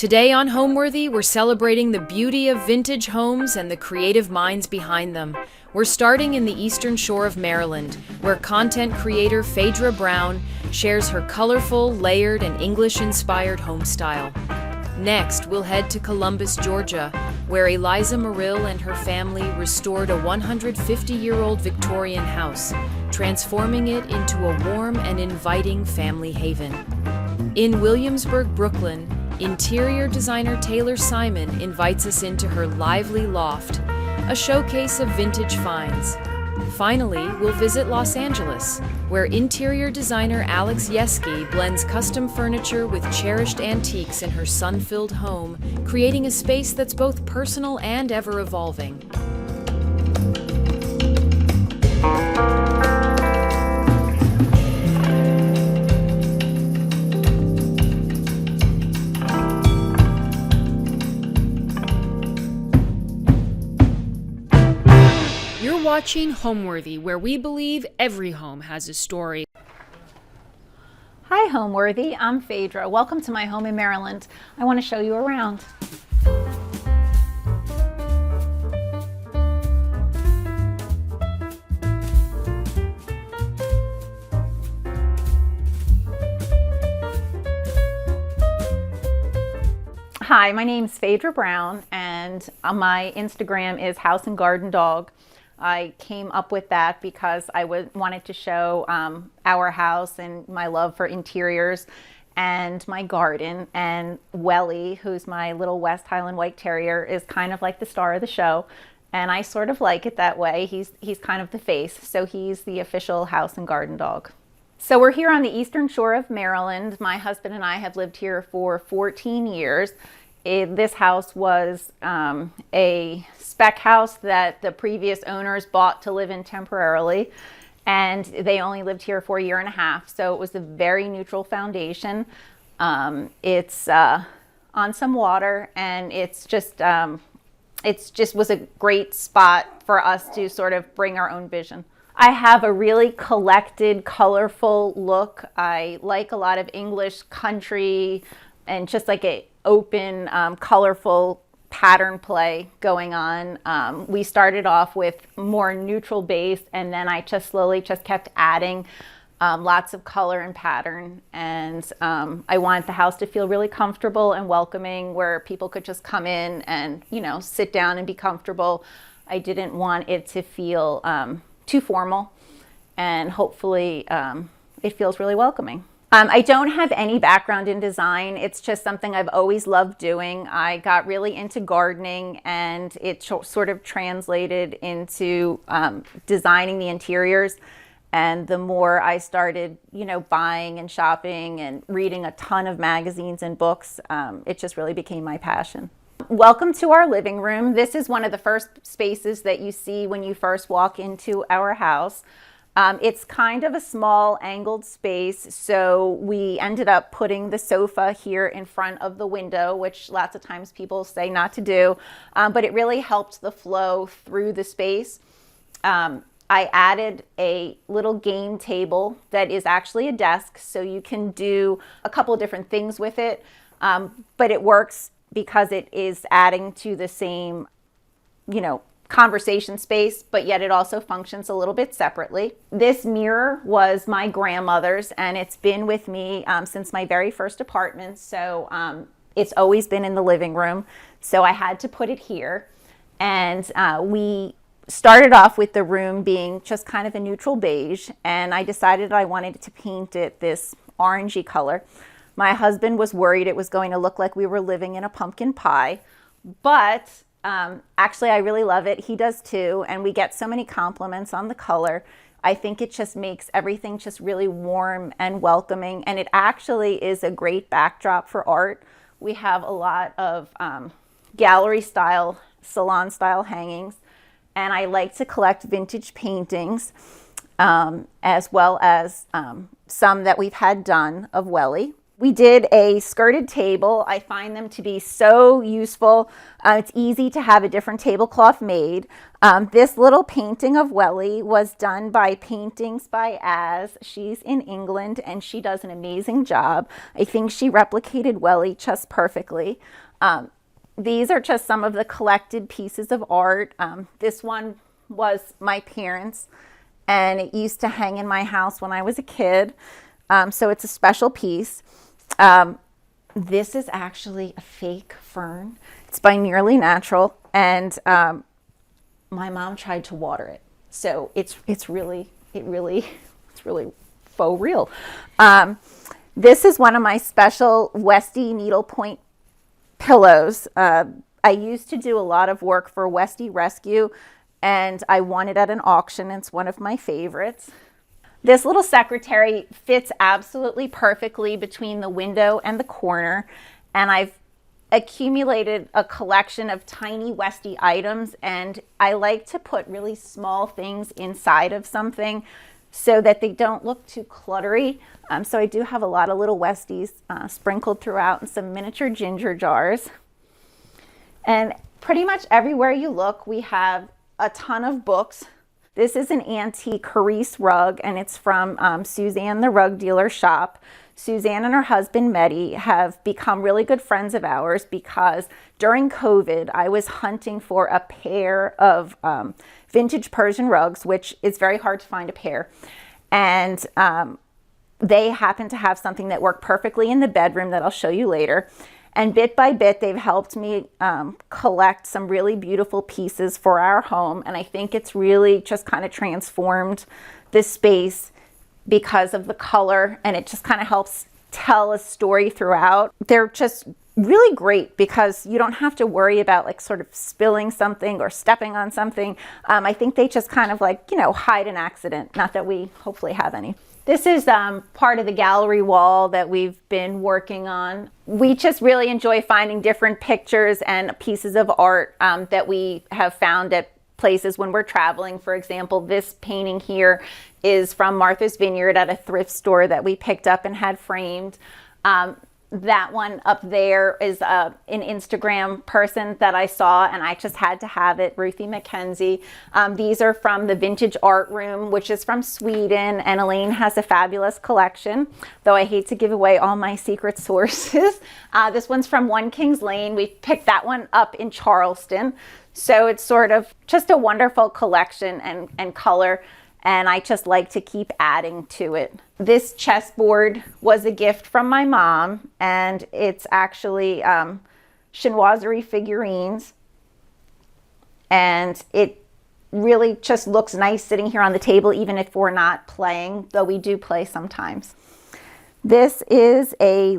Today on Homeworthy, we're celebrating the beauty of vintage homes and the creative minds behind them. We're starting in the Eastern Shore of Maryland, where content creator Phaedra Brown shares her colorful, layered, and English-inspired home style. Next, we'll head to Columbus, Georgia, where Eliza Morrill and her family restored a 150-year-old Victorian house, transforming it into a warm and inviting family haven. In Williamsburg, Brooklyn, interior designer Taylor Simon invites us into her lively loft, a showcase of vintage finds. Finally, we'll visit Los Angeles, where interior designer Alex Yeske blends custom furniture with cherished antiques in her sun-filled home, creating a space that's both personal and ever-evolving. You're watching Homeworthy, where we believe every home has a story. Hi Homeworthy, I'm Phaedra. Welcome to my home in Maryland. I want to show you around. Hi, my name's Phaedra Brown and my Instagram is House and Garden Dog. I came up with that because I wanted to show our house and my love for interiors and my garden. And Welly, who's my little West Highland White Terrier, is kind of like the star of the show. And I sort of like it that way. He's kind of the face. So he's the official house and garden dog. So we're here on the Eastern Shore of Maryland. My husband and I have lived here for 14 years. This house was a spec house that the previous owners bought to live in temporarily, and they only lived here for a year and a half, so it was a very neutral foundation. It's on some water, and it's just was a great spot for us to sort of bring our own vision. I have a really collected, colorful look. I like a lot of English country and just like a open, colorful pattern play going on. We started off with more neutral base, and then I just slowly kept adding lots of color and pattern. And I wanted the house to feel really comfortable and welcoming, where people could just come in and, you know, sit down and be comfortable. I didn't want it to feel too formal, and hopefully it feels really welcoming. I don't have any background in design. It's just something I've always loved doing. I got really into gardening, and it sort of translated into designing the interiors. And the more I started, you know, buying and shopping and reading a ton of magazines and books, it just really became my passion. Welcome to our living room. This is one of the first spaces that you see when you first walk into our house. It's kind of a small angled space, so we ended up putting the sofa here in front of the window, which lots of times people say not to do, but it really helped the flow through the space. I added a little game table that is actually a desk, so you can do a couple of different things with it, but it works because it is adding to the same, you know, conversation space, but yet it also functions a little bit separately. This mirror was my grandmother's, and it's been with me since my very first apartment, so it's always been in the living room, so I had to put it here. And we started off with the room being just kind of a neutral beige, and I decided I wanted to paint it this orangey color. My husband was worried it was going to look like we were living in a pumpkin pie, but actually I really love it. He does too, and we get so many compliments on the color. I think it just makes everything just really warm and welcoming, and it actually is a great backdrop for art. We have a lot of gallery style, salon style hangings, and I like to collect vintage paintings as well as some that we've had done of Welly. We did a skirted table. I find them to be so useful. It's easy to have a different tablecloth made. This little painting of Welly was done by Paintings by Az. She's in England and she does an amazing job. I think she replicated Welly just perfectly. These are just some of the collected pieces of art. This one was my parents' and it used to hang in my house when I was a kid. So it's a special piece. This is actually a fake fern. It's by Nearly Natural, and my mom tried to water it, so it's really faux real. This is one of my special Westie needlepoint pillows. I used to do a lot of work for Westie Rescue, and I won it at an auction. It's one of my favorites. This little secretary fits absolutely perfectly between the window and the corner, and I've accumulated a collection of tiny Westie items, and I like to put really small things inside of something so that they don't look too cluttery. So I do have a lot of little Westies sprinkled throughout and some miniature ginger jars. And pretty much everywhere you look, we have a ton of books. This is an antique Cerise rug, and it's from Suzanne, the rug dealer shop. Suzanne and her husband, Mehdi, have become really good friends of ours because during COVID, I was hunting for a pair of vintage Persian rugs, which is very hard to find a pair. And they happen to have something that worked perfectly in the bedroom that I'll show you later. And bit by bit, they've helped me collect some really beautiful pieces for our home. And I think it's really just kind of transformed this space because of the color. And it just kind of helps tell a story throughout. They're just really great because you don't have to worry about like sort of spilling something or stepping on something. I think they just kind of like, hide an accident. Not that we hopefully have any. This is part of the gallery wall that we've been working on. We just really enjoy finding different pictures and pieces of art that we have found at places when we're traveling. For example, this painting here is from Martha's Vineyard at a thrift store that we picked up and had framed. That one up there is an Instagram person that I saw, and I just had to have it, Ruthie McKenzie. These are from the Vintage Art Room, which is from Sweden, and Elaine has a fabulous collection, though I hate to give away all my secret sources. This one's from One Kings Lane. We picked that one up in Charleston, so it's sort of just a wonderful collection and color. And I just like to keep adding to it. This chessboard was a gift from my mom, and it's actually chinoiserie figurines. And it really just looks nice sitting here on the table, even if we're not playing, though we do play sometimes. This is a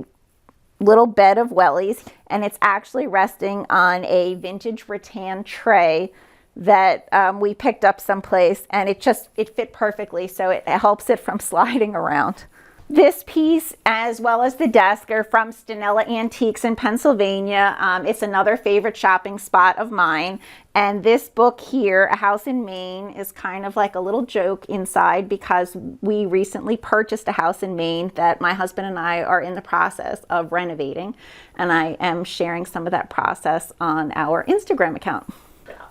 little bed of wellies, and it's actually resting on a vintage rattan tray that we picked up someplace, and it fit perfectly, so it helps it from sliding around. This piece, as well as the desk, are from Stanella Antiques in Pennsylvania. It's another favorite shopping spot of mine. And this book here, A House in Maine, is kind of like a little joke inside because we recently purchased a house in Maine that my husband and I are in the process of renovating. And I am sharing some of that process on our Instagram account.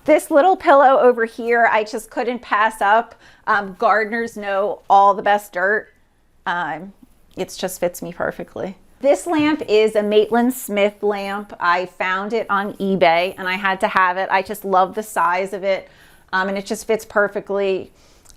This little pillow over here, I just couldn't pass up. Gardeners know all the best dirt. It just fits me perfectly. This lamp is a Maitland Smith lamp. I found it on eBay and I had to have it. I just love the size of it, and it just fits perfectly.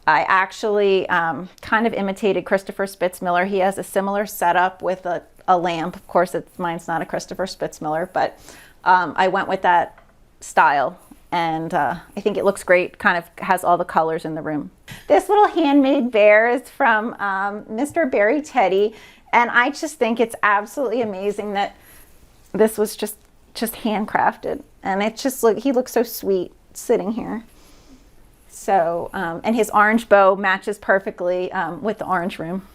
I actually kind of imitated Christopher Spitzmiller. He has a similar setup with a lamp. Of course, mine's not a Christopher Spitzmiller, but I went with that style. And I think it looks great, kind of has all the colors in the room. This little handmade bear is from Mr. Barry Teddy. And I just think it's absolutely amazing that this was just handcrafted. And it just he looks so sweet sitting here. So, and his orange bow matches perfectly with the orange room.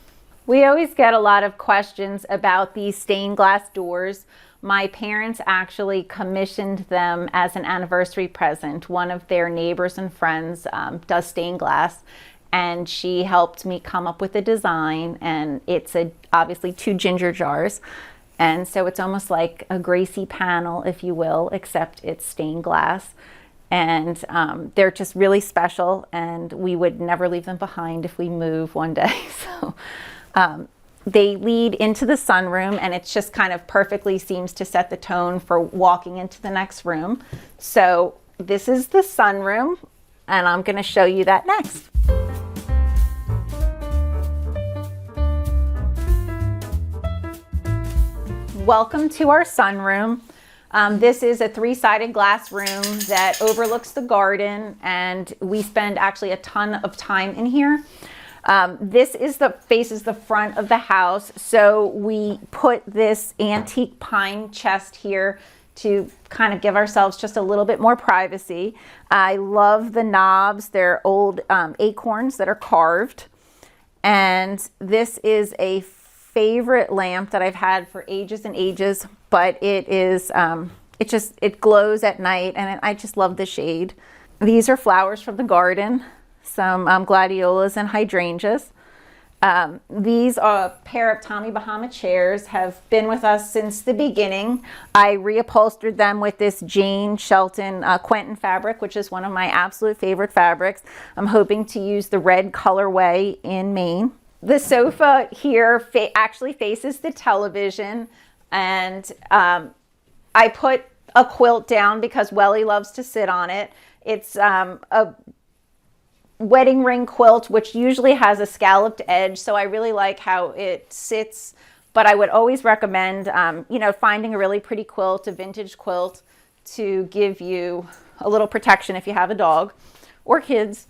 We always get a lot of questions about these stained glass doors. My parents actually commissioned them as an anniversary present. One of their neighbors and friends does stained glass, and she helped me come up with a design, and it's obviously 2 ginger jars. And so it's almost like a Gracie panel, if you will, except it's stained glass. And they're just really special, and we would never leave them behind if we move one day. So they lead into the sunroom, and it's just kind of perfectly seems to set the tone for walking into the next room. So this is the sunroom, and I'm going to show you that next. Welcome to our sunroom. This is a 3-sided glass room that overlooks the garden, and we spend actually a ton of time in here. This is faces the front of the house, so we put this antique pine chest here to kind of give ourselves just a little bit more privacy. I love the knobs. They're old acorns that are carved, and this is a favorite lamp that I've had for ages and ages, but it is it glows at night, and I just love the shade. These are flowers from the garden, some gladiolas and hydrangeas. These are a pair of Tommy Bahama chairs, have been with us since the beginning. I reupholstered them with this Jane Shelton Quentin fabric, which is one of my absolute favorite fabrics. I'm hoping to use the red colorway in Maine. The sofa here actually faces the television, and I put a quilt down because Welly loves to sit on it. It's a wedding ring quilt, which usually has a scalloped edge, so I really like how it sits. But I would always recommend, finding a really pretty quilt, a vintage quilt, to give you a little protection if you have a dog or kids.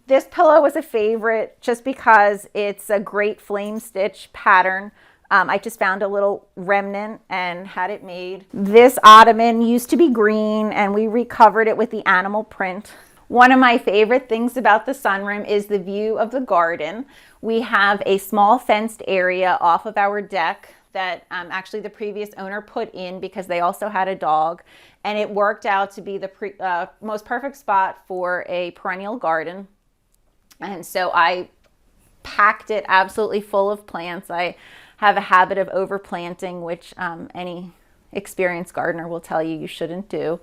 This pillow was a favorite just because it's a great flame stitch pattern. I just found a little remnant and had it made. This ottoman used to be green, and we recovered it with the animal print. One of my favorite things about the sunroom is the view of the garden. We have a small fenced area off of our deck that actually the previous owner put in because they also had a dog, and it worked out to be the most perfect spot for a perennial garden. And so I packed it absolutely full of plants. I have a habit of overplanting, which any experienced gardener will tell you shouldn't do.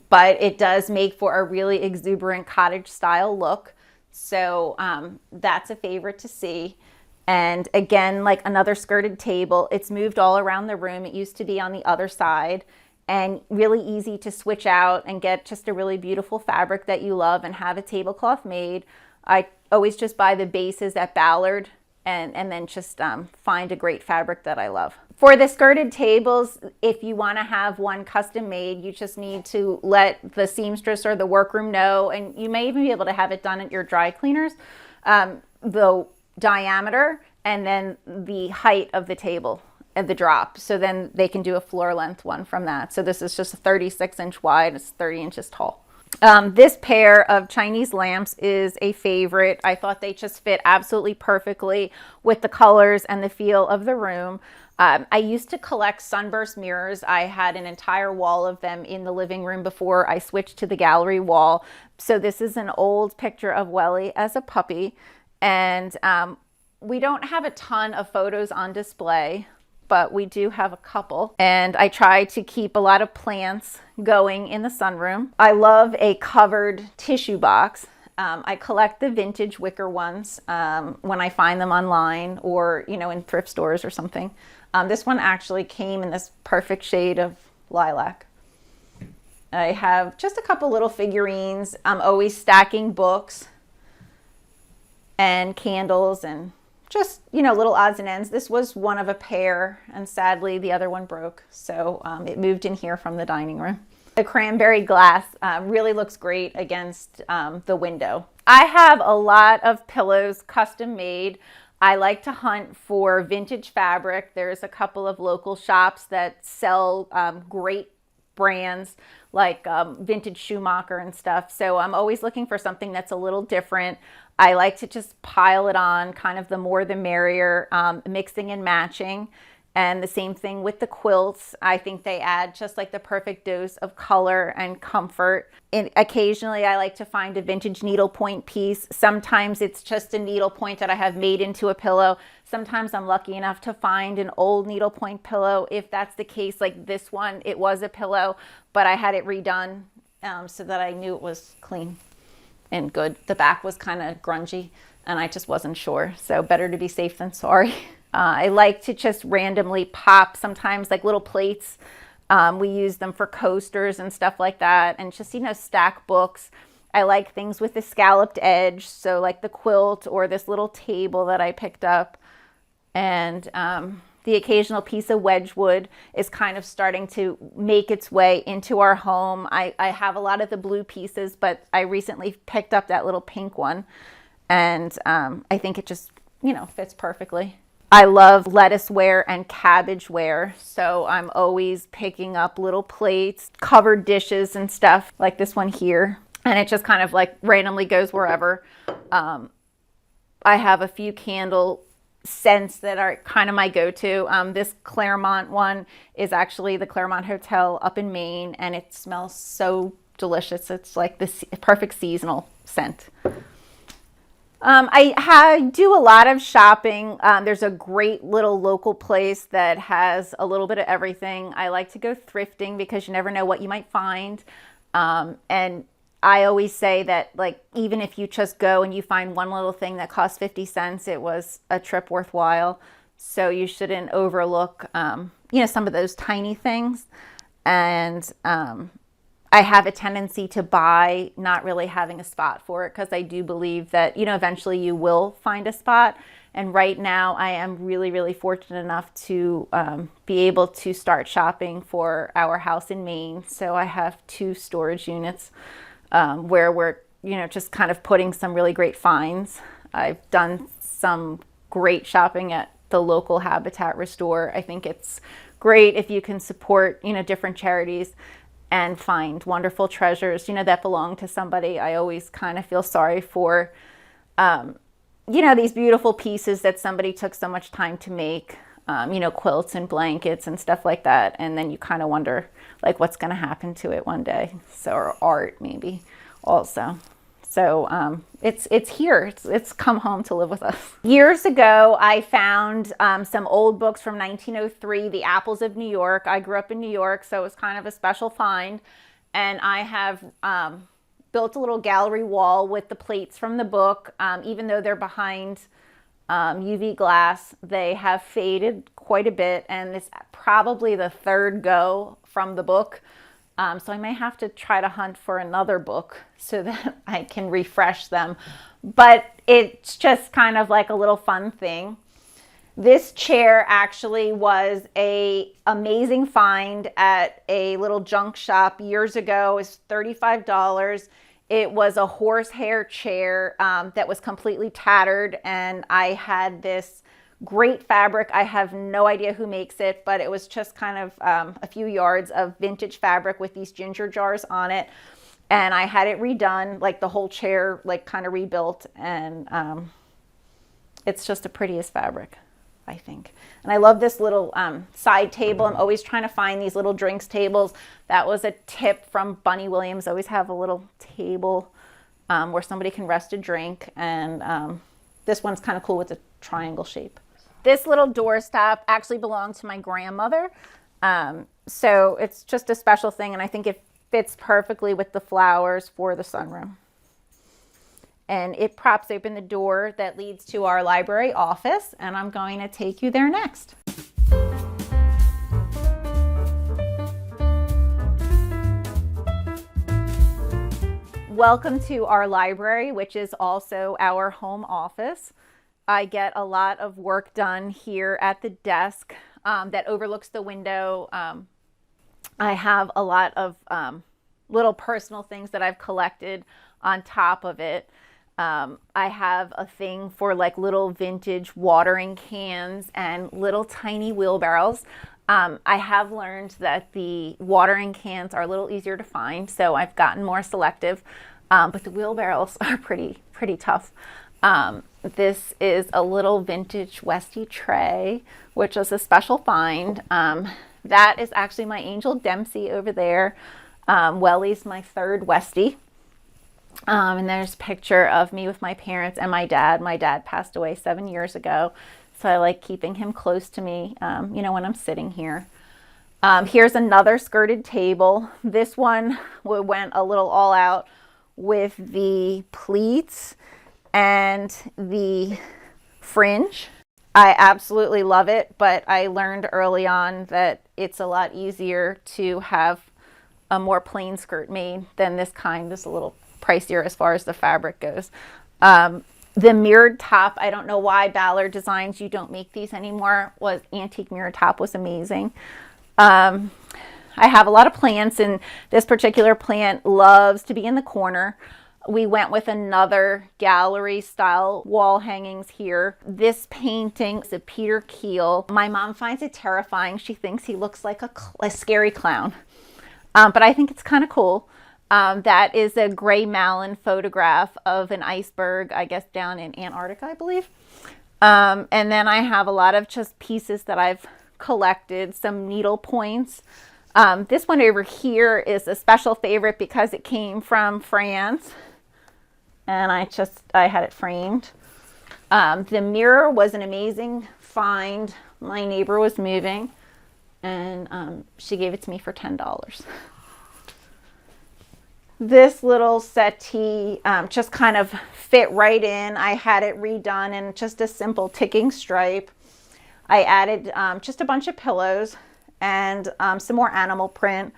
But it does make for a really exuberant cottage style look. So that's a favorite to see. And again, like another skirted table, it's moved all around the room. It used to be on the other side, and really easy to switch out and get just a really beautiful fabric that you love and have a tablecloth made. I always just buy the bases at Ballard and then just find a great fabric that I love. For the skirted tables, if you want to have one custom made, you just need to let the seamstress or the workroom know, and you may even be able to have it done at your dry cleaners, the diameter and then the height of the table at the drop. So then they can do a floor length one from that. So this is just a 36-inch wide, it's 30 inches tall. This pair of Chinese lamps is a favorite. I thought they just fit absolutely perfectly with the colors and the feel of the room. I used to collect sunburst mirrors. I had an entire wall of them in the living room before I switched to the gallery wall. So this is an old picture of Welly as a puppy. And we don't have a ton of photos on display, but we do have a couple. And I try to keep a lot of plants going in the sunroom. I love a covered tissue box. I collect the vintage wicker ones when I find them online or, in thrift stores or something. This one actually came in this perfect shade of lilac. I have just a couple little figurines. I'm always stacking books and candles and just, little odds and ends. This was one of a pair, and sadly the other one broke. So it moved in here from the dining room. The cranberry glass really looks great against the window. I have a lot of pillows custom made. I like to hunt for vintage fabric. There's a couple of local shops that sell great brands like Vintage Schumacher and stuff. So I'm always looking for something that's a little different. I like to just pile it on, kind of the more the merrier, mixing and matching. And the same thing with the quilts. I think they add just like the perfect dose of color and comfort. And occasionally I like to find a vintage needlepoint piece. Sometimes it's just a needlepoint that I have made into a pillow. Sometimes I'm lucky enough to find an old needlepoint pillow. If that's the case, like this one, it was a pillow, but I had it redone so that I knew it was clean and good. The back was kind of grungy and I just wasn't sure. So better to be safe than sorry. I like to just randomly pop sometimes like little plates. We use them for coasters and stuff like that, and just, stack books. I like things with a scalloped edge, so like the quilt or this little table that I picked up. And the occasional piece of Wedgwood is kind of starting to make its way into our home. I have a lot of the blue pieces, but I recently picked up that little pink one, and I think it just, fits perfectly. I love lettuceware and cabbageware, so I'm always picking up little plates, covered dishes and stuff like this one here, and it just kind of like randomly goes wherever. I have a few candle scents that are kind of my go-to. This Claremont one is actually the Claremont Hotel up in Maine, and it smells so delicious. It's like the perfect seasonal scent. I do a lot of shopping. There's a great little local place that has a little bit of everything. I like to go thrifting because you never know what you might find. And I always say that, like, even if you just go and you find one little thing that costs 50 cents, it was a trip worthwhile. So you shouldn't overlook, some of those tiny things. And I have a tendency to buy not really having a spot for it, because I do believe that, eventually you will find a spot. And right now I am really, really fortunate enough to be able to start shopping for our house in Maine. So I have 2 storage units where we're, just kind of putting some really great finds. I've done some great shopping at the local Habitat Restore. I think it's great if you can support, different charities and find wonderful treasures, that belong to somebody. I always kind of feel sorry for, these beautiful pieces that somebody took so much time to make, quilts and blankets and stuff like that. And then you kind of wonder, like, what's going to happen to it one day. So, or art maybe also. So it's here. It's come home to live with us. Years ago, I found some old books from 1903, The Apples of New York. I grew up in New York, so it was kind of a special find. And I have built a little gallery wall with the plates from the book. Even though they're behind UV glass, they have faded quite a bit. And it's probably the 3rd go from the book. So I may have to try to hunt for another book so that I can refresh them. But it's just kind of like a little fun thing. This chair actually was an amazing find at a little junk shop years ago. It was $35. It was a horsehair chair that was completely tattered, and I had this great fabric. I have no idea who makes it, but it was just kind of a few yards of vintage fabric with these ginger jars on it. And I had it redone, like the whole chair, like kind of rebuilt. And it's just the prettiest fabric, I think. And I love this little side table. I'm always trying to find these little drinks tables. That was a tip from Bunny Williams. Always have a little table where somebody can rest a drink. And this one's kind of cool with the triangle shape. This little doorstop actually belonged to my grandmother. So it's just a special thing, and I think it fits perfectly with the flowers for the sunroom. And it props open the door that leads to our library office, and I'm going to take you there next. Welcome to our library, which is also our home office. I get a lot of work done here at the desk that overlooks the window. I have a lot of little personal things that I've collected on top of it. I have a thing for like little vintage watering cans and little tiny wheelbarrows. I have learned that the watering cans are a little easier to find, so I've gotten more selective, but the wheelbarrows are pretty tough. This is a little vintage Westie tray, which is a special find. That is actually my Angel Dempsey over there. Welly's my third Westie. And there's a picture of me with my parents and my dad. My dad passed away 7 years ago, so I like keeping him close to me, when I'm sitting here. Here's another skirted table. This one went a little all out with the pleats and the fringe. I absolutely love it, but I learned early on that it's a lot easier to have a more plain skirt made than this kind. This is a little pricier as far as the fabric goes. The mirrored top, I don't know why Ballard Designs, you don't make these anymore, was antique mirrored top, was amazing. I have a lot of plants, and this particular plant loves to be in the corner. We went with another gallery style wall hangings here. This painting is a Peter Keel. My mom finds it terrifying. She thinks he looks like a scary clown. But I think it's kind of cool. That is a Gray Malin photograph of an iceberg, I guess down in Antarctica, I believe. And then I have a lot of just pieces that I've collected, some needle points. This one over here is a special favorite because it came from France. And I had it framed. The mirror was an amazing find. My neighbor was moving, and she gave it to me for $10. This little settee just kind of fit right in. I had it redone in just a simple ticking stripe. I added just a bunch of pillows and some more animal print.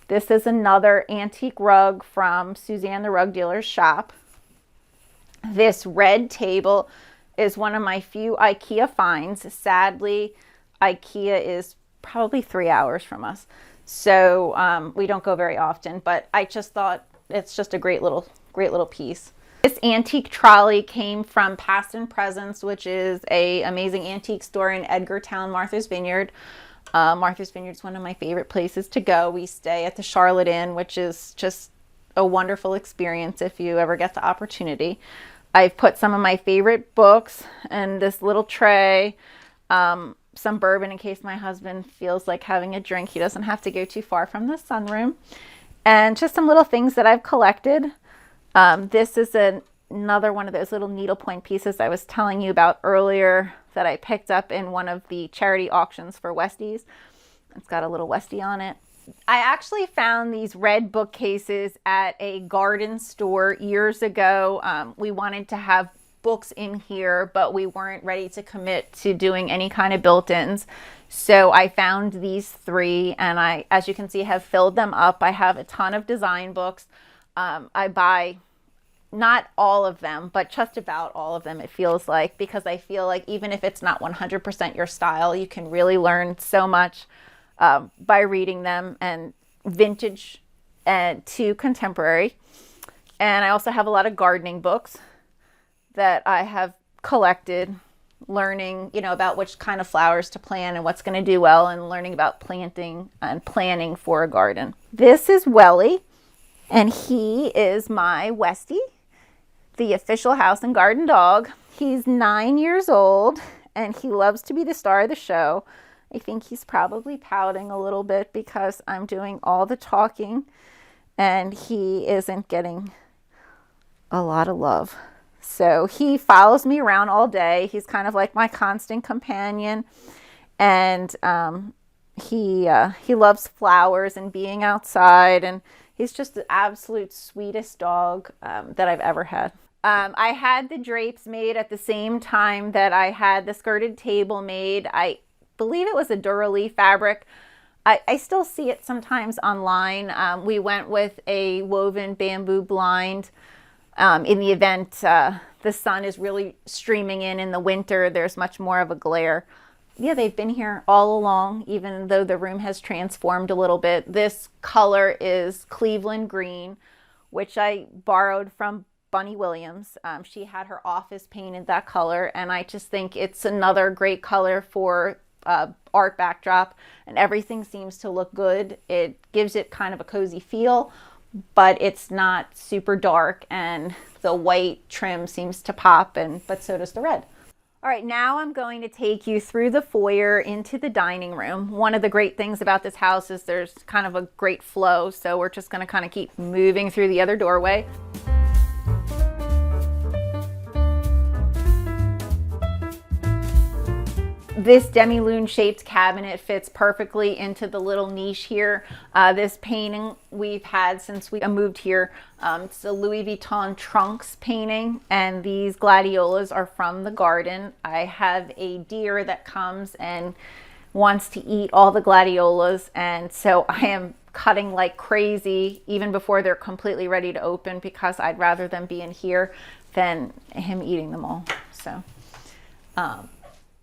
This is another antique rug from Suzanne the Rug Dealer's shop. This red table is one of my few IKEA finds. Sadly, IKEA is probably 3 hours from us, so we don't go very often, but I just thought it's just a great little piece. This antique trolley came from Past and Presents, which is a amazing antique store in Edgartown, Martha's Vineyard. Martha's Vineyard is one of my favorite places to go. We stay at the Charlotte Inn, which is just a wonderful experience if you ever get the opportunity. I've put some of my favorite books in this little tray, some bourbon in case my husband feels like having a drink. He doesn't have to go too far from the sunroom. And just some little things that I've collected. This is another one of those little needlepoint pieces I was telling you about earlier that I picked up in one of the charity auctions for Westies. It's got a little Westie on it. I actually found these red bookcases at a garden store years ago. We wanted to have books in here, but we weren't ready to commit to doing any kind of built-ins. So I found these three, and I, as you can see, have filled them up. I have a ton of design books. I buy not all of them, but just about all of them, it feels like, because I feel like even if it's not 100% your style, you can really learn so much by reading them, and vintage and to contemporary. And I also have a lot of gardening books that I have collected, learning, about which kind of flowers to plant and what's going to do well, and learning about planting and planning for a garden. This is Welly, and he is my Westie, the official house and garden dog. He's 9 years old, and he loves to be the star of the show. I think he's probably pouting a little bit because I'm doing all the talking and he isn't getting a lot of love. So he follows me around all day. He's kind of like my constant companion, and he loves flowers and being outside, and he's just the absolute sweetest dog that I've ever had. I had the drapes made at the same time that I had the skirted table made. I believe it was a Duraleaf fabric. I still see it sometimes online. We went with a woven bamboo blind. In the event the sun is really streaming in the winter, there's much more of a glare. Yeah, they've been here all along, even though the room has transformed a little bit. This color is Cleveland green, which I borrowed from Bunny Williams. She had her office painted that color, and I just think it's another great color for art backdrop, and everything seems to look good. It gives it kind of a cozy feel, but it's not super dark, and the white trim seems to pop, but so does the red. All right, now I'm going to take you through the foyer into the dining room. One of the great things about this house is there's kind of a great flow, so we're just going to kind of keep moving through the other doorway. This demi-lune shaped cabinet fits perfectly into the little niche here. This painting we've had since we moved here. It's a Louis Vuitton trunks painting, and these gladiolas are from the garden. I have a deer that comes and wants to eat all the gladiolas, and so I am cutting like crazy even before they're completely ready to open, because I'd rather them be in here than him eating them all. So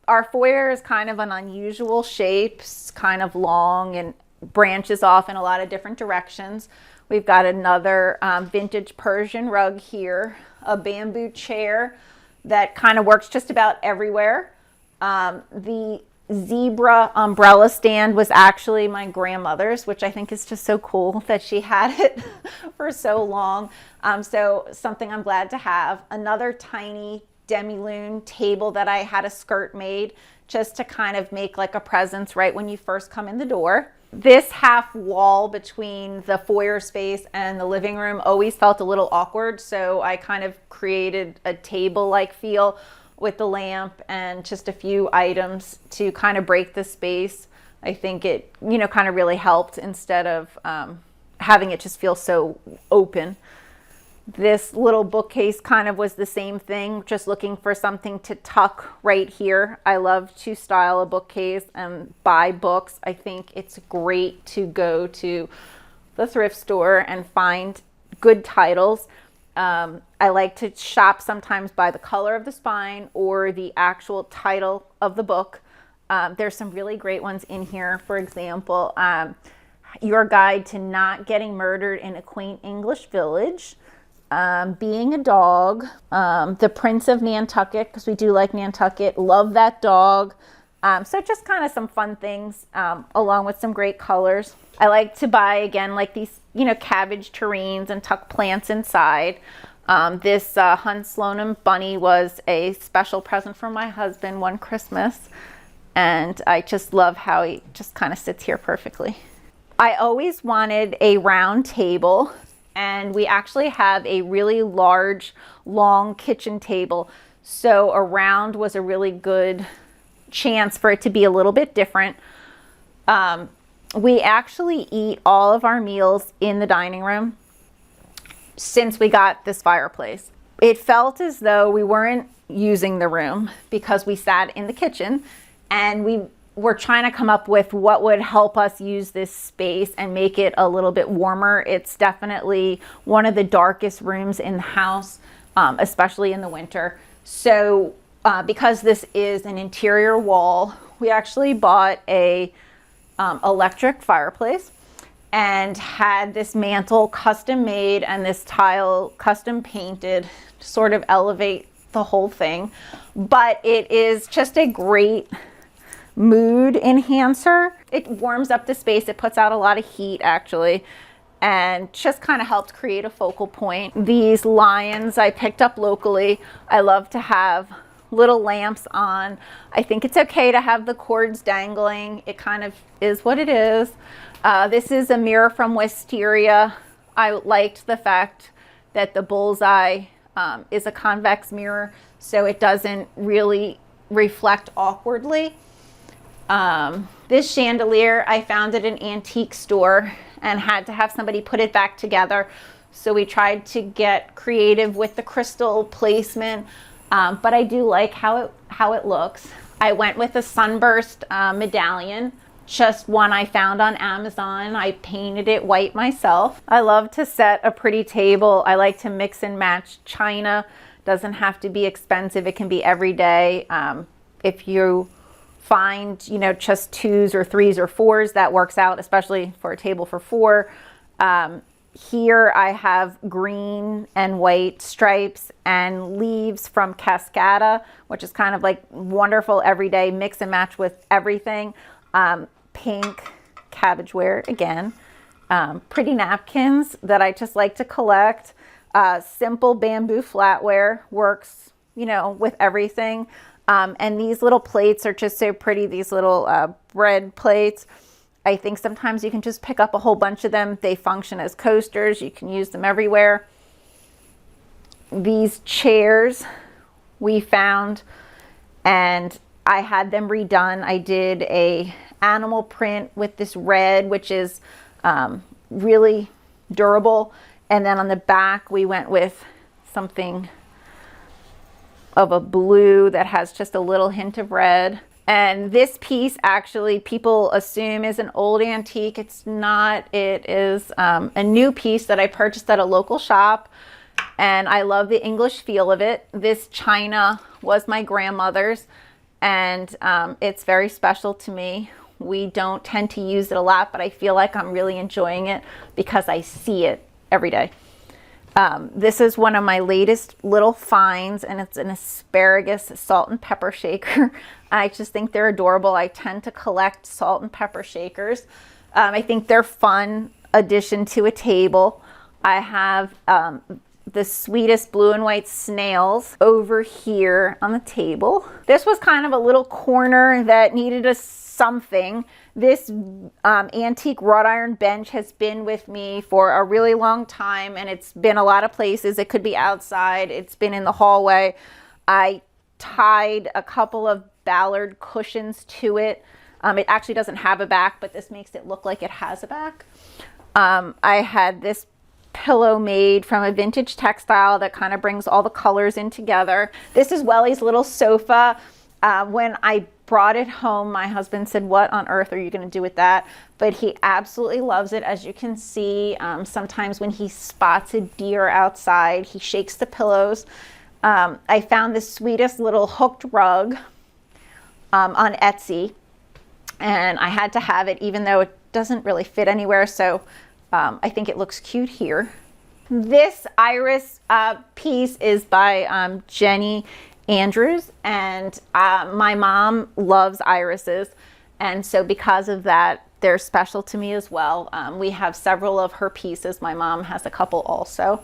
our foyer is kind of an unusual shape. It's kind of long and branches off in a lot of different directions. We've got another vintage Persian rug here, a bamboo chair that kind of works just about everywhere. The zebra umbrella stand was actually my grandmother's, which I think is just so cool that she had it for so long. So something I'm glad to have. Another tiny demi-lune table that I had a skirt made just to kind of make like a presence right when you first come in the door. This half wall between the foyer space and the living room always felt a little awkward, so I kind of created a table-like feel with the lamp and just a few items to kind of break the space. I think it, kind of really helped instead of having it just feel so open. This little bookcase kind of was the same thing, just looking for something to tuck right here. I love to style a bookcase and buy books. I think it's great to go to the thrift store and find good titles. I like to shop sometimes by the color of the spine or the actual title of the book. There's some really great ones in here. For example, Your Guide to Not Getting Murdered in a Quaint English Village. Being a Dog, The Prince of Nantucket, because we do like Nantucket, love that dog. So just kind of some fun things, along with some great colors. I like to buy, again, like these, cabbage terrines and tuck plants inside. This Hun Slonim bunny was a special present from my husband one Christmas, and I just love how he just kind of sits here perfectly. I always wanted a round table, and we actually have a really large, long kitchen table. So a round was a really good chance for it to be a little bit different. We actually eat all of our meals in the dining room since we got this fireplace. It felt as though we weren't using the room because we sat in the kitchen, and we were trying to come up with what would help us use this space and make it a little bit warmer. It's definitely one of the darkest rooms in the house, especially in the winter. So because this is an interior wall, we actually bought a electric fireplace and had this mantle custom made and this tile custom painted to sort of elevate the whole thing. But it is just a great mood enhancer. It warms up the space. It puts out a lot of heat, actually, and just kind of helps create a focal point. These lions I picked up locally. I love to have little lamps on. I think it's okay to have the cords dangling. It kind of is what it is. This is a mirror from Wisteria. I liked the fact that the bullseye is a convex mirror, so it doesn't really reflect awkwardly. This chandelier, I found at an antique store and had to have somebody put it back together. So we tried to get creative with the crystal placement, but I do like how it looks. I went with a sunburst medallion, just one I found on Amazon. I painted it white myself. I love to set a pretty table. I like to mix and match china. Doesn't have to be expensive. It can be everyday. If you find, just 2s or 3s or 4s, that works out, especially for a table for 4. Here I have green and white stripes and leaves from Cascada, which is kind of like wonderful everyday mix and match with everything. Pink cabbageware again, pretty napkins that I just like to collect. Simple bamboo flatware works, you know, with everything. And these little plates are just so pretty, these little bread plates. I think sometimes you can just pick up a whole bunch of them. They function as coasters. You can use them everywhere. These chairs we found, and I had them redone. I did a animal print with this red, which is really durable. And then on the back, we went with something of a blue that has just a little hint of red. And this piece actually people assume is an old antique. It's not. It is a new piece that I purchased at a local shop, and I love the English feel of it. This china was my grandmother's, and it's very special to me. We don't tend to use it a lot, but I feel like I'm really enjoying it because I see it every day. This is one of my latest little finds, and it's an asparagus salt and pepper shaker. I just think they're adorable. I tend to collect salt and pepper shakers. I think they're fun addition to a table. I have the sweetest blue and white snails over here on the table. This was kind of a little corner that needed a something. This antique wrought iron bench has been with me for a really long time, and it's been a lot of places. It could be outside. It's been in the hallway. I tied a couple of Ballard cushions to it. It actually doesn't have a back, but this makes it look like it has a back. I had this pillow made from a vintage textile that kind of brings all the colors in together. This is Welly's little sofa. When I brought it home, my husband said, "What on earth are you going to do with that?" But he absolutely loves it. As you can see, sometimes when he spots a deer outside, he shakes the pillows. I found the sweetest little hooked rug on Etsy, and I had to have it even though it doesn't really fit anywhere, so I think it looks cute here. This iris piece is by Jenny Andrews, and my mom loves irises, and so because of that, they're special to me as well. We have several of her pieces. My mom has a couple also.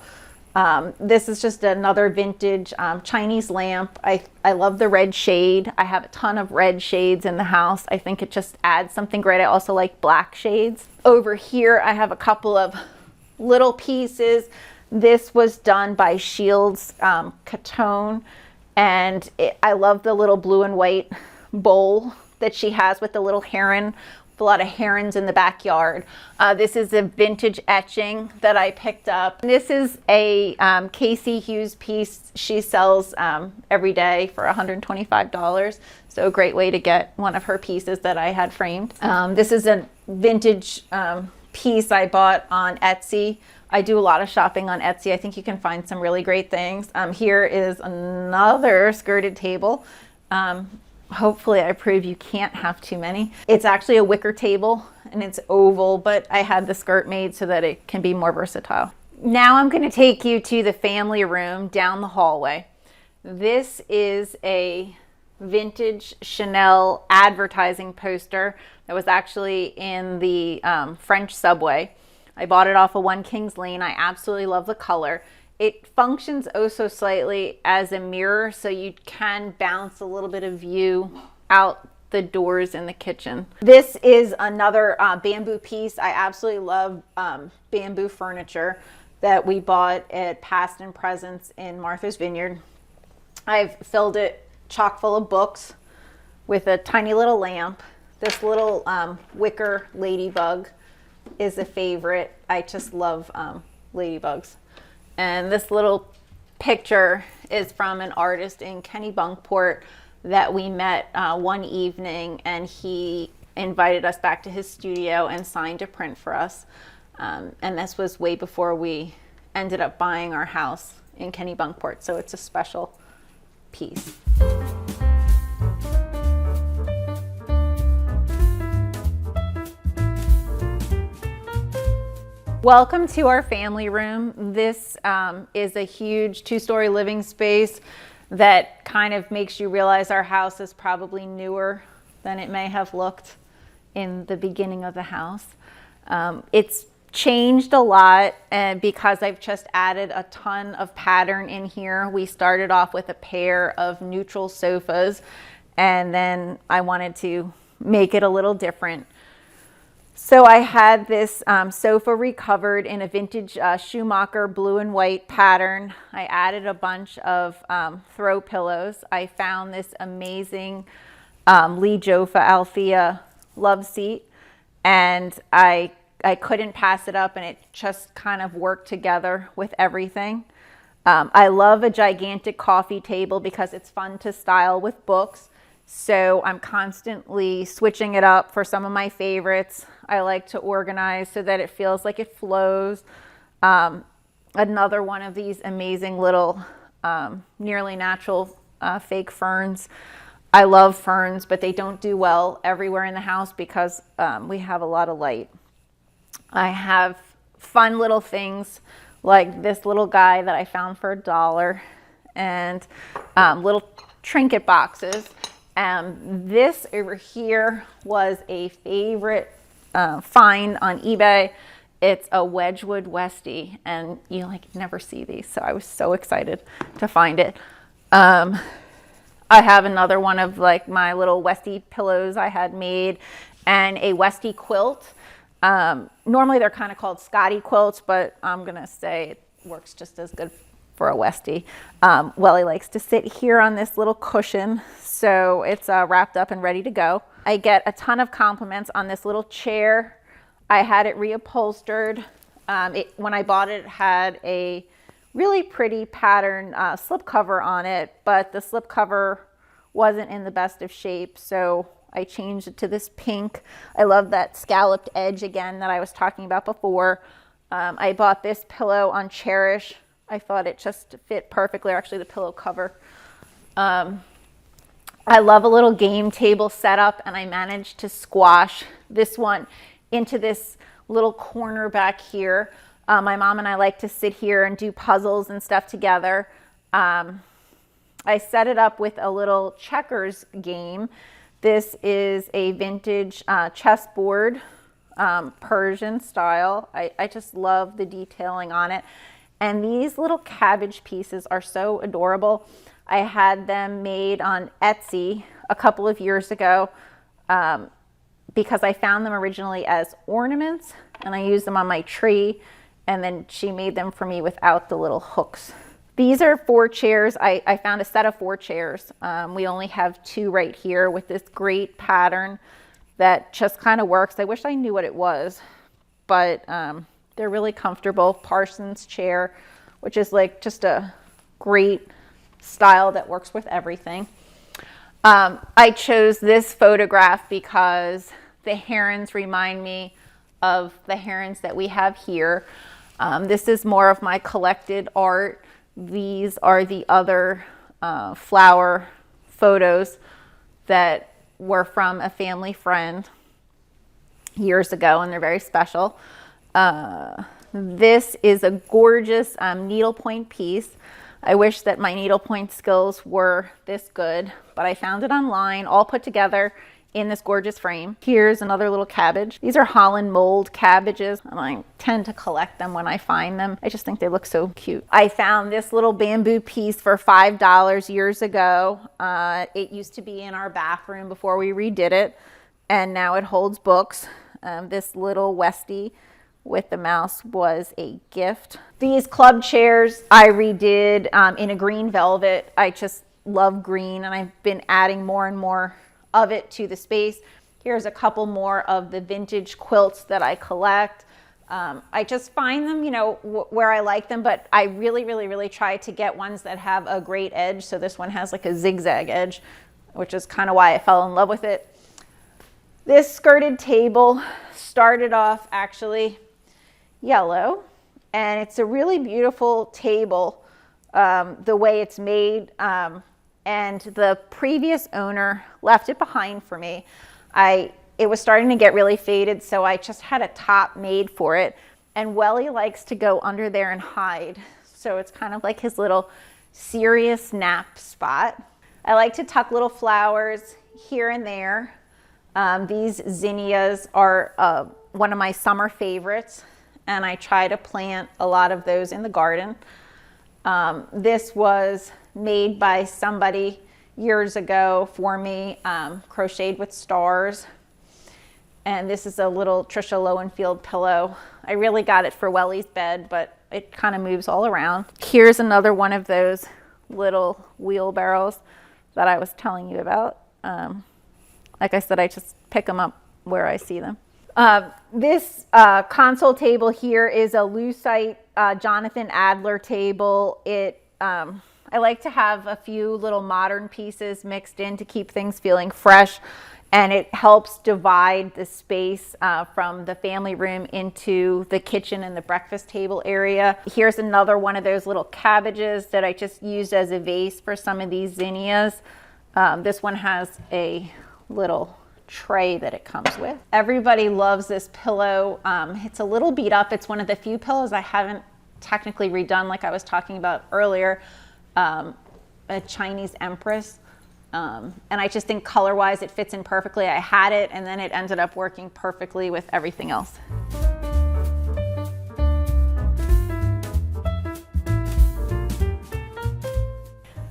This is just another vintage Chinese lamp. I love the red shade. I have a ton of red shades in the house. I think it just adds something great. I also like black shades. Over here, I have a couple of little pieces. This was done by Shields Catone, and I love the little blue and white bowl that she has with the little heron, with a lot of herons in the backyard. This is a vintage etching that I picked up. This is a Casey Hughes piece she sells every day for $125. So a great way to get one of her pieces that I had framed. This is a vintage piece I bought on Etsy. I do a lot of shopping on Etsy. I think you can find some really great things. Here is another skirted table. Hopefully I prove you can't have too many. It's actually a wicker table and it's oval, but I had the skirt made so that it can be more versatile. Now I'm going to take you to the family room down the hallway. This is a vintage Chanel advertising poster that was actually in the French subway. I bought it off of 1 Kings Lane. I absolutely love the color. It functions oh so slightly as a mirror, so you can bounce a little bit of view out the doors in the kitchen. This is another bamboo piece. I absolutely love bamboo furniture that we bought at Past and Presents in Martha's Vineyard. I've filled it chock full of books with a tiny little lamp. This little wicker ladybug is a favorite. I just love ladybugs. And this little picture is from an artist in Kennebunkport that we met one evening, and he invited us back to his studio and signed a print for us. And this was way before we ended up buying our house in Kennebunkport, so it's a special piece. Welcome to our family room. This is a huge 2-story living space that kind of makes you realize our house is probably newer than it may have looked in the beginning of the house. It's changed a lot, and because I've just added a ton of pattern in here. We started off with a pair of neutral sofas, and then I wanted to make it a little different. So I had this sofa recovered in a vintage Schumacher blue and white pattern. I added a bunch of throw pillows. I found this amazing Lee Joffa Althea love seat, and I couldn't pass it up, and it just kind of worked together with everything. I love a gigantic coffee table because it's fun to style with books. So I'm constantly switching it up for some of my favorites. I like to organize so that it feels like it flows. Another one of these amazing little nearly natural fake ferns. I love ferns, but they don't do well everywhere in the house because we have a lot of light. I have fun little things like this little guy that I found for $1 and little trinket boxes. This over here was a favorite find on eBay. It's a Wedgwood Westie, and you never see these, so I was so excited to find it. I have another one of my little Westie pillows I had made, and a Westie quilt. Normally they're kind of called Scotty quilts, but I'm gonna say it works just as good for a Westie. Welly likes to sit here on this little cushion, so it's wrapped up and ready to go. I get a ton of compliments on this little chair. I had it reupholstered. When I bought it, it had a really pretty pattern slipcover on it, but the slipcover wasn't in the best of shape, so I changed it to this pink. I love that scalloped edge again that I was talking about before. I bought this pillow on Cherished. I thought it just fit perfectly, or actually the pillow cover. I love a little game table setup, and I managed to squash this one into this little corner back here. My mom and I like to sit here and do puzzles and stuff together. I set it up with a little checkers game. This is a vintage chessboard, Persian style. I just love the detailing on it. And these little cabbage pieces are so adorable. I had them made on Etsy a couple of years ago because I found them originally as ornaments, and I used them on my tree, and then she made them for me without the little hooks. These are 4 chairs. I found a set of 4 chairs. We only have 2 right here with this great pattern that just kind of works. I wish I knew what it was, but they're really comfortable. Parsons chair, which is just a great style that works with everything. I chose this photograph because the herons remind me of the herons that we have here. This is more of my collected art. These are the other flower photos that were from a family friend years ago, and they're very special. This is a gorgeous needlepoint piece. I wish that my needlepoint skills were this good, but I found it online, all put together in this gorgeous frame. Here's another little cabbage. These are Holland mold cabbages, and I tend to collect them when I find them. I just think they look so cute. I found this little bamboo piece for $5 years ago. It used to be in our bathroom before we redid it, and now it holds books. This little Westie with the mouse was a gift. These club chairs I redid in a green velvet. I just love green, and I've been adding more and more of it to the space. Here's a couple more of the vintage quilts that I collect. I just find them, where I like them, but I really try to get ones that have a great edge. So this one has a zigzag edge, which is kind of why I fell in love with it. This skirted table started off actually yellow, and it's a really beautiful table the way it's made, and the previous owner left it behind for me. It was starting to get really faded, so I just had a top made for it, and Welly likes to go under there and hide, so it's kind of like his little serious nap spot. I like to tuck little flowers here and there. These zinnias are one of my summer favorites, and I try to plant a lot of those in the garden. This was made by somebody years ago for me, crocheted with stars. And this is a little Trisha Lowenfield pillow. I really got it for Welly's bed, but it kind of moves all around. Here's another one of those little wheelbarrows that I was telling you about. Like I said, I just pick them up where I see them. This console table here is a Lucite Jonathan Adler table. I like to have a few little modern pieces mixed in to keep things feeling fresh, and it helps divide the space from the family room into the kitchen and the breakfast table area. Here's another one of those little cabbages that I just used as a vase for some of these zinnias. This one has a little tray that it comes with. Everybody loves this pillow. It's a little beat up. It's one of the few pillows I haven't technically redone, like I was talking about earlier. A Chinese Empress. And I just think color-wise it fits in perfectly. I had it and then it ended up working perfectly with everything else.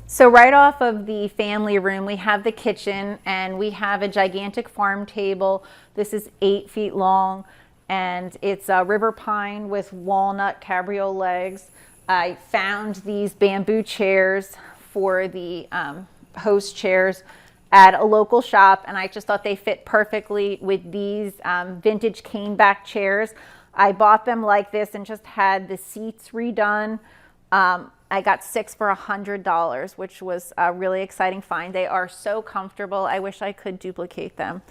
So right off of the family room, we have the kitchen and we have a gigantic farm table. This is 8 feet long and it's a river pine with walnut cabriole legs. I found these bamboo chairs for the host chairs at a local shop, and I just thought they fit perfectly with these vintage caneback chairs. I bought them like this and just had the seats redone. I got 6 for $100, which was a really exciting find. They are so comfortable. I wish I could duplicate them.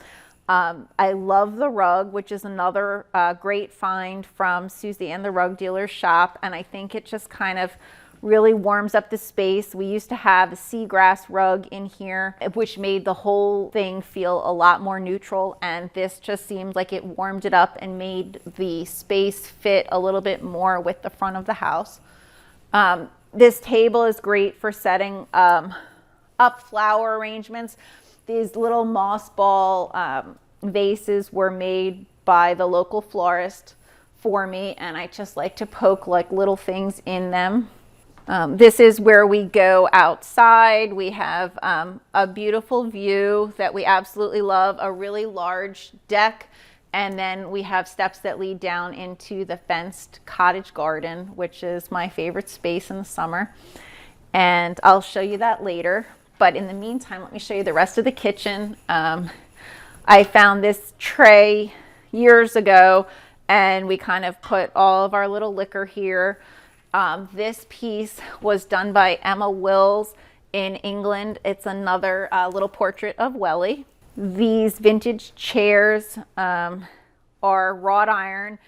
I love the rug, which is another great find from Susie and the Rug Dealer's shop, and I think it just kind of really warms up the space. We used to have a seagrass rug in here, which made the whole thing feel a lot more neutral, and this just seemed like it warmed it up and made the space fit a little bit more with the front of the house. This table is great for setting up flower arrangements. These little moss ball vases were made by the local florist for me, and I just like to poke like little things in them. This is where we go outside. We have a beautiful view that we absolutely love, a really large deck, and then we have steps that lead down into the fenced cottage garden, which is my favorite space in the summer. And I'll show you that later. But in the meantime, let me show you the rest of the kitchen. I found this tray years ago, and we kind of put all of our little liquor here. This piece was done by Emma Wills in England. It's another little portrait of Welly. These vintage chairs are wrought iron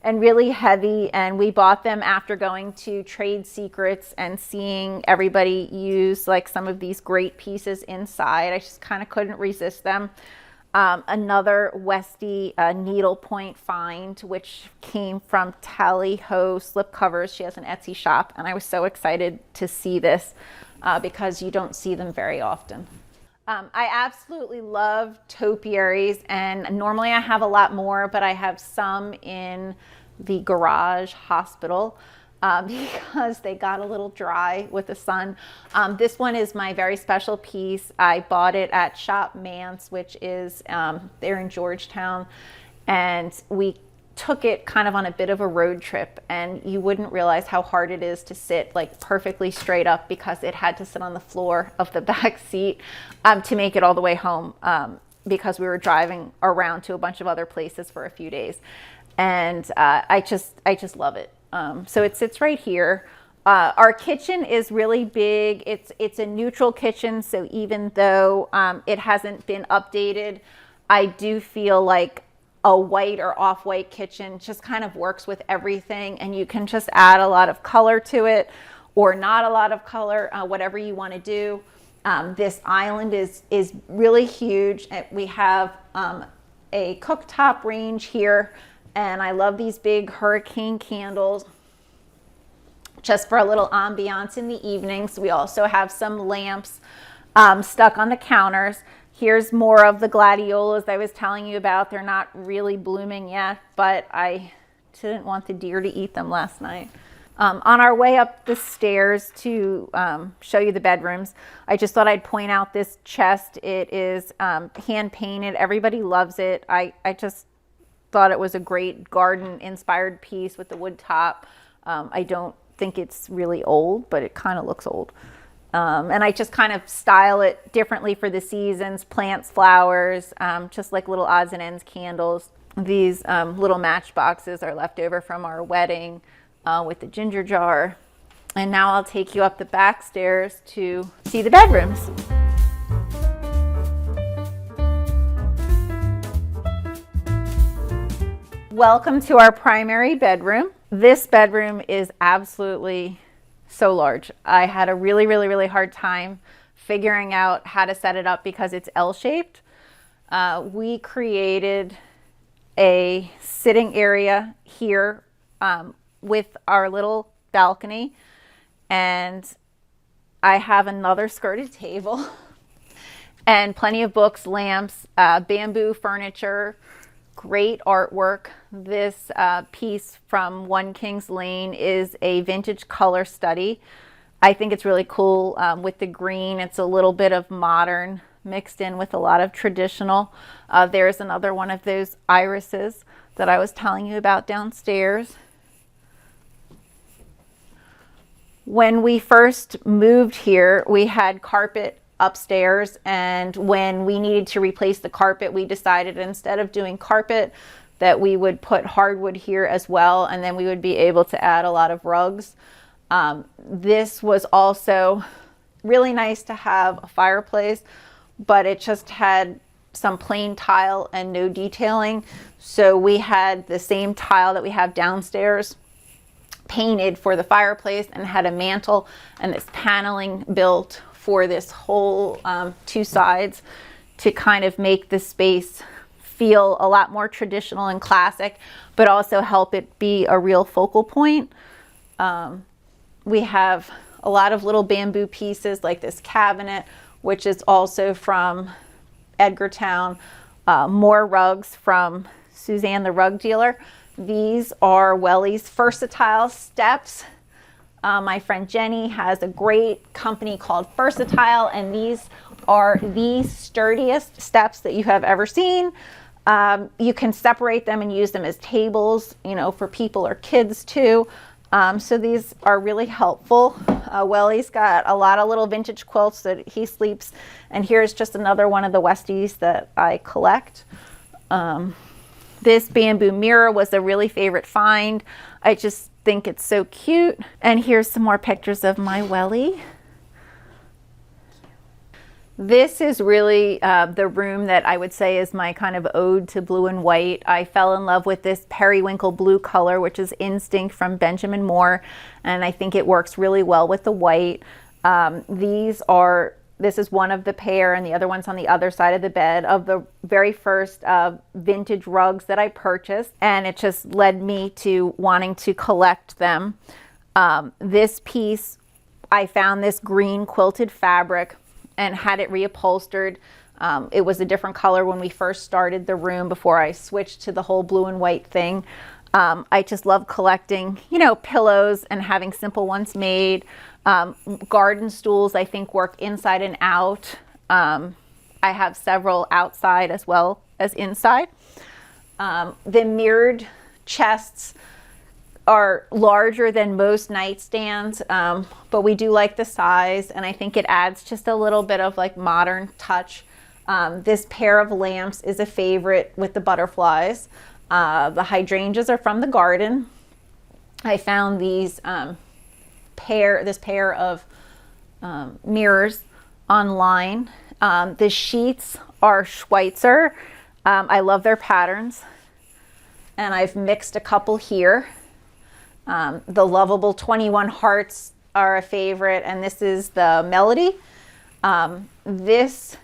and really heavy, and we bought them after going to Trade Secrets and seeing everybody use like some of these great pieces inside. I just kind of couldn't resist them. Another Westie needlepoint find, which came from Tally Ho slipcovers. She has an Etsy shop, and I was so excited to see this because you don't see them very often. I absolutely love topiaries, and normally I have a lot more, but I have some in the garage hospital because they got a little dry with the sun. This one is my very special piece. I bought it at Shop Mance, which is there in Georgetown, and we took it kind of on a bit of a road trip, and you wouldn't realize how hard it is to sit like perfectly straight up because it had to sit on the floor of the back seat to make it all the way home because we were driving around to a bunch of other places for a few days. And I just love it. So it sits right here. Our kitchen is really big. It's a neutral kitchen, so even though it hasn't been updated, I do feel like a white or off-white kitchen just kind of works with everything, and you can just add a lot of color to it or not a lot of color, whatever you want to do. This island is really huge. We have a cooktop range here, and I love these big hurricane candles just for a little ambiance in the evenings. We also have some lamps stuck on the counters. Here's more of the gladiolas I was telling you about. They're not really blooming yet, but I Didn't want the deer to eat them last night. On our way up the stairs to show you the bedrooms, I just thought I'd point out this chest. It is hand painted. Everybody loves it. I just thought it was a great garden inspired piece with the wood top. I don't think it's really old, but it kind of looks old. And I just kind of style it differently for the seasons, plants, flowers, just like little odds and ends candles. These little matchboxes are left over from our wedding with the ginger jar. And now I'll take you up the back stairs to see the bedrooms. Welcome to our primary bedroom. This bedroom is absolutely so large. I had a really hard time figuring out how to set it up because it's L-shaped. We created a sitting area here with our little balcony, and I have another skirted table and plenty of books, lamps, bamboo furniture, great artwork. This piece from One Kings Lane is a vintage color study. I think it's really cool with the green. It's a little bit of modern mixed in with a lot of traditional. There's another one of those irises that I was telling you about downstairs. When we first moved here, we had carpet upstairs, and when we needed to replace the carpet, we decided instead of doing carpet that we would put hardwood here as well, and then we would be able to add a lot of rugs. This was also really nice to have a fireplace, but it just had some plain tile and no detailing. So we had the same tile that we have downstairs painted for the fireplace and had a mantle and this paneling built for this whole two sides to kind of make the space feel a lot more traditional and classic, but also help it be a real focal point. We have a lot of little bamboo pieces like this cabinet, which is also from Edgartown. More rugs from Suzanne the rug dealer. These are Welly's Versatile steps. My friend Jenny has a great company called Versatile, and these are the sturdiest steps that you have ever seen. You can separate them and use them as tables, you know, for people or kids too. So these are really helpful. Welly's got a lot of little vintage quilts that he sleeps, and here's just another one of the Westies that I collect. This bamboo mirror was a really favorite find. I just think it's so cute. And here's some more pictures of my Welly. This is really the room that I would say is my kind of ode to blue and white. I fell in love with this periwinkle blue color, which is Instinct from Benjamin Moore, and I think it works really well with the white. This is one of the pair, and the other one's on the other side of the bed, of the very first vintage rugs that I purchased, and it just led me to wanting to collect them. This piece, I found this green quilted fabric and had it reupholstered. It was a different color when we first started the room before I switched to the whole blue and white thing. I just love collecting, you know, pillows and having simple ones made. Garden stools, I think, work inside and out. I have several outside as well as inside. The mirrored chests are larger than most nightstands, but we do like the size, and I think it adds just a little bit of like modern touch. This pair of lamps is a favorite with the butterflies. The hydrangeas are from the garden. I found these this pair of mirrors online. The sheets are Schweitzer. I love their patterns, and I've mixed a couple here. The lovable 21 hearts are a favorite, and this is the Melody. This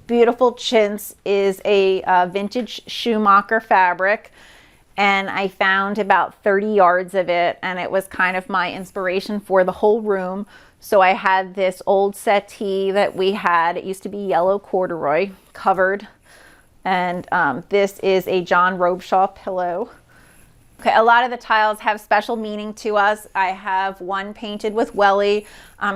beautiful chintz is a vintage Schumacher fabric, and I found about 30 yards of it, and it was kind of my inspiration for the whole room. So I had this old settee that we had. It used to be yellow corduroy covered, and this is a John Robeshaw pillow. Okay, a lot of the tiles have special meaning to us. I have one painted with Welly.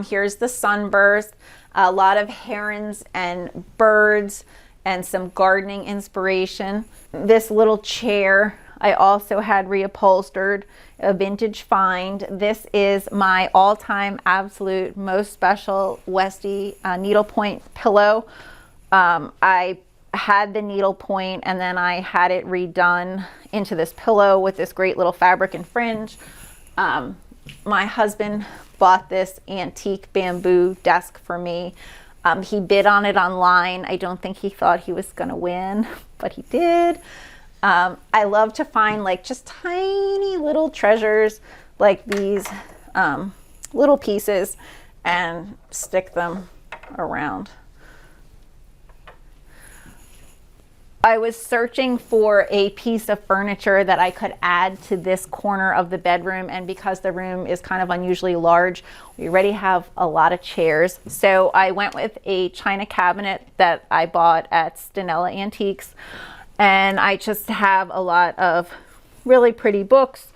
Here's the sunburst, a lot of herons and birds, and some gardening inspiration. This little chair I also had reupholstered, a vintage find. This is my all-time absolute most special Westie needlepoint pillow. I had the needlepoint and then I had it redone into this pillow with this great little fabric and fringe. My husband bought this antique bamboo desk for me. He bid on it online. I don't think he thought he was gonna win, but he did. I love to find like just tiny little treasures like these little pieces and stick them around. I was searching for a piece of furniture that I could add to this corner of the bedroom, and because the room is kind of unusually large, we already have a lot of chairs. So I went with a china cabinet that I bought at Stanella Antiques, and I just have a lot of really pretty books,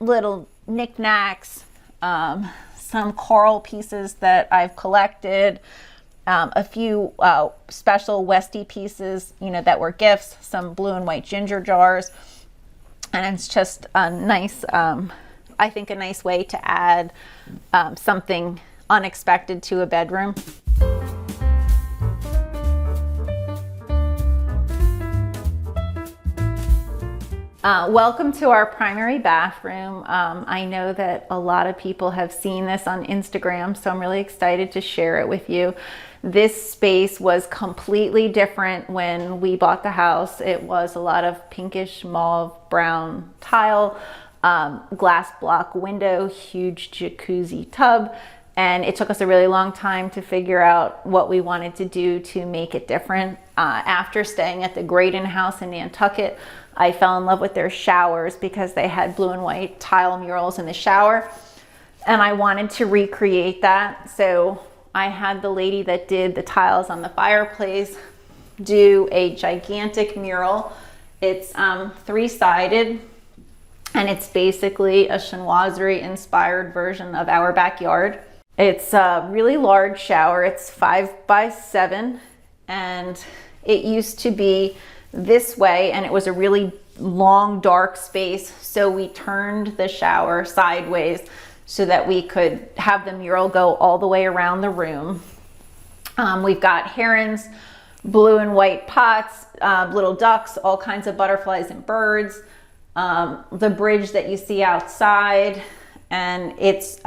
little knickknacks, some coral pieces that I've collected, a few special Westie pieces, you know, that were gifts, some blue and white ginger jars, and it's just a nice, I think a nice way to add something unexpected to a bedroom. Welcome to our primary bathroom. I know that a lot of people have seen this on Instagram, so I'm really excited to share it with you. This space was completely different when we bought the house. It was a lot of pinkish mauve brown tile, glass block window, huge jacuzzi tub, and it took us a really long time to figure out what we wanted to do to make it different. After staying at the Graydon house in Nantucket, I fell in love with their showers because they had blue and white tile murals in the shower, and I wanted to recreate that. So I had the lady that did the tiles on the fireplace do a gigantic mural. It's three-sided, and it's basically a chinoiserie inspired version of our backyard. It's a really large shower. It's 5 by 7, and it used to be this way, and it was a really long dark space, so we turned the shower sideways so that we could have the mural go all the way around the room. We've got herons, blue and white pots, little ducks, all kinds of butterflies and birds, the bridge that you see outside, and it's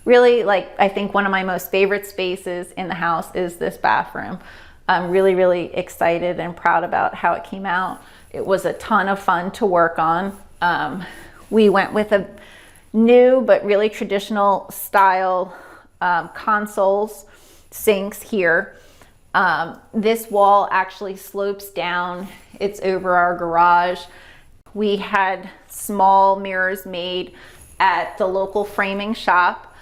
really, like, I think one of my most favorite spaces in the house is this bathroom. I'm really, really excited and proud about how it came out. It was a ton of fun to work on. We went with a new but really traditional style consoles, sinks here. This wall actually slopes down. It's over our garage. We had small mirrors made at the local framing shop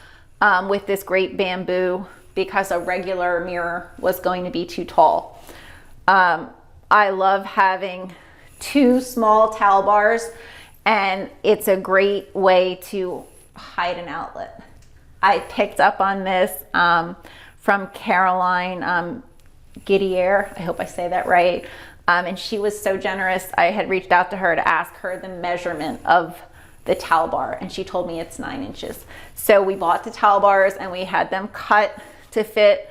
with this great bamboo, because a regular mirror was going to be too tall. I love having 2 small towel bars, and it's a great way to hide an outlet. I picked up on this from Caroline Giddier, I hope I say that right, and she was so generous. I had reached out to her to ask her the measurement of the towel bar, and she told me it's 9 inches. So we bought the towel bars and we had them cut to fit.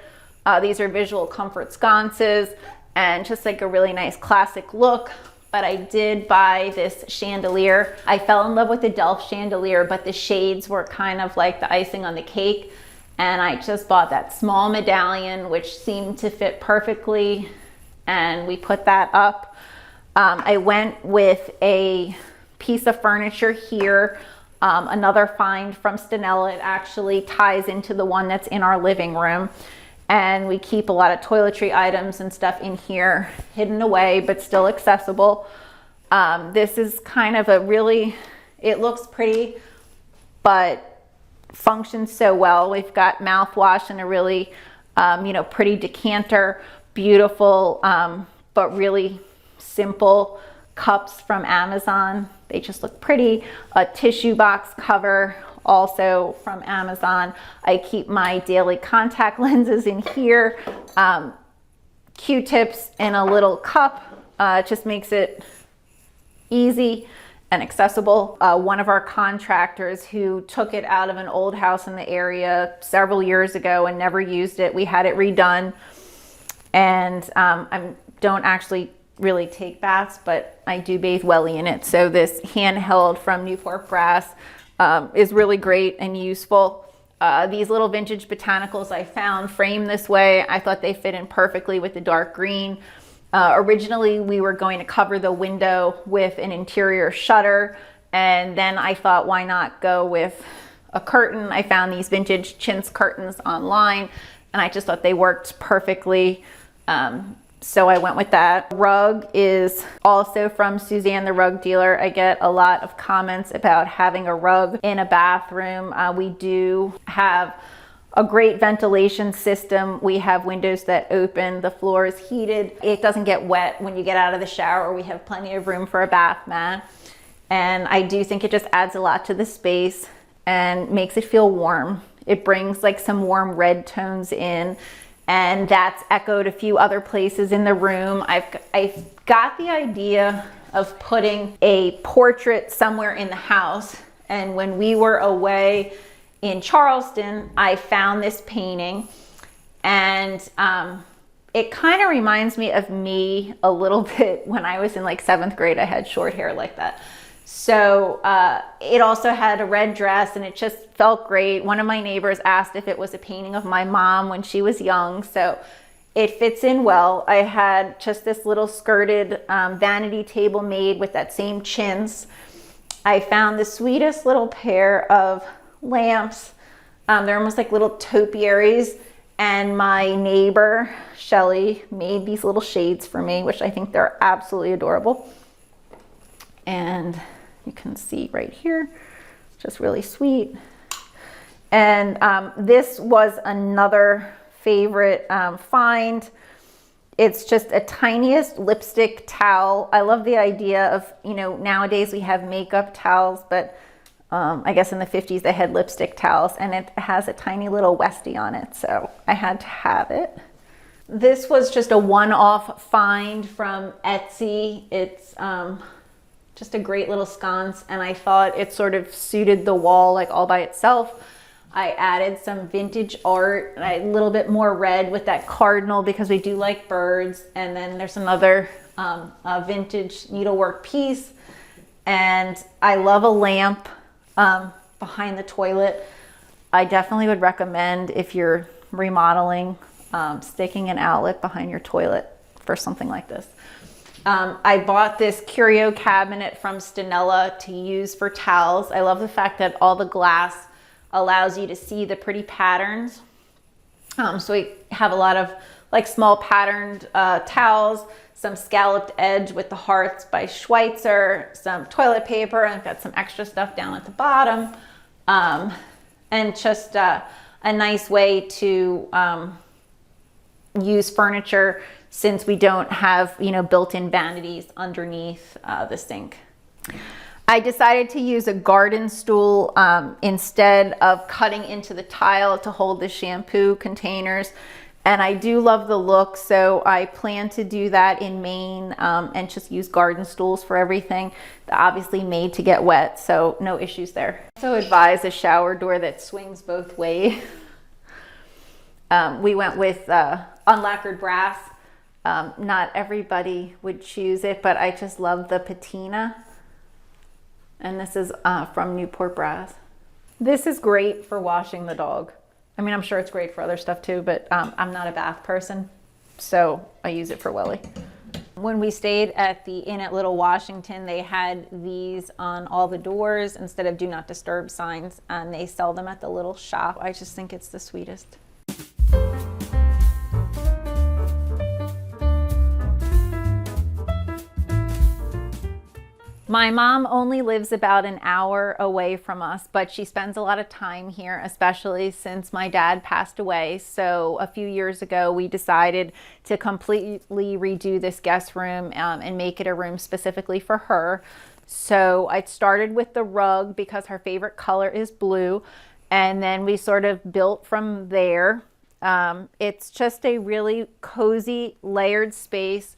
These are visual comfort sconces and just like a really nice classic look. But I did buy this chandelier. I fell in love with the Delft chandelier, but the shades were kind of like the icing on the cake. And I just bought that small medallion, which seemed to fit perfectly, and we put that up. I went with a piece of furniture here, another find from Stanella. It actually ties into the one that's in our living room, and we keep a lot of toiletry items and stuff in here, hidden away but still accessible. This is kind of a really, it looks pretty but functions so well. We've got mouthwash and a really pretty decanter, beautiful but really simple cups from Amazon. They just look pretty. A tissue box cover, also from Amazon. I keep my daily contact lenses in here. Q-tips in a little cup. It just makes it easy and accessible. One of our contractors who took it out of an old house in the area several years ago and never used it, we had it redone. And I don't actually really take baths, but I do bathe welly in it. So this handheld from Newport Brass is really great and useful. These little vintage botanicals I found framed this way. I thought they fit in perfectly with the dark green. Originally, we were going to cover the window with an interior shutter, and then I thought, why not go with a curtain? I found these vintage chintz curtains online, and I just thought they worked perfectly. So I went with that. Rug is also from Suzanne the Rug Dealer. I get a lot of comments about having a rug in a bathroom. We do have a great ventilation system. We have windows that open. The floor is heated. It doesn't get wet when you get out of the shower. We have plenty of room for a bath mat. And I do think it just adds a lot to the space and makes it feel warm. It brings like some warm red tones in, and that's echoed a few other places in the room. I've got the idea of putting a portrait somewhere in the house. And when we were away in Charleston, I found this painting, and it kind of reminds me of me a little bit when I was in like 7th grade. I had short hair like that. So it also had a red dress, and it just felt great. One of my neighbors asked if it was a painting of my mom when she was young, so it fits in well. I had just this little skirted vanity table made with that same chintz. I found the sweetest little pair of lamps. They're almost like little topiaries, and my neighbor Shelly made these little shades for me, which I think they're absolutely adorable. And you can see right here, just really sweet. And this was another favorite find. It's just a tiniest lipstick towel. I love the idea of, you know, nowadays we have makeup towels, but I guess in the 50s they had lipstick towels, and it has a tiny little Westie on it, so I had to have it. This was just a one-off find from Etsy. It's just a great little sconce, and I thought it sort of suited the wall like all by itself. I added some vintage art, a little bit more red with that cardinal because we do like birds, and then there's another vintage needlework piece. And I love a lamp behind the toilet. I definitely would recommend, if you're remodeling, sticking an outlet behind your toilet for something like this. I bought this curio cabinet from Stanella to use for towels. I love the fact that all the glass allows you to see the pretty patterns. So we have a lot of like small patterned towels, some scalloped edge with the hearts by Schweitzer, some toilet paper, and I've got some extra stuff down at the bottom. And just a nice way to use furniture, since we don't have, you know, built-in vanities underneath the sink. I decided to use a garden stool instead of cutting into the tile to hold the shampoo containers. And I do love the look, so I plan to do that in Maine and just use garden stools for everything. They're obviously made to get wet, so no issues there. So advise a shower door that swings both ways. We went with unlacquered brass. Not everybody would choose it, but I just love the patina. And this is from Newport Brass. This is great for washing the dog. I mean, I'm sure it's great for other stuff too, but I'm not a bath person, so I use it for welly. When we stayed at the Inn at Little Washington, they had these on all the doors instead of do not disturb signs, and they sell them at the little shop. I just think it's the sweetest. My mom only lives about an hour away from us, but she spends a lot of time here, especially since my dad passed away. So a few years ago, we decided to completely redo this guest room and make it a room specifically for her. So I started with the rug because her favorite color is blue, and then we sort of built from there. It's just a really cozy, layered space.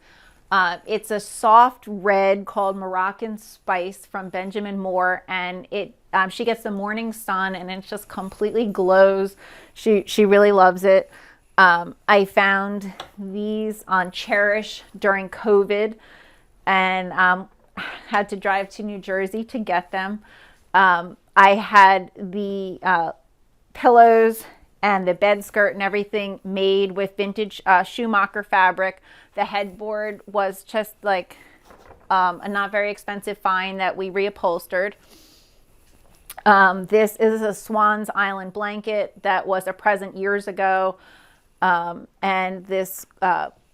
It's a soft red called Moroccan Spice from Benjamin Moore, and she gets the morning sun and it just completely glows. She really loves it. I found these on Cherished during COVID and had to drive to New Jersey to get them. I had the pillows and the bed skirt and everything made with vintage Schumacher fabric. The headboard was just like a not very expensive find that we reupholstered. This is a Swan's Island blanket that was a present years ago. And this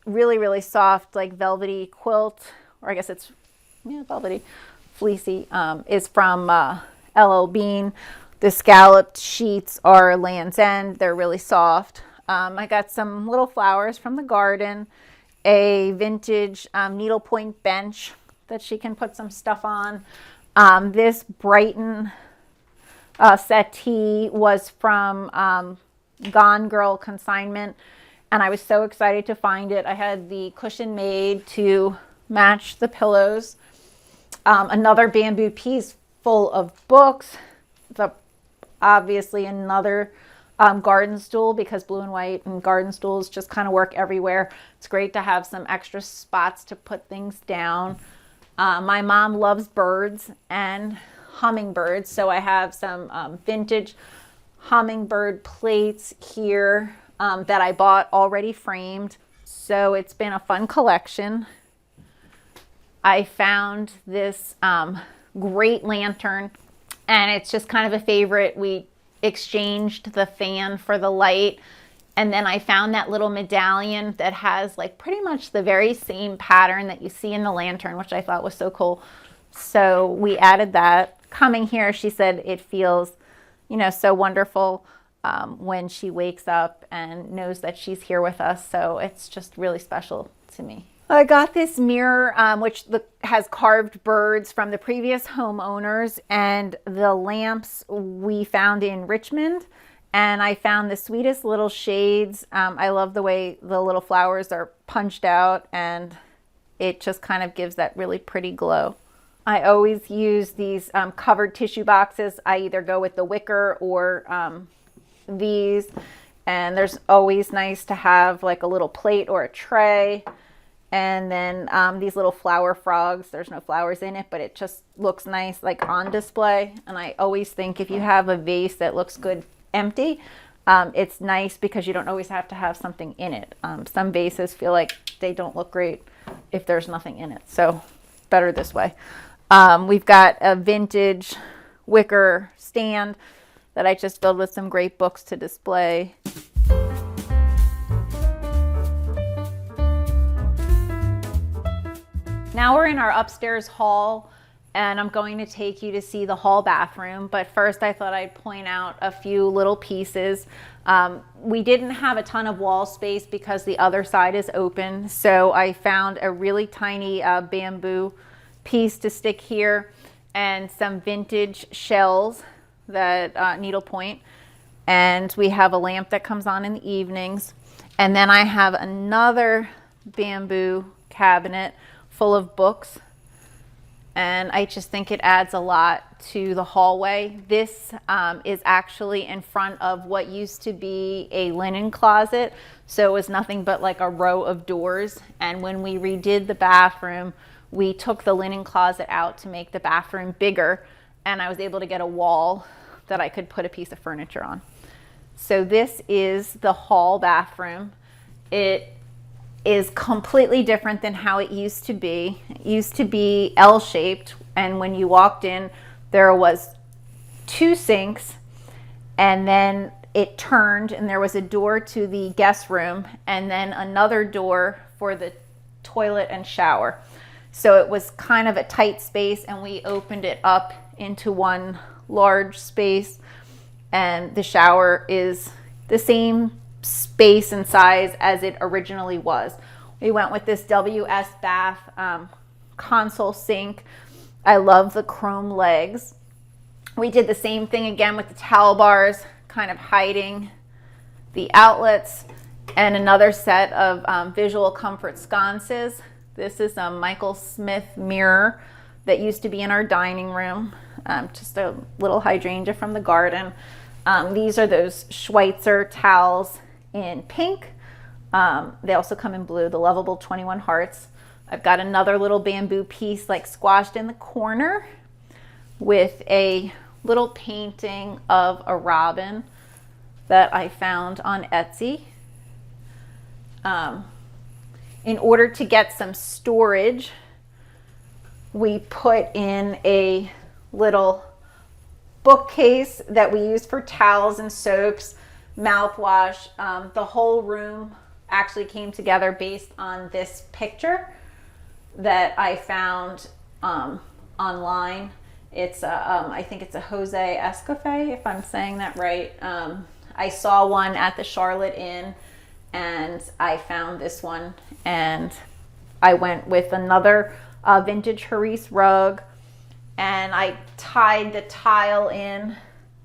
really, really soft, like velvety quilt, or I guess it's velvety, fleecy, is from LL Bean. The scalloped sheets are Land's End. They're really soft. I got some little flowers from the garden, a vintage needlepoint bench that she can put some stuff on. This Brighton settee was from Gone Girl Consignment, and I was so excited to find it. I had the cushion made to match the pillows. Another bamboo piece full of books. Obviously another garden stool, because blue and white and garden stools just kind of work everywhere. It's great to have some extra spots to put things down. My mom loves birds and hummingbirds, so I have some vintage hummingbird plates here that I bought already framed. So it's been a fun collection. I found this great lantern, and it's just kind of a favorite. We exchanged the fan for the light, and then I found that little medallion that has like pretty much the very same pattern that you see in the lantern, which I thought was so cool. So we added that. Coming here, she said it feels, so wonderful when she wakes up and knows that she's here with us. So it's just really special to me. I got this mirror, which has carved birds from the previous homeowners, and the lamps we found in Richmond. And I found the sweetest little shades. I love the way the little flowers are punched out, and it just kind of gives that really pretty glow. I always use these covered tissue boxes. I either go with the wicker or these, and there's always nice to have like a little plate or a tray. And then these little flower frogs, there's no flowers in it, but it just looks nice like on display. And I always think if you have a vase that looks good empty, it's nice because you don't always have to have something in it. Some vases feel like they don't look great if there's nothing in it. So better this way. We've got a vintage wicker stand that I just filled with some great books to display. Now we're in our upstairs hall, and I'm going to take you to see the hall bathroom. But first I thought I'd point out a few little pieces. We didn't have a ton of wall space because the other side is open. So I found a really tiny bamboo piece to stick here, and some vintage shells that needlepoint. And we have a lamp that comes on in the evenings. And then I have another bamboo cabinet full of books, and I just think it adds a lot to the hallway. This is actually in front of what used to be a linen closet, so it was nothing but like a row of doors. And when we redid the bathroom, we took the linen closet out to make the bathroom bigger, and I was able to get a wall that I could put a piece of furniture on. So this is the hall bathroom. It is completely different than how it used to be. It used to be L-shaped, and when you walked in, there was 2 sinks, and then it turned, and there was a door to the guest room, and then another door for the toilet and shower. So it was kind of a tight space, and we opened it up into one large space, and the shower is the same space and size as it originally was. We went with this WS bath console sink. I love the chrome legs. We did the same thing again with the towel bars, kind of hiding the outlets, and another set of visual comfort sconces. This is a Michael Smith mirror that used to be in our dining room, just a little hydrangea from the garden. These are those Schweitzer towels in pink. They also come in blue, the lovable 21 hearts. I've got another little bamboo piece like squashed in the corner with a little painting of a robin that I found on Etsy. In order to get some storage, we put in a little bookcase that we use for towels and soaps, mouthwash. The whole room actually came together based on this picture that I found online. It's I think it's a Jose Escoffier, if I'm saying that right. I saw one at the Charlotte Inn, and I found this one, and I went with another vintage Cherished rug, and I tied the tile in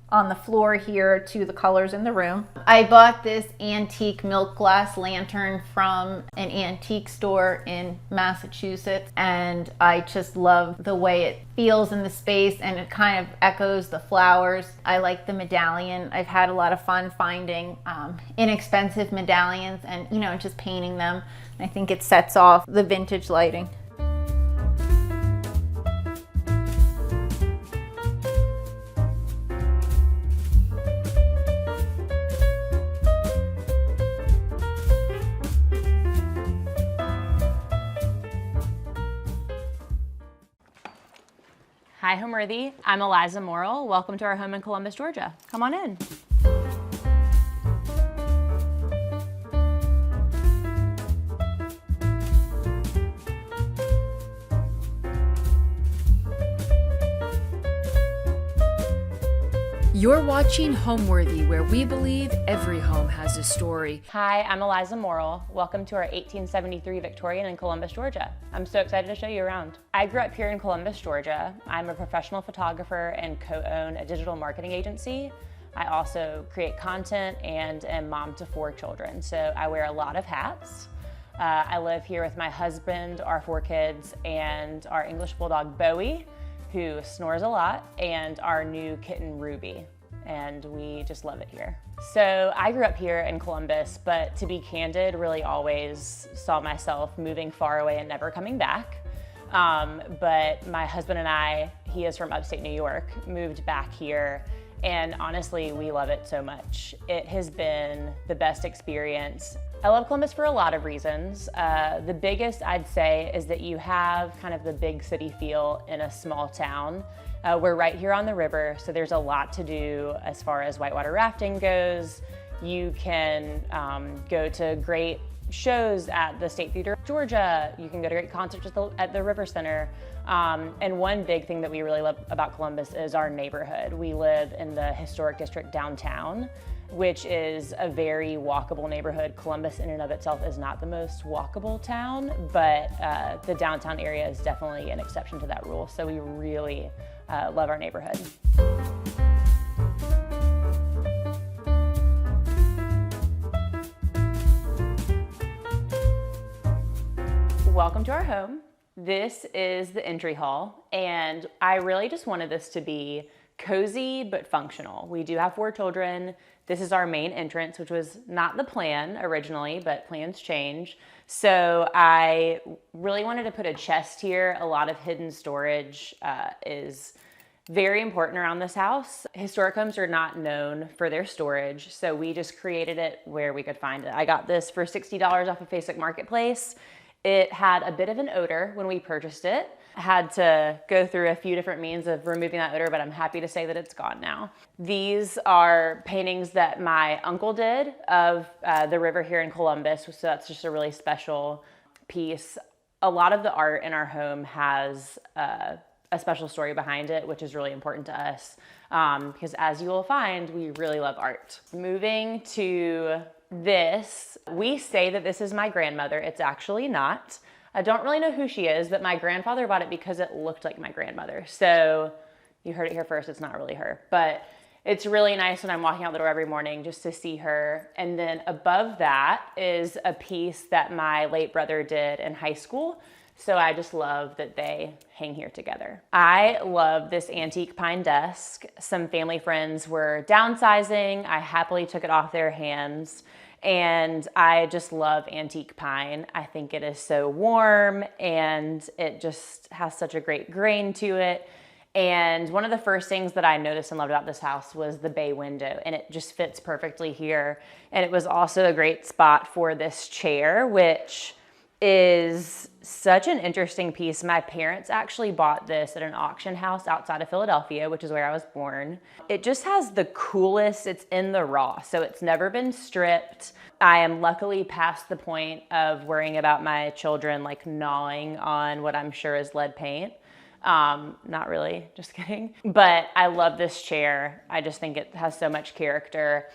on the floor here to the colors in the room. I bought this antique milk glass lantern from an antique store in Massachusetts, and I just love the way it feels in the space, and it kind of echoes the flowers. I like the medallion. I've had a lot of fun finding inexpensive medallions and, you know, just painting them. I think it sets off the vintage lighting. Hi, Homeworthy. I'm Eliza Morrill. Welcome to our home in Columbus, Georgia. Come on in. You're watching Homeworthy, where we believe every home has a story. Hi, I'm Eliza Morrill. Welcome to our 1873 Victorian in Columbus, Georgia. I'm so excited to show you around. I grew up here in Columbus, Georgia. I'm a professional photographer and co-own a digital marketing agency. I also create content and am mom to 4 children, so I wear a lot of hats. I live here with my husband, our 4 kids, and our English bulldog Bowie, who snores a lot, and our new kitten Ruby, and we just love it here. So I grew up here in Columbus, but to be candid, really always saw myself moving far away and never coming back. But my husband and I, he is from upstate New York, moved back here, and honestly, we love it so much. It has been the best experience. I love Columbus for a lot of reasons. The biggest, I'd say, is that you have kind of the big city feel in a small town. We're right here on the river, so there's a lot to do as far as whitewater rafting goes. You can go to great shows at the State Theater of Georgia. You can go to great concerts at the River Center. And one big thing that we really love about Columbus is our neighborhood. We live in the historic district downtown, which is a very walkable neighborhood. Columbus in and of itself is not the most walkable town, but the downtown area is definitely an exception to that rule. So we really love our neighborhood. Welcome to our home. This is the entry hall, and I really just wanted this to be cozy but functional. We do have 4 children. This is our main entrance, which was not the plan originally, but plans change. So I really wanted to put a chest here. A lot of hidden storage is very important around this house. Historic homes are not known for their storage, so we just created it where we could find it. I got this for $60 off of Facebook Marketplace. It had a bit of an odor when we purchased it. I had to go through a few different means of removing that odor, but I'm happy to say that it's gone now. These are paintings that my uncle did of the river here in Columbus, so that's just a really special piece. A lot of the art in our home has a special story behind it, which is really important to us because as you will find, we really love art. Moving to this, we say that this is my grandmother. It's actually not. I don't really know who she is, but my grandfather bought it because it looked like my grandmother. So you heard it here first, it's not really her, but it's really nice when I'm walking out the door every morning just to see her. And then above that is a piece that my late brother did in high school. So I just love that they hang here together. I love this antique pine desk. Some family friends were downsizing. I happily took it off their hands. And I just love antique pine. I think it is so warm and it just has such a great grain to it. And one of the first things that I noticed and loved about this house was the bay window, and it just fits perfectly here. And it was also a great spot for this chair, which is such an interesting piece. My parents actually bought this at an auction house outside of Philadelphia, which is where I was born. It just has the coolest, it's in the raw, so it's never been stripped. I am luckily past the point of worrying about my children like gnawing on what I'm sure is lead paint. Not really, just kidding. But I love this chair. I just think it has so much character.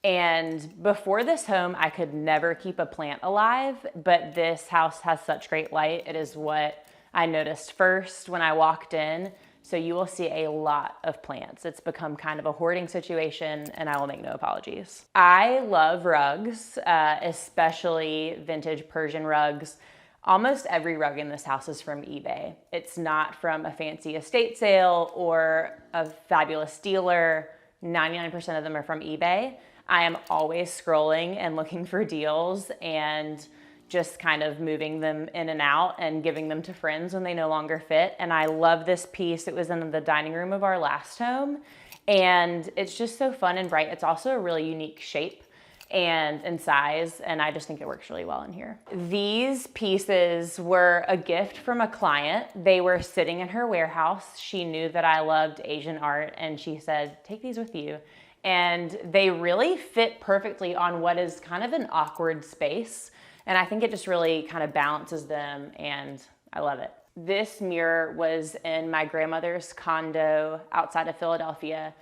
And before this home, I could never keep a plant alive, but this house has such great light. It is what I noticed first when I walked in. So you will see a lot of plants. It's become kind of a hoarding situation, and I will make no apologies. I love rugs, especially vintage Persian rugs. Almost every rug in this house is from eBay. It's not from a fancy estate sale or a fabulous dealer. 99% of them are from eBay. I am always scrolling and looking for deals and just kind of moving them in and out and giving them to friends when they no longer fit. And I love this piece. It was in the dining room of our last home. And it's just so fun and bright. It's also a really unique shape and size, and I just think it works really well in here. These pieces were a gift from a client. They were sitting in her warehouse. She knew that I loved Asian art, and she said, take these with you. And they really fit perfectly on what is kind of an awkward space, and I think it just really kind of balances them, and I love it. This mirror was in my grandmother's condo outside of Philadelphia.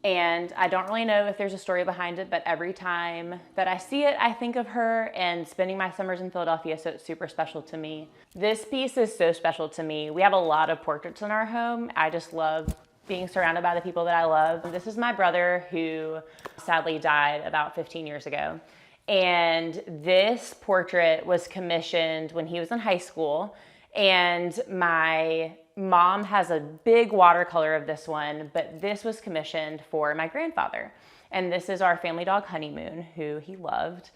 And I don't really know if there's a story behind it, but every time that I see it, I think of her and spending my summers in Philadelphia, so it's super special to me. This piece is so special to me. We have a lot of portraits in our home. I just love being surrounded by the people that I love. This is my brother who sadly died about 15 years ago. And this portrait was commissioned when he was in high school. And my mom has a big watercolor of this one, but this was commissioned for my grandfather. And this is our family dog, Honeymoon, who he loved.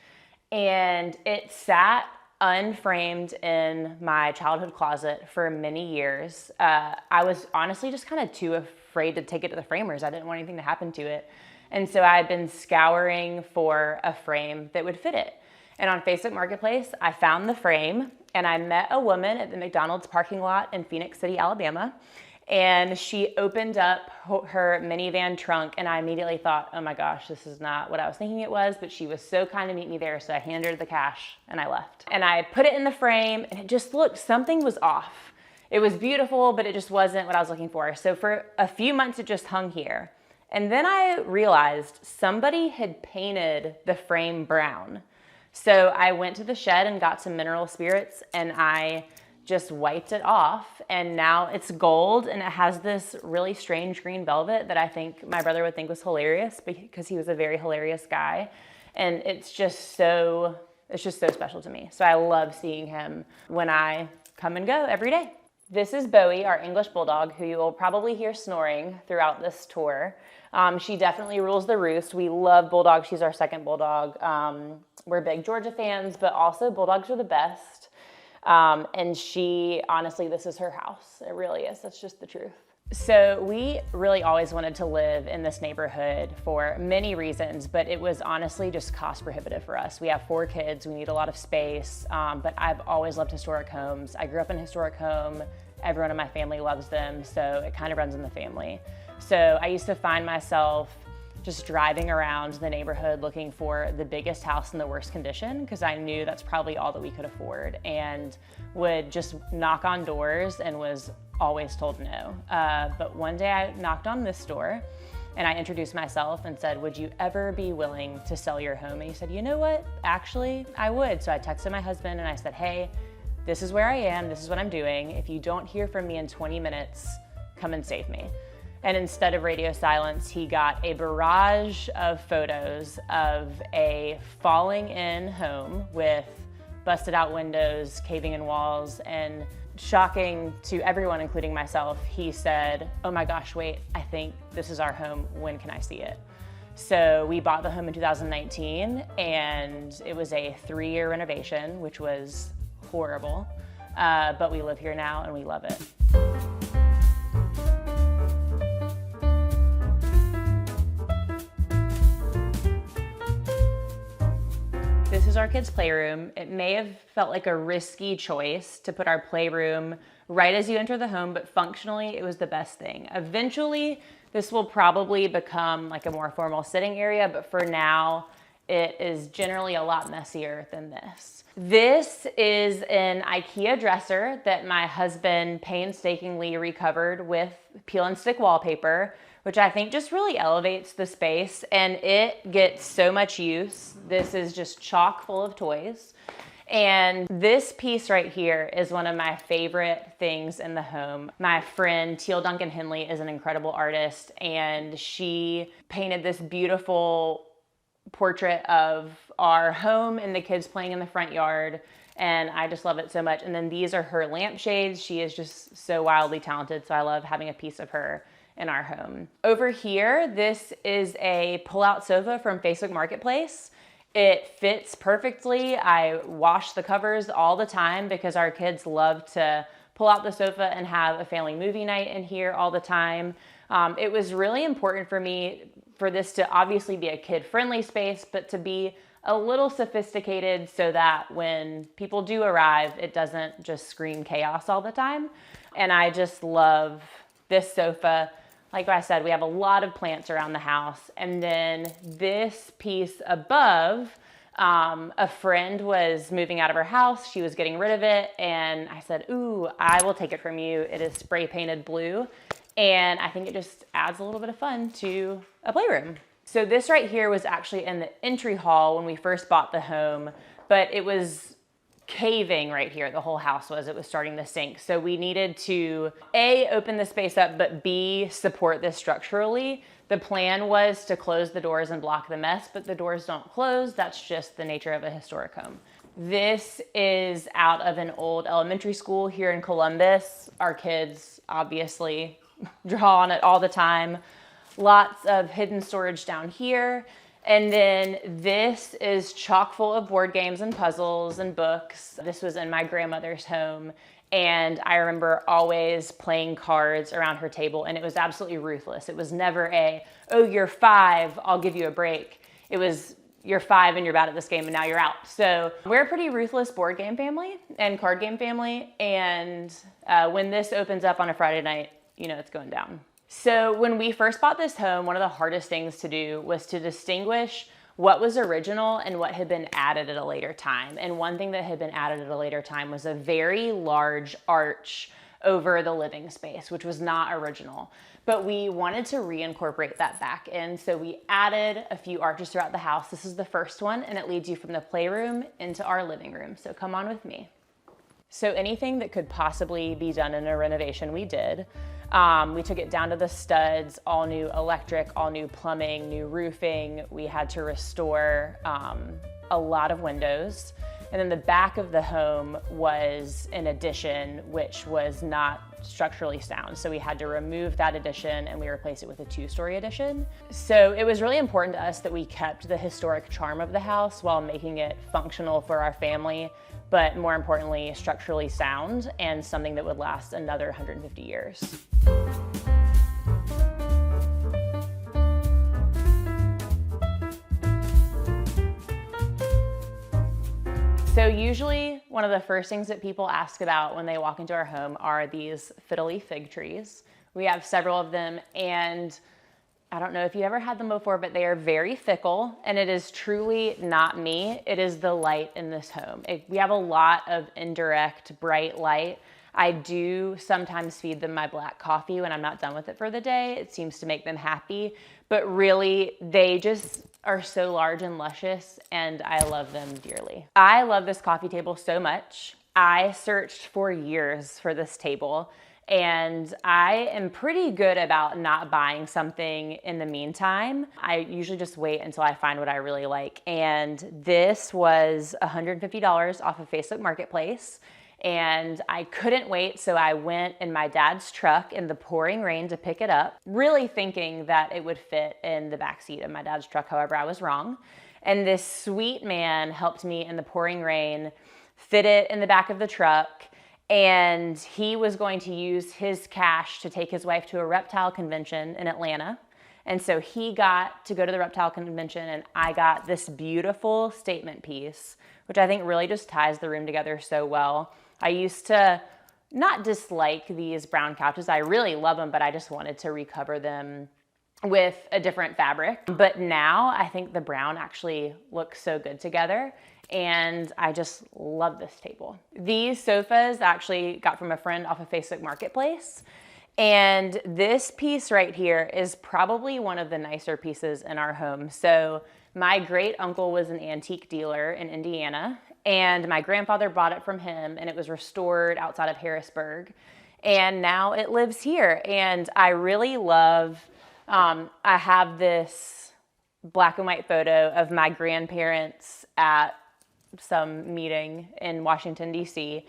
And it sat unframed in my childhood closet for many years. I was honestly just kind of too afraid to take it to the framers. I didn't want anything to happen to it. And so I had been scouring for a frame that would fit it. And on Facebook Marketplace, I found the frame, and I met a woman at the McDonald's parking lot in Phoenix City, Alabama. And she opened up her minivan trunk, and I immediately thought, oh my gosh, this is not what I was thinking it was, but she was so kind to meet me there, so I handed her the cash and I left. And I put it in the frame, and it just looked, something was off. It was beautiful, but it just wasn't what I was looking for. So for a few months, it just hung here. And then I realized somebody had painted the frame brown. So I went to the shed and got some mineral spirits, and I just wiped it off, and now it's gold, and it has this really strange green velvet that I think my brother would think was hilarious because he was a very hilarious guy. And it's just so special to me. So I love seeing him when I come and go every day. This is Bowie, our English bulldog, who you will probably hear snoring throughout this tour. She definitely rules the roost. We love bulldogs. She's our second bulldog. We're big Georgia fans, but also bulldogs are the best. And she, honestly, this is her house. It really is. That's just the truth. So we really always wanted to live in this neighborhood for many reasons, but it was honestly just cost prohibitive for us. We have 4 kids. We need a lot of space, but I've always loved historic homes. I grew up in a historic home. Everyone in my family loves them, so it kind of runs in the family. So I used to find myself just driving around the neighborhood looking for the biggest house in the worst condition, because I knew that's probably all that we could afford, and would just knock on doors and was always told no. But one day I knocked on this door and I introduced myself and said, would you ever be willing to sell your home? And he said, you know what, actually I would. So I texted my husband and I said, hey, this is where I am, this is what I'm doing. If you don't hear from me in 20 minutes, come and save me. And instead of radio silence, he got a barrage of photos of a falling in home with busted out windows, caving in walls, and shocking to everyone, including myself, he said, oh my gosh, wait, I think this is our home, when can I see it? So we bought the home in 2019, and it was a 3-year renovation, which was horrible, but we live here now and we love it. This is our kids' playroom. It may have felt like a risky choice to put our playroom right as you enter the home, but functionally it was the best thing. Eventually, this will probably become like a more formal sitting area, but for now, it is generally a lot messier than this. This is an IKEA dresser that my husband painstakingly recovered with peel and stick wallpaper, which I think just really elevates the space, and it gets so much use. This is just chock full of toys. And this piece right here is one of my favorite things in the home. My friend Teal Duncan Henley is an incredible artist, and she painted this beautiful portrait of our home and the kids playing in the front yard, and I just love it so much. And then these are her lampshades. She is just so wildly talented, so I love having a piece of her in our home. Over here, this is a pull-out sofa from Facebook Marketplace. It fits perfectly. I wash the covers all the time because our kids love to pull out the sofa and have a family movie night in here all the time. It was really important for me for this to obviously be a kid-friendly space, but to be a little sophisticated so that when people do arrive, it doesn't just scream chaos all the time. And I just love this sofa. Like I said, we have a lot of plants around the house. And then this piece above, a friend was moving out of her house. She was getting rid of it. And I said, ooh, I will take it from you. It is spray painted blue. And I think it just adds a little bit of fun to a playroom. So this right here was actually in the entry hall when we first bought the home, but it was caving right here. The whole house was, it was starting to sink. So we needed to A, open the space up, but B, support this structurally. The plan was to close the doors and block the mess, but the doors don't close. That's just the nature of a historic home. This is out of an old elementary school here in Columbus. Our kids obviously draw on it all the time. Lots of hidden storage down here. And then this is chock full of board games and puzzles and books. This was in my grandmother's home, and I remember always playing cards around her table, and it was absolutely ruthless. It was never a, oh, you're 5, I'll give you a break. It was, you're 5 and you're bad at this game and now you're out. So we're a pretty ruthless board game family and card game family, and when this opens up on a Friday night, you know it's going down. So when we first bought this home, one of the hardest things to do was to distinguish what was original and what had been added at a later time. And one thing that had been added at a later time was a very large arch over the living space, which was not original. But we wanted to reincorporate that back in, so we added a few arches throughout the house. This is the first one, and it leads you from the playroom into our living room. So come on with me. So anything that could possibly be done in a renovation, we did. We took it down to the studs, all new electric, all new plumbing, new roofing. We had to restore a lot of windows. And then the back of the home was an addition, which was not structurally sound. So we had to remove that addition and we replaced it with a 2-story addition. So it was really important to us that we kept the historic charm of the house while making it functional for our family, but more importantly, structurally sound and something that would last another 150 years. So usually one of the first things that people ask about when they walk into our home are these fiddly fig trees. We have several of them, and I don't know if you ever had them before, but they are very fickle, and it is truly not me. It is the light in this home. We have a lot of indirect bright light. I do sometimes feed them my black coffee when I'm not done with it for the day. It seems to make them happy, but really they just are so large and luscious, and I love them dearly. I love this coffee table so much. I searched for years for this table, and I am pretty good about not buying something in the meantime. I usually just wait until I find what I really like. And this was $150 off of Facebook Marketplace. And I couldn't wait, so I went in my dad's truck in the pouring rain to pick it up, really thinking that it would fit in the backseat of my dad's truck. However, I was wrong. And this sweet man helped me in the pouring rain fit it in the back of the truck. And he was going to use his cash to take his wife to a reptile convention in Atlanta. And so he got to go to the reptile convention, and I got this beautiful statement piece, which I think really just ties the room together so well. I used to not dislike these brown couches. I really love them, but I just wanted to recover them with a different fabric. But now I think the brown actually looks so good together, and I just love this table. These sofas actually got from a friend off of Facebook Marketplace, and this piece right here is probably one of the nicer pieces in our home. So my great uncle was an antique dealer in Indiana, and my grandfather bought it from him, and it was restored outside of Harrisburg, and now it lives here. And I really love, I have this black and white photo of my grandparents at some meeting in Washington, D.C.,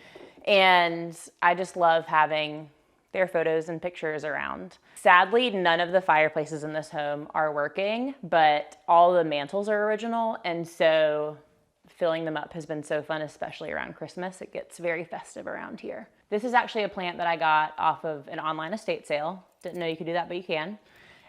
and I just love having their photos and pictures around. Sadly, none of the fireplaces in this home are working, but all the mantles are original, and so filling them up has been so fun, especially around Christmas. It gets very festive around here. This is actually a plant that I got off of an online estate sale. Didn't know you could do that, but you can.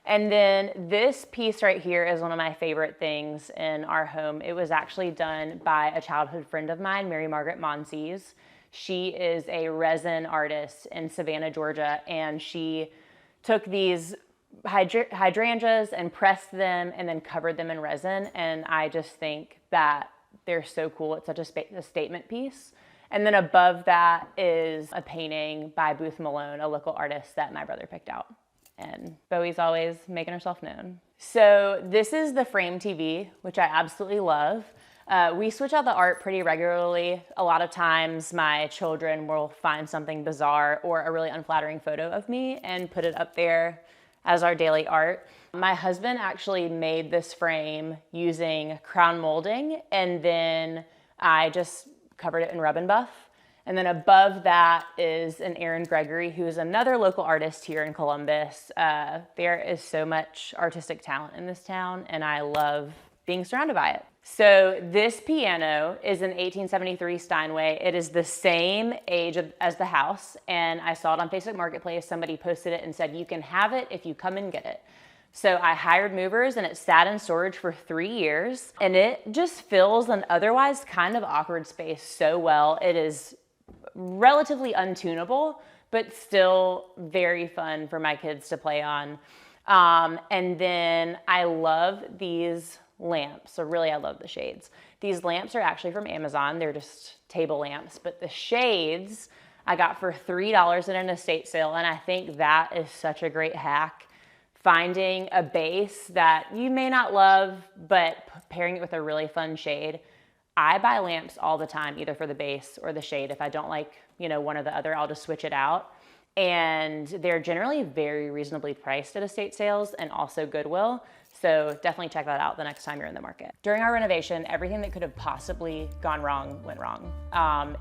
And then this piece right here is one of my favorite things in our home. It was actually done by a childhood friend of mine, Mary Margaret Monsees. She is a resin artist in Savannah, Georgia, and she took these hydrangeas and pressed them and then covered them in resin. And I just think that they're so cool. It's such a statement piece. And then above that is a painting by Booth Malone, a local artist that my brother picked out. And Bowie's always making herself known. So this is the frame TV, which I absolutely love. We switch out the art pretty regularly. A lot of times my children will find something bizarre or a really unflattering photo of me and put it up there as our daily art. My husband actually made this frame using crown molding, and then I just covered it in rub and buff. And then above that is an Aaron Gregory, who is another local artist here in Columbus. There is so much artistic talent in this town, and I love being surrounded by it. So this piano is an 1873 Steinway. It is the same age as the house, and I saw it on Facebook Marketplace. Somebody posted it and said, you can have it if you come and get it. So I hired movers, and it sat in storage for 3 years, and it just fills an otherwise kind of awkward space so well. It is relatively untunable, but still very fun for my kids to play on. And then I love these lamps. So really, I love the shades. These lamps are actually from Amazon. They're just table lamps, but the shades I got for $3 at an estate sale. And I think that is such a great hack. Finding a base that you may not love, but pairing it with a really fun shade. I buy lamps all the time, either for the base or the shade. If I don't like, one or the other, I'll just switch it out. And they're generally very reasonably priced at estate sales and also Goodwill. So definitely check that out the next time you're in the market. During our renovation, everything that could have possibly gone wrong went wrong.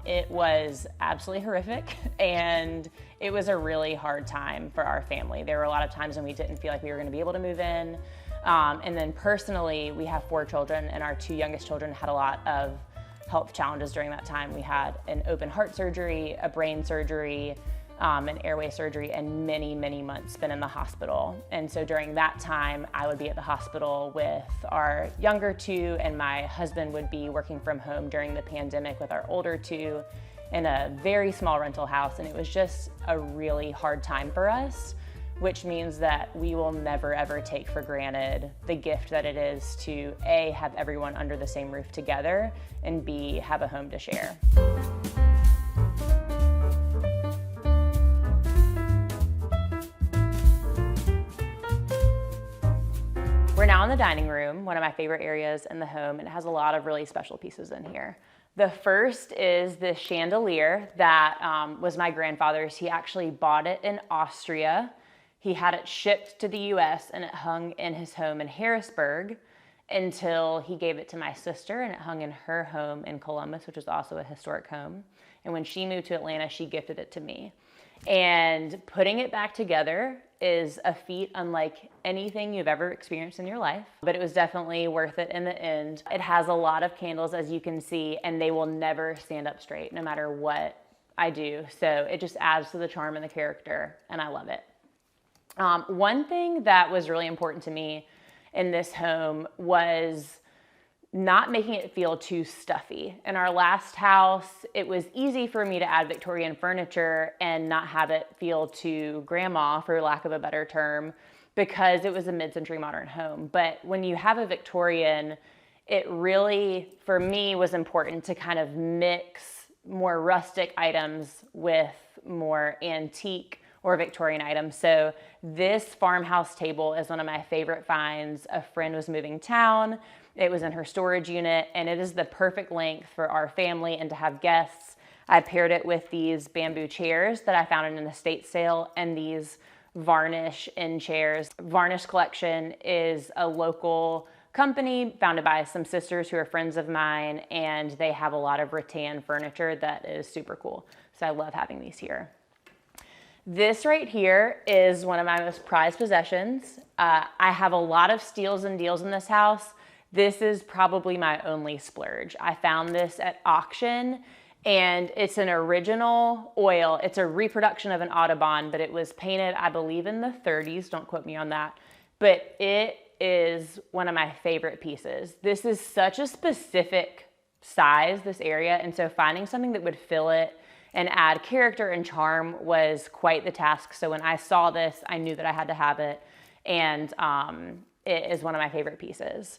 It was absolutely horrific, and it was a really hard time for our family. There were a lot of times when we didn't feel like we were gonna be able to move in. And then personally, we have 4 children, and our 2 youngest children had a lot of health challenges during that time. We had an open heart surgery, a brain surgery, an airway surgery, and many, many months spent in the hospital. And so during that time, I would be at the hospital with our younger 2, and my husband would be working from home during the pandemic with our older 2 in a very small rental house. And it was just a really hard time for us. which means that we will never ever take for granted the gift that it is to A, have everyone under the same roof together, and B, have a home to share. We're now in the dining room, one of my favorite areas in the home, and it has a lot of really special pieces in here. The first is this chandelier that was my grandfather's. He actually bought it in Austria. He had it shipped to the US and it hung in his home in Harrisburg until he gave it to my sister, and it hung in her home in Columbus, which is also a historic home. And when she moved to Atlanta, she gifted it to me. And putting it back together is a feat unlike anything you've ever experienced in your life, but it was definitely worth it in the end. It has a lot of candles, as you can see, and they will never stand up straight no matter what I do. So it just adds to the charm and the character, and I love it. One thing that was really important to me in this home was not making it feel too stuffy. In our last house, it was easy for me to add Victorian furniture and not have it feel too grandma, for lack of a better term, because it was a mid-century modern home. But when you have a Victorian, it really, for me, was important to kind of mix more rustic items with more antique or Victorian items. So this farmhouse table is one of my favorite finds. A friend was moving town. It was in her storage unit, and it is the perfect length for our family and to have guests. I paired it with these bamboo chairs that I found in an estate sale and these varnish in chairs. Varnish Collection is a local company founded by some sisters who are friends of mine, and they have a lot of rattan furniture that is super cool. So I love having these here. This right here is one of my most prized possessions. I have a lot of steals and deals in this house. This is probably my only splurge. I found this at auction, and it's an original oil. It's a reproduction of an Audubon, but it was painted, I believe, in the 30s. Don't quote me on that. But it is one of my favorite pieces. This is such a specific size, this area, and so finding something that would fill it and add character and charm was quite the task. So when I saw this, I knew that I had to have it, and it is one of my favorite pieces.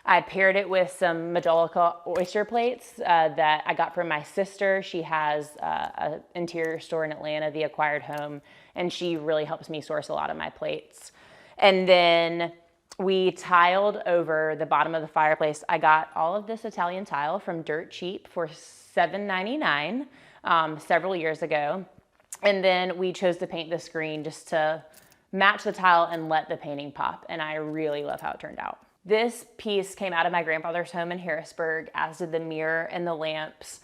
I paired it with some Majolica oyster plates that I got from my sister. She has an interior store in Atlanta, The Acquired Home, and she really helps me source a lot of my plates. And then we tiled over the bottom of the fireplace. I got all of this Italian tile from Dirt Cheap for $7.99 several years ago. And then we chose to paint the screen just to match the tile and let the painting pop. And I really love how it turned out. This piece came out of my grandfather's home in Harrisburg, as did the mirror and the lamps.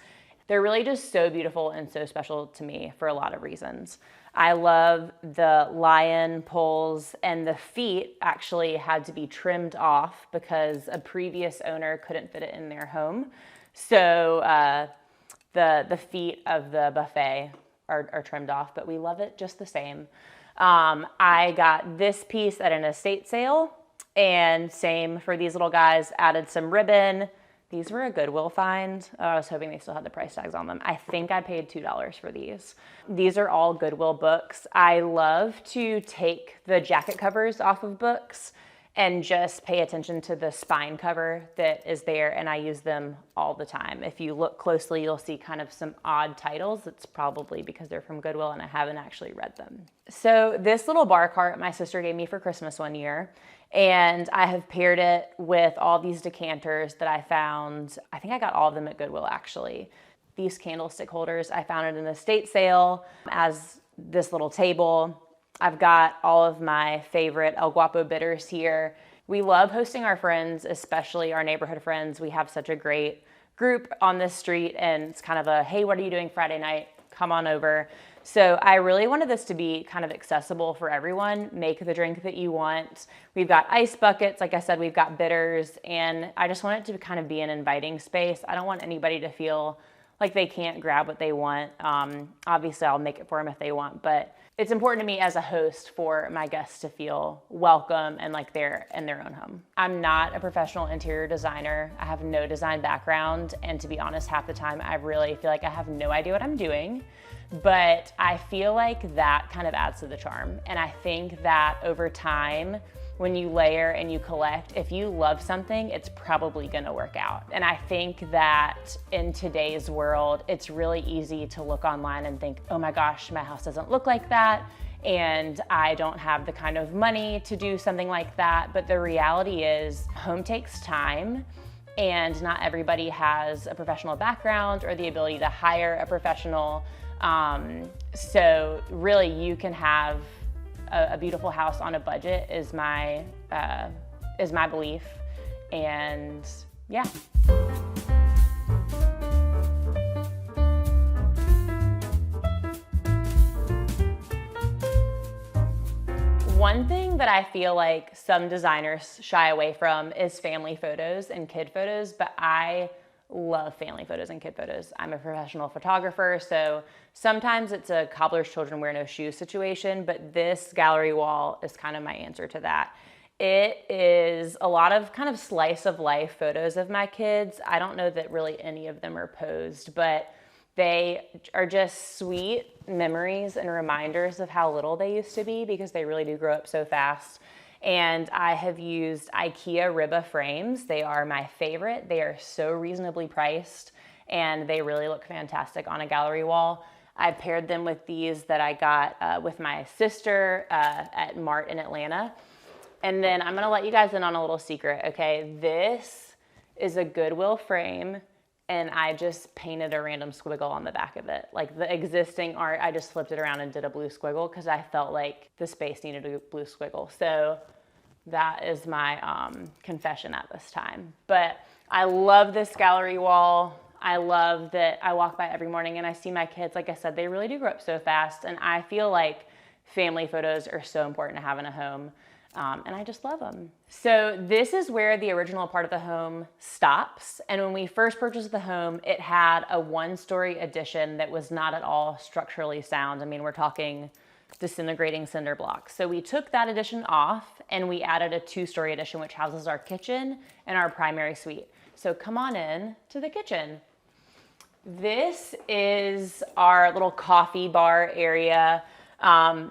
They're really just so beautiful and so special to me for a lot of reasons. I love the lion poles, and the feet actually had to be trimmed off because a previous owner couldn't fit it in their home. So the feet of the buffet are trimmed off, but we love it just the same. I got this piece at an estate sale. And same for these little guys, added some ribbon. These were a Goodwill find. I was hoping they still had the price tags on them. I think I paid $2 for these. These are all Goodwill books. I love to take the jacket covers off of books and just pay attention to the spine cover that is there, and I use them all the time. If you look closely, you'll see kind of some odd titles. It's probably because they're from Goodwill and I haven't actually read them. So this little bar cart my sister gave me for Christmas one year, and I have paired it with all these decanters that I found. I think I got all of them at Goodwill, actually. These candlestick holders, I found at an estate sale as this little table. I've got all of my favorite El Guapo bitters here. We love hosting our friends, especially our neighborhood friends. We have such a great group on this street, and it's kind of a, hey, what are you doing Friday night? Come on over. So I really wanted this to be kind of accessible for everyone. Make the drink that you want. We've got ice buckets. Like I said, we've got bitters, and I just want it to kind of be an inviting space. I don't want anybody to feel like they can't grab what they want. Obviously, I'll make it for them if they want, but it's important to me as a host for my guests to feel welcome and like they're in their own home. I'm not a professional interior designer. I have no design background, and to be honest, half the time I really feel like I have no idea what I'm doing. But I feel like that kind of adds to the charm. And I think that over time, when you layer and you collect, if you love something, it's probably gonna work out. And I think that in today's world, it's really easy to look online and think, oh my gosh, my house doesn't look like that, and I don't have the kind of money to do something like that. But the reality is, home takes time, and not everybody has a professional background or the ability to hire a professional. So really, you can have a beautiful house on a budget is my belief, and yeah. One thing that I feel like some designers shy away from is family photos and kid photos, but I love family photos and kid photos. I'm a professional photographer, so sometimes it's a cobbler's children wear no shoes situation, but this gallery wall is kind of my answer to that. It is a lot of kind of slice of life photos of my kids. I don't know that really any of them are posed, but they are just sweet memories and reminders of how little they used to be, because they really do grow up so fast. And I have used IKEA Ribba frames. They are my favorite. They are so reasonably priced, and they really look fantastic on a gallery wall. I paired them with these that I got with my sister at Mart in Atlanta. And then I'm gonna let you guys in on a little secret, okay? This is a Goodwill frame, and I just painted a random squiggle on the back of it. Like the existing art, I just flipped it around and did a blue squiggle because I felt like the space needed a blue squiggle. So that is my confession at this time. But I love this gallery wall. I love that I walk by every morning and I see my kids. Like I said, they really do grow up so fast, and I feel like family photos are so important to have in a home. And I just love them. So this is where the original part of the home stops. And when we first purchased the home, it had a one-story addition that was not at all structurally sound. I mean, we're talking disintegrating cinder blocks. So we took that addition off and we added a two-story addition, which houses our kitchen and our primary suite. So come on in to the kitchen. This is our little coffee bar area.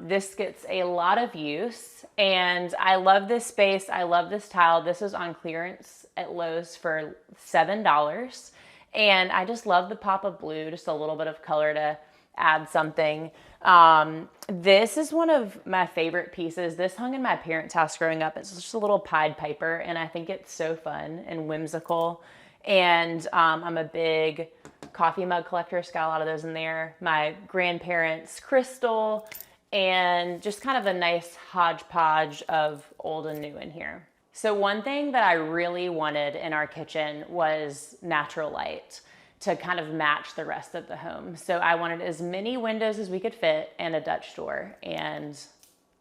This gets a lot of use, and I love this space. I love this tile. This is on clearance at Lowe's for $7. And I just love the pop of blue, just a little bit of color to add something. This is one of my favorite pieces. This hung in my parents' house growing up. It's just a little Pied Piper, and I think it's so fun and whimsical. And I'm a big coffee mug collector. It's got a lot of those in there. My grandparents' crystal, and just kind of a nice hodgepodge of old and new in here. So one thing that I really wanted in our kitchen was natural light to kind of match the rest of the home. So I wanted as many windows as we could fit and a Dutch door, and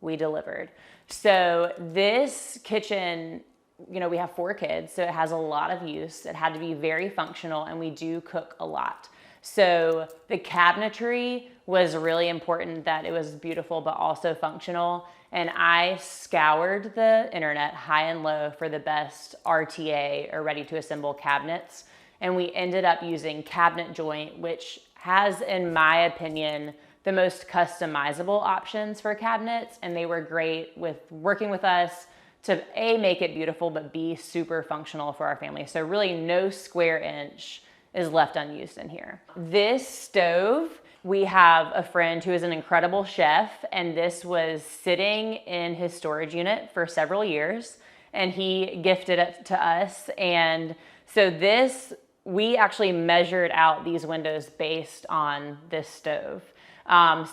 we delivered. So this kitchen, you know, we have 4 kids, so it has a lot of use. It had to be very functional, and we do cook a lot. So the cabinetry was really important, that it was beautiful but also functional. And I scoured the internet high and low for the best RTA, or ready to assemble cabinets. And we ended up using Cabinet Joint, which has, in my opinion, the most customizable options for cabinets. And they were great with working with us to A, make it beautiful, but B, super functional for our family. So really no square inch is left unused in here. This stove, we have a friend who is an incredible chef, and this was sitting in his storage unit for several years, and he gifted it to us. And so this, we actually measured out these windows based on this stove.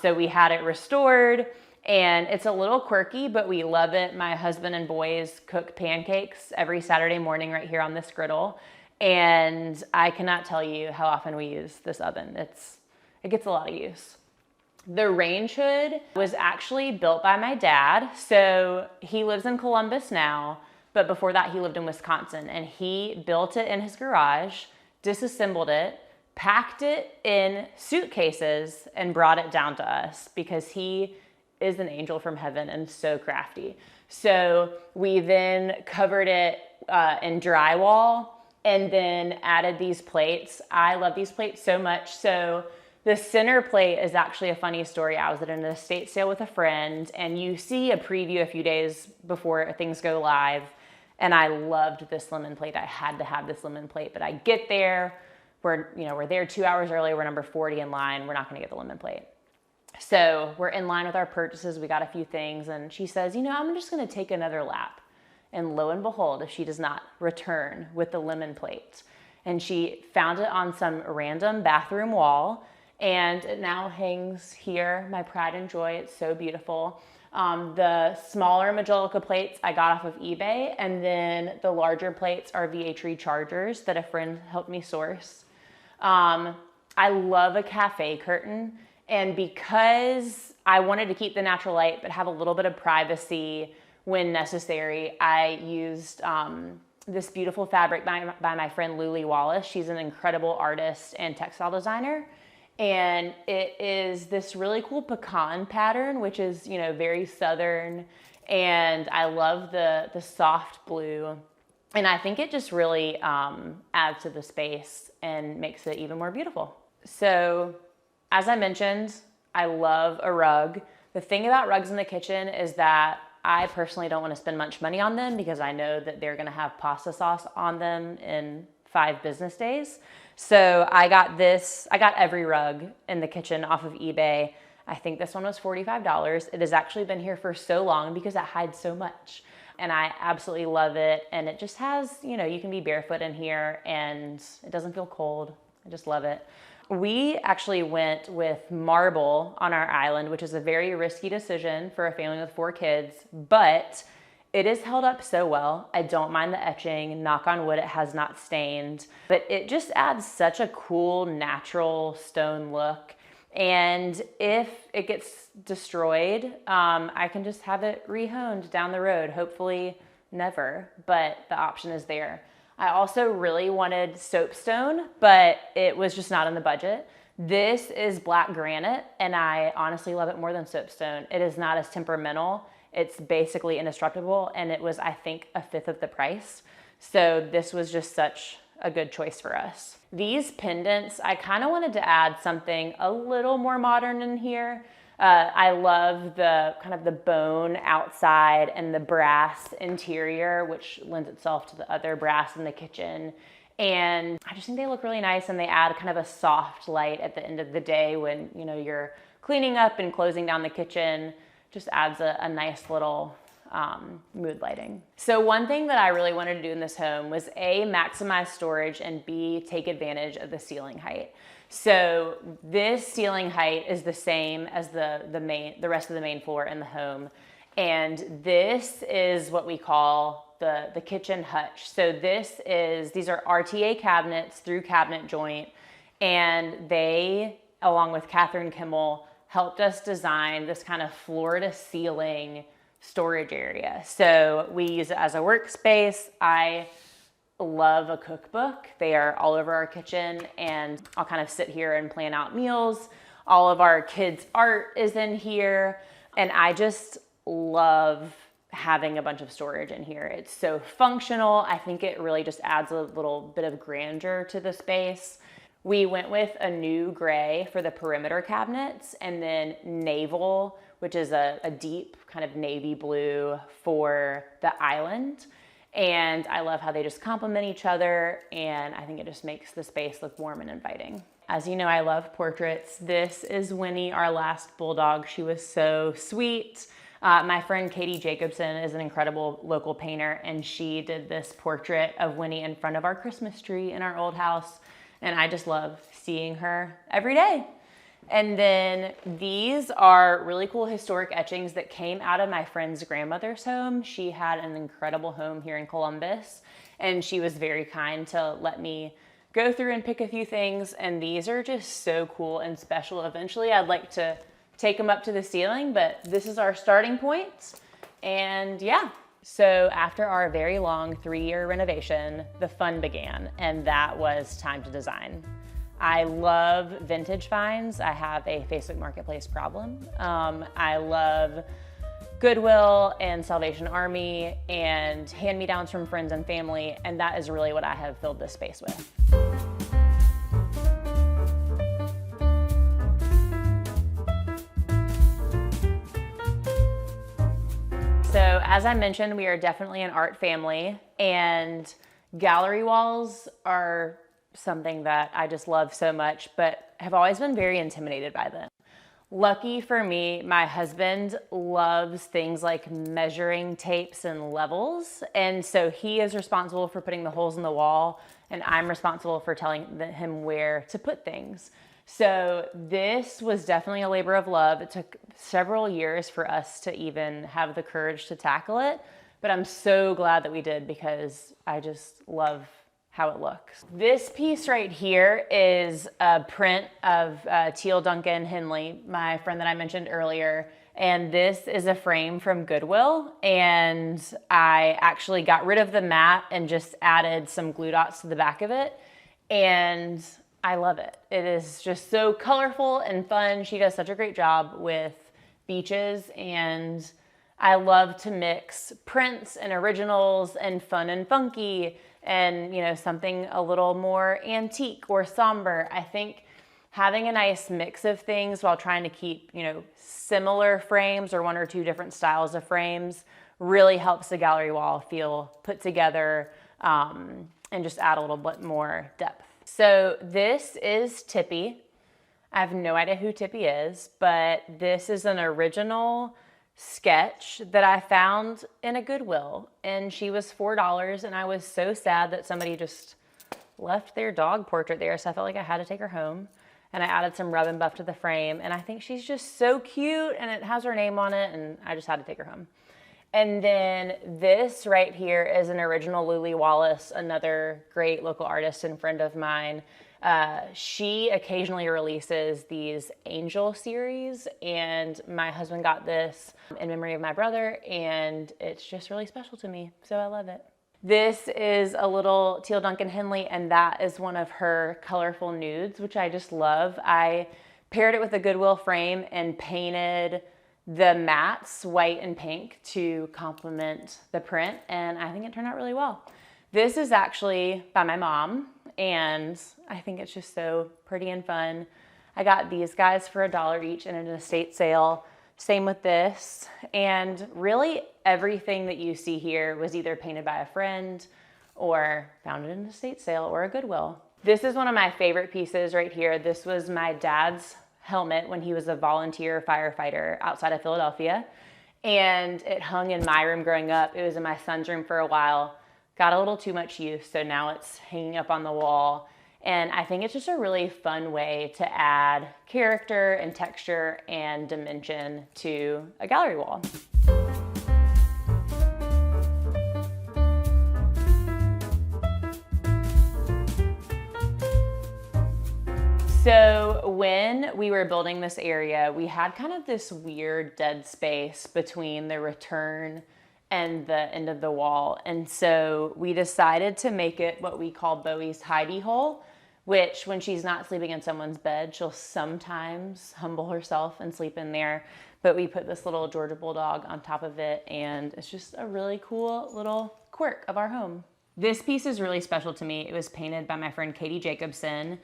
So we had it restored, and it's a little quirky, but we love it. My husband and boys cook pancakes every Saturday morning right here on this griddle. And I cannot tell you how often we use this oven. It gets a lot of use. The range hood was actually built by my dad. So he lives in Columbus now, but before that he lived in Wisconsin, and he built it in his garage, disassembled it, packed it in suitcases, and brought it down to us because he is an angel from heaven and so crafty. So we then covered it in drywall and then added these plates. I love these plates so much. So The center plate is actually a funny story. I was at an estate sale with a friend, and you see a preview a few days before things go live, and I loved this lemon plate. I had to have this lemon plate, but I get there, we're there 2 hours early, we're number 40 in line, we're not gonna get the lemon plate. So we're in line with our purchases, we got a few things, and she says, I'm just gonna take another lap. And lo and behold, if she does not return with the lemon plate. And she found it on some random bathroom wall, and it now hangs here, my pride and joy. It's so beautiful. The smaller Majolica plates I got off of eBay, and then the larger plates are VH rechargers that a friend helped me source. I love a cafe curtain, and because I wanted to keep the natural light but have a little bit of privacy when necessary, I used this beautiful fabric by my friend Luli Wallace. She's an incredible artist and textile designer. And it is this really cool pecan pattern, which is, very Southern. And I love the soft blue. And I think it just really adds to the space and makes it even more beautiful. So as I mentioned, I love a rug. The thing about rugs in the kitchen is that I personally don't want to spend much money on them because I know that they're going to have pasta sauce on them in 5 business days. So I got every rug in the kitchen off of eBay. I think this one was $45. It has actually been here for so long because it hides so much. And I absolutely love it. And it just has, you can be barefoot in here and it doesn't feel cold. I just love it. We actually went with marble on our island, which is a very risky decision for a family with 4 kids, but it is held up so well. I don't mind the etching. Knock on wood, it has not stained, but it just adds such a cool, natural stone look. And if it gets destroyed, I can just have it rehoned down the road. Hopefully never, but the option is there. I also really wanted soapstone, but it was just not in the budget. This is black granite, and I honestly love it more than soapstone. It is not as temperamental. It's basically indestructible, and it was, I think, a 1/5 of the price. So this was just such a good choice for us. These pendants, I kind of wanted to add something a little more modern in here. I love the kind of the bone outside and the brass interior, which lends itself to the other brass in the kitchen. And I just think they look really nice, and they add kind of a soft light at the end of the day when, you're cleaning up and closing down the kitchen. Just adds a nice little mood lighting. So one thing that I really wanted to do in this home was A, maximize storage, and B, take advantage of the ceiling height. So this ceiling height is the same as the rest of the main floor in the home. And this is what we call the kitchen hutch. So these are RTA cabinets through cabinet joint, and they, along with Catherine Kimmel, helped us design this kind of floor to ceiling storage area. So we use it as a workspace. I love a cookbook. They are all over our kitchen, and I'll kind of sit here and plan out meals. All of our kids' art is in here, and I just love having a bunch of storage in here. It's so functional. I think it really just adds a little bit of grandeur to the space. We went with a new gray for the perimeter cabinets, and then navel, which is a deep kind of navy blue for the island. And I love how they just complement each other, and I think it just makes the space look warm and inviting. As you know, I love portraits. This is Winnie, our last bulldog. She was so sweet. My friend Katie Jacobson is an incredible local painter, and she did this portrait of Winnie in front of our Christmas tree in our old house, and I just love seeing her every day. And then these are really cool historic etchings that came out of my friend's grandmother's home. She had an incredible home here in Columbus, and she was very kind to let me go through and pick a few things. And these are just so cool and special. Eventually, I'd like to take them up to the ceiling, but this is our starting point. And yeah, so after our very long 3-year renovation, the fun began, and that was time to design. I love vintage finds. I have a Facebook Marketplace problem. I love Goodwill and Salvation Army and hand-me-downs from friends and family, and that is really what I have filled this space with. as I mentioned, we are definitely an art family, and gallery walls are something that I just love so much, but have always been very intimidated by them. Lucky for me, my husband loves things like measuring tapes and levels, and so he is responsible for putting the holes in the wall, and I'm responsible for telling him where to put things. So this was definitely a labor of love. It took several years for us to even have the courage to tackle it, but I'm so glad that we did because I just love how it looks. This piece right here is a print of Teal Duncan Henley, my friend that I mentioned earlier. And this is a frame from Goodwill. And I actually got rid of the mat and just added some glue dots to the back of it. And I love it. It is just so colorful and fun. She does such a great job with beaches, and I love to mix prints and originals and fun and funky and, you know, something a little more antique or somber. I think having a nice mix of things while trying to keep, you know, similar frames or one or two different styles of frames really helps the gallery wall feel put together and just add a little bit more depth. So this is Tippy. I have no idea who Tippy is, but this is an original sketch that I found in a Goodwill, and she was $4, and I was so sad that somebody just left their dog portrait there, so I felt like I had to take her home, and I added some rub and buff to the frame, and I think she's just so cute, and it has her name on it, and I just had to take her home. And then this right here is an original Lily Wallace, another great local artist and friend of mine. She occasionally releases these angel series, and my husband got this in memory of my brother, and it's just really special to me, so I love it. This is a little Teal Duncan Henley, and that is one of her colorful nudes, which I just love. I paired it with a Goodwill frame and painted the mattes white and pink to complement the print, and I think it turned out really well. This is actually by my mom, and I think it's just so pretty and fun. I got these guys for $1 each in an estate sale. Same with this. And really everything that you see here was either painted by a friend or found in an estate sale or a Goodwill. This is one of my favorite pieces right here. This was my dad's helmet when he was a volunteer firefighter outside of Philadelphia. And it hung in my room growing up. It was in my son's room for a while. Got a little too much use, so now it's hanging up on the wall. And I think it's just a really fun way to add character and texture and dimension to a gallery wall. So when we were building this area, we had kind of this weird dead space between the return and the end of the wall. And so we decided to make it what we call Bowie's hidey hole, which when she's not sleeping in someone's bed, she'll sometimes humble herself and sleep in there. But we put this little Georgia Bulldog on top of it, and it's just a really cool little quirk of our home. This piece is really special to me. It was painted by my friend Katie Jacobson,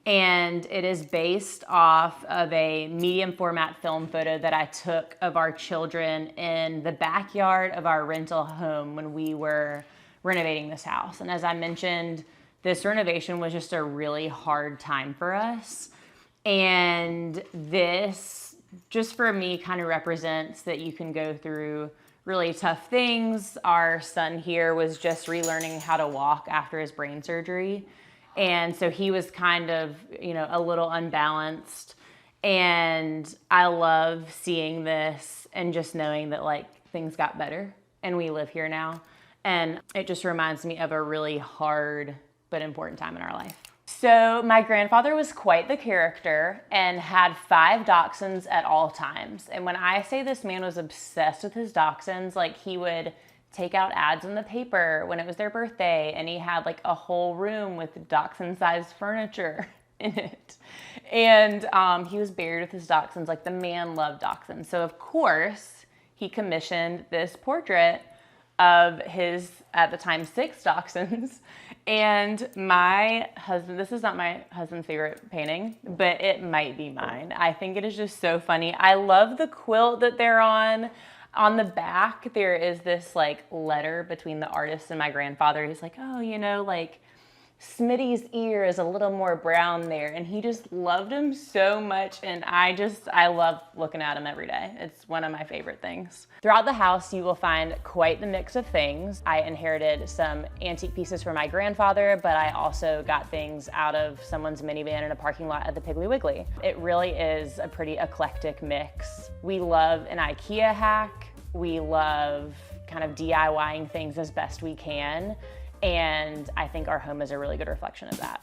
and it is based off of a medium format film photo that I took of our children in the backyard of our rental home when we were renovating this house. And as I mentioned, this renovation was just a really hard time for us. And this, just for me, kind of represents that you can go through really tough things. Our son here was just relearning how to walk after his brain surgery. And so he was kind of, you know, a little unbalanced. And I love seeing this and just knowing that like things got better and we live here now. And it just reminds me of a really hard but important time in our life. So my grandfather was quite the character and had 5 dachshunds at all times. And when I say this man was obsessed with his dachshunds, like he would take out ads in the paper when it was their birthday, and he had like a whole room with dachshund-sized furniture in it. And he was buried with his dachshunds. Like the man loved dachshunds. So of course he commissioned this portrait of his, at the time, 6 dachshunds. And my husband, this is not my husband's favorite painting, but it might be mine. I think it is just so funny. I love the quilt that they're on. On the back, there is this like letter between the artist and my grandfather. He's like, oh, you know, like Smitty's ear is a little more brown there. And he just loved him so much. And I love looking at him every day. It's one of my favorite things. Throughout the house, you will find quite the mix of things. I inherited some antique pieces from my grandfather, but I also got things out of someone's minivan in a parking lot at the Piggly Wiggly. It really is a pretty eclectic mix. We love an IKEA hack. We love kind of DIYing things as best we can. And I think our home is a really good reflection of that.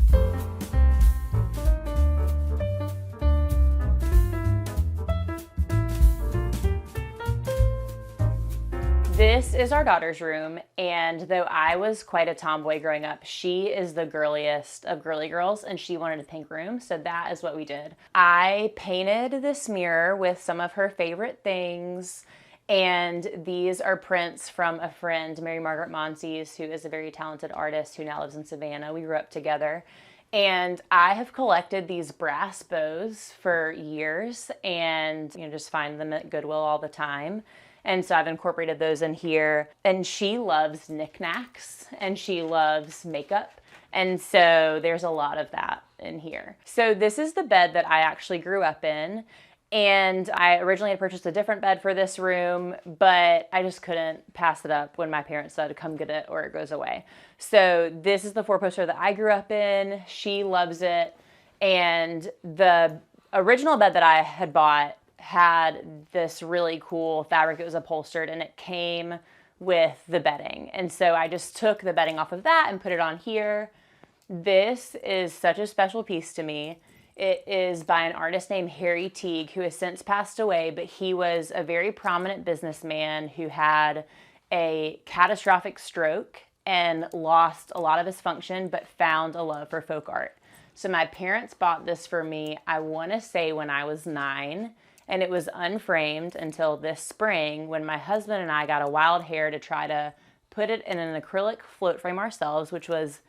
This is our daughter's room, and though I was quite a tomboy growing up, she is the girliest of girly girls, and she wanted a pink room, so that is what we did. I painted this mirror with some of her favorite things, and these are prints from a friend, Mary Margaret Monsees, who is a very talented artist who now lives in Savannah. We grew up together. And I have collected these brass bows for years and just find them at Goodwill all the time. And so I've incorporated those in here. And she loves knickknacks and she loves makeup. And so there's a lot of that in here. So this is the bed that I actually grew up in. And I originally had purchased a different bed for this room, but I just couldn't pass it up when my parents said, come get it or it goes away. So this is the four-poster that I grew up in. She loves it. And the original bed that I had bought had this really cool fabric that was upholstered, and it came with the bedding. And so I just took the bedding off of that and put it on here. This is such a special piece to me. It is by an artist named Harry Teague, who has since passed away, but he was a very prominent businessman who had a catastrophic stroke and lost a lot of his function, but found a love for folk art. So my parents bought this for me, I want to say when I was 9, and it was unframed until this spring when my husband and I got a wild hair to try to put it in an acrylic float frame ourselves, which was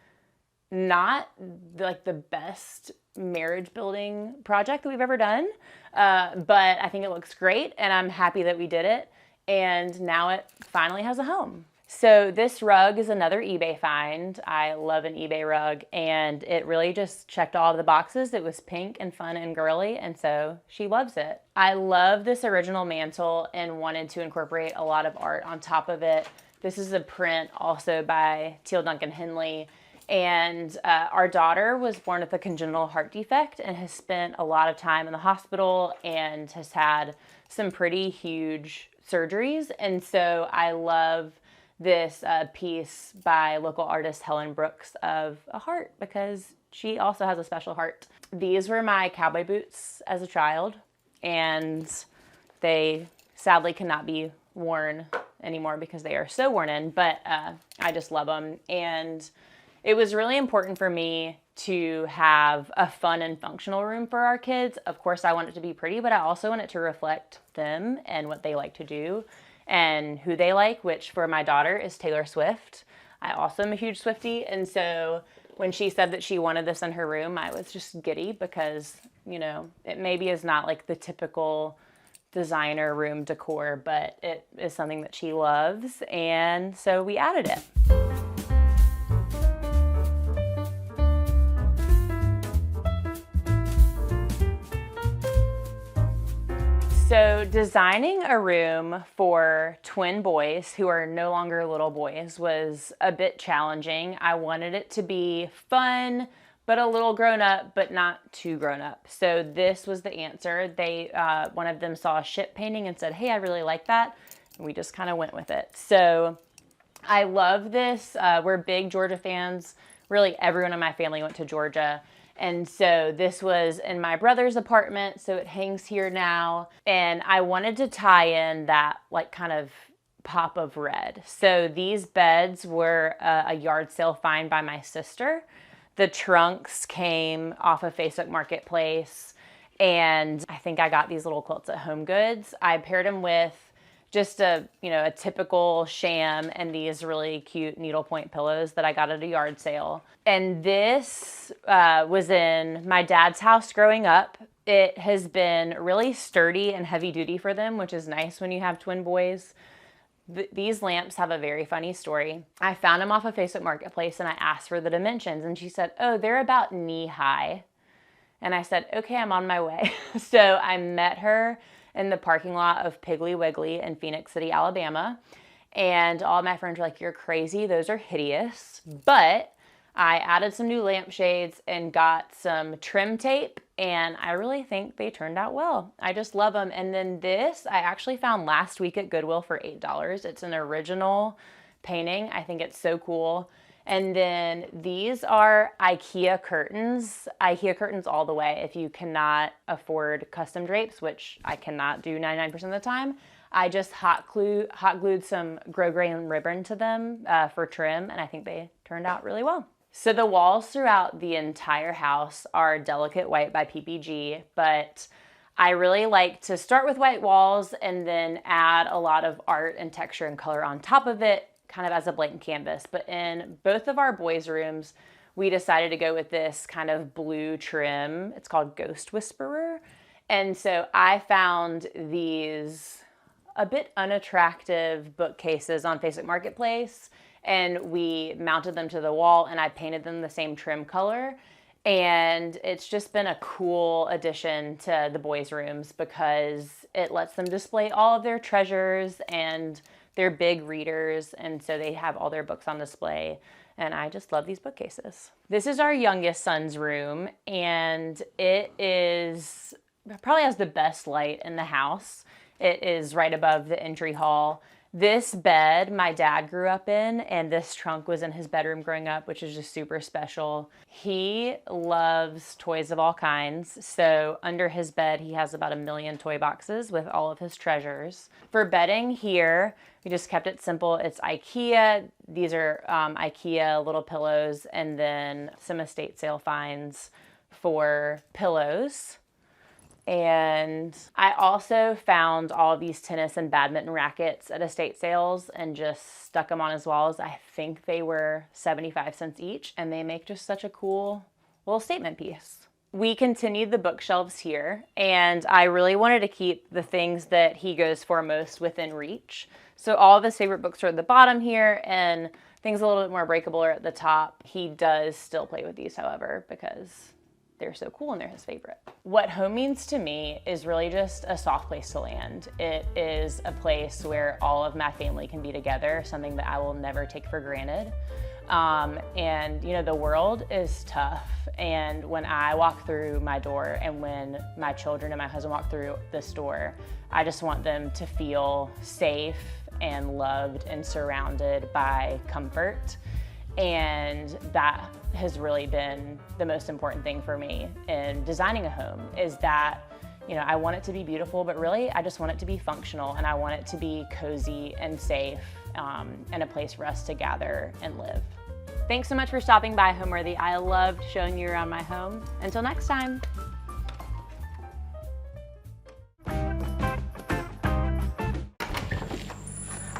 not like the best marriage building project that we've ever done, but I think it looks great and I'm happy that we did it, and now it finally has a home. So this rug is another eBay find. I love an eBay rug, and it really just checked all of the boxes. It was pink and fun and girly, and so she loves it. I love this original mantle and wanted to incorporate a lot of art on top of it. This is a print also by Teal Duncan Henley. And our daughter was born with a congenital heart defect and has spent a lot of time in the hospital and has had some pretty huge surgeries. And so I love this piece by local artist Helen Brooks of a heart, because she also has a special heart. These were my cowboy boots as a child, and they sadly cannot be worn anymore because they are so worn in, but I just love them. And it was really important for me to have a fun and functional room for our kids. Of course, I want it to be pretty, but I also want it to reflect them and what they like to do and who they like, which for my daughter is Taylor Swift. I also am a huge Swiftie, and so when she said that she wanted this in her room, I was just giddy because, it maybe is not like the typical designer room decor, but it is something that she loves, and so we added it. So designing a room for twin boys who are no longer little boys was a bit challenging. I wanted it to be fun, but a little grown up, but not too grown up. So this was the answer. One of them saw a ship painting and said, hey, I really like that. And we just kind of went with it. So I love this. We're big Georgia fans. Really everyone in my family went to Georgia. And so this was in my brother's apartment, so it hangs here now. And I wanted to tie in that like kind of pop of red. So these beds were a yard sale find by my sister. The trunks came off of Facebook Marketplace, and I think I got these little quilts at Home Goods. I paired them with just a typical sham and these really cute needlepoint pillows that I got at a yard sale. And this was in my dad's house growing up. It has been really sturdy and heavy duty for them, which is nice when you have twin boys. These lamps have a very funny story. I found them off of Facebook Marketplace and I asked for the dimensions and she said, oh, they're about knee high. And I said, okay, I'm on my way. So I met her in the parking lot of Piggly Wiggly in Phoenix City, Alabama. And all my friends were like, you're crazy, those are hideous. But I added some new lampshades and got some trim tape, and I really think they turned out well. I just love them. And then this, I actually found last week at Goodwill for $8. It's an original painting. I think it's so cool. And then these are IKEA curtains. IKEA curtains all the way. If you cannot afford custom drapes, which I cannot do 99% of the time, I just hot glued some grosgrain ribbon to them for trim, and I think they turned out really well. So the walls throughout the entire house are Delicate White by PPG, but I really like to start with white walls and then add a lot of art and texture and color on top of it, kind of as a blank canvas. But in both of our boys' rooms, we decided to go with this kind of blue trim. It's called Ghost Whisperer. And so I found these a bit unattractive bookcases on Facebook Marketplace, and we mounted them to the wall and I painted them the same trim color. And it's just been a cool addition to the boys' rooms because it lets them display all of their treasures, and they're big readers, and so they have all their books on display. And I just love these bookcases. This is our youngest son's room, and it probably has the best light in the house. It is right above the entry hall. This bed my dad grew up in, and this trunk was in his bedroom growing up, which is just super special. He loves toys of all kinds, so under his bed he has about 1 million toy boxes with all of his treasures. For bedding here, we just kept it simple. It's IKEA. These are IKEA little pillows, and then some estate sale finds for pillows. And I also found all these tennis and badminton rackets at estate sales and just stuck them on his walls. I think they were 75 cents each, and they make just such a cool little statement piece. We continued the bookshelves here, and I really wanted to keep the things that he goes for most within reach. So all of his favorite books are at the bottom here, and things a little bit more breakable are at the top. He does still play with these, however, because they're so cool and they're his favorite. What home means to me is really just a soft place to land. It is a place where all of my family can be together, something that I will never take for granted. And you know, the world is tough. And when I walk through my door and when my children and my husband walk through this door, I just want them to feel safe and loved and surrounded by comfort. And that has really been the most important thing for me in designing a home, is that, you know, I want it to be beautiful, but really I just want it to be functional, and I want it to be cozy and safe, and a place for us to gather and live. Thanks so much for stopping by, Homeworthy. I loved showing you around my home. Until next time.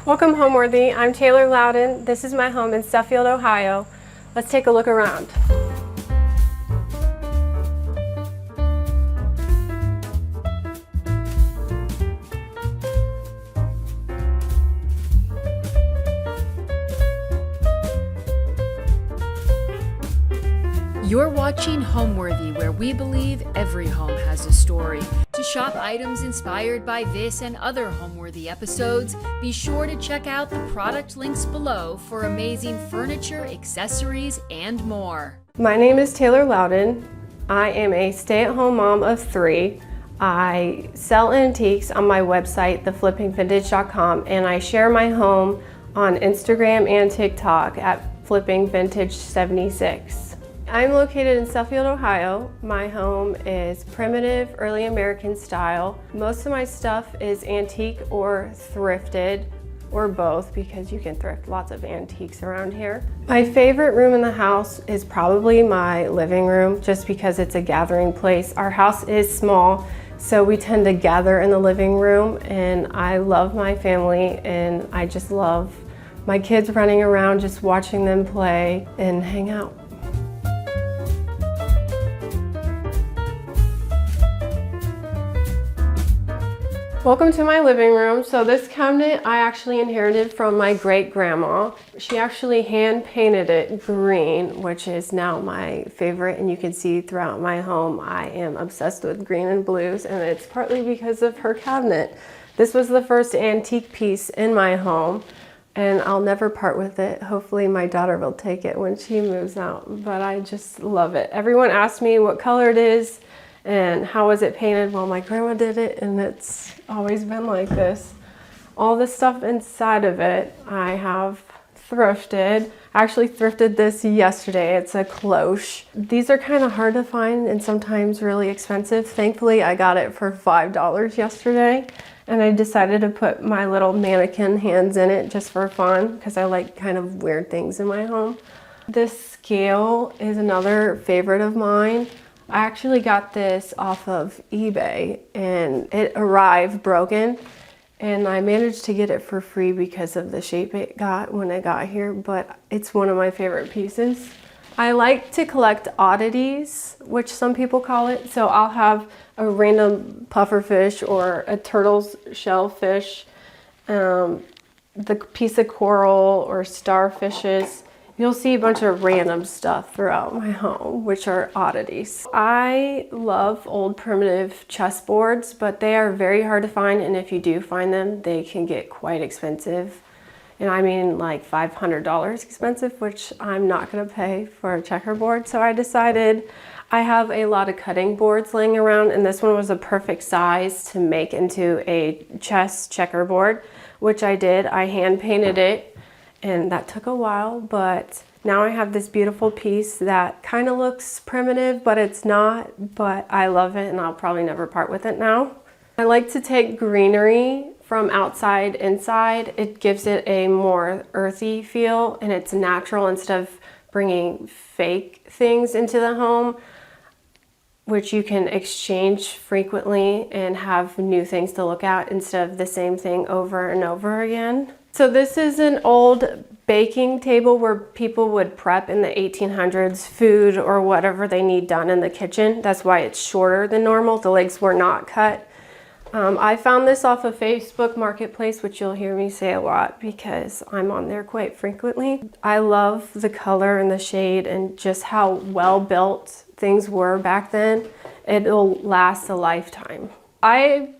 Welcome, Homeworthy. I'm Taylor Loudon. This is my home in Suffield, Ohio. Let's take a look around. You're watching Homeworthy, where we believe every home has a story. To shop items inspired by this and other Homeworthy episodes, be sure to check out the product links below for amazing furniture, accessories, and more. My name is Taylor Loudon. I am a stay-at-home mom of 3. I sell antiques on my website, theflippingvintage.com, and I share my home on Instagram and TikTok at flippingvintage76. I'm located in Suffield, Ohio. My home is primitive, early American style. Most of my stuff is antique or thrifted, or both, because you can thrift lots of antiques around here. My favorite room in the house is probably my living room, just because it's a gathering place. Our house is small, so we tend to gather in the living room, and I love my family, and I just love my kids running around, just watching them play and hang out. Welcome to my living room. So this cabinet I actually inherited from my great grandma. She actually hand painted it green, which is now my favorite, and you can see throughout my home I am obsessed with green and blues, and it's partly because of her cabinet. This was the first antique piece in my home, and I'll never part with it. Hopefully my daughter will take it when she moves out, but I just love it. Everyone asks me what color it is and how was it painted. Well, my grandma did it, and it's always been like this. All the stuff inside of it I have thrifted. I actually thrifted this yesterday. It's a cloche. These are kind of hard to find and sometimes really expensive. Thankfully I got it for $5 yesterday, and I decided to put my little mannequin hands in it just for fun because I like kind of weird things in my home. This scale is another favorite of mine. I actually got this off of eBay and it arrived broken, and I managed to get it for free because of the shape it got when it got here, but it's one of my favorite pieces. I like to collect oddities, which some people call it. So I'll have a random pufferfish or a turtle's shellfish, the piece of coral or starfishes. You'll see a bunch of random stuff throughout my home, which are oddities. I love old primitive chessboards, but they are very hard to find, and if you do find them, they can get quite expensive. And I mean like $500 expensive, which I'm not gonna pay for a checkerboard. So I decided I have a lot of cutting boards laying around, and this one was a perfect size to make into a chess checkerboard, which I did. I hand painted it, and that took a while, but now I have this beautiful piece that kind of looks primitive, but it's not, but I love it and I'll probably never part with it now. I like to take greenery from outside inside. It gives it a more earthy feel, and it's natural instead of bringing fake things into the home, which you can exchange frequently and have new things to look at instead of the same thing over and over again. So this is an old baking table where people would prep in the 1800s food or whatever they need done in the kitchen. That's why it's shorter than normal. The legs were not cut. I found this off of Facebook Marketplace, which you'll hear me say a lot because I'm on there quite frequently. I love the color and the shade and just how well built things were back then. It'll last a lifetime. I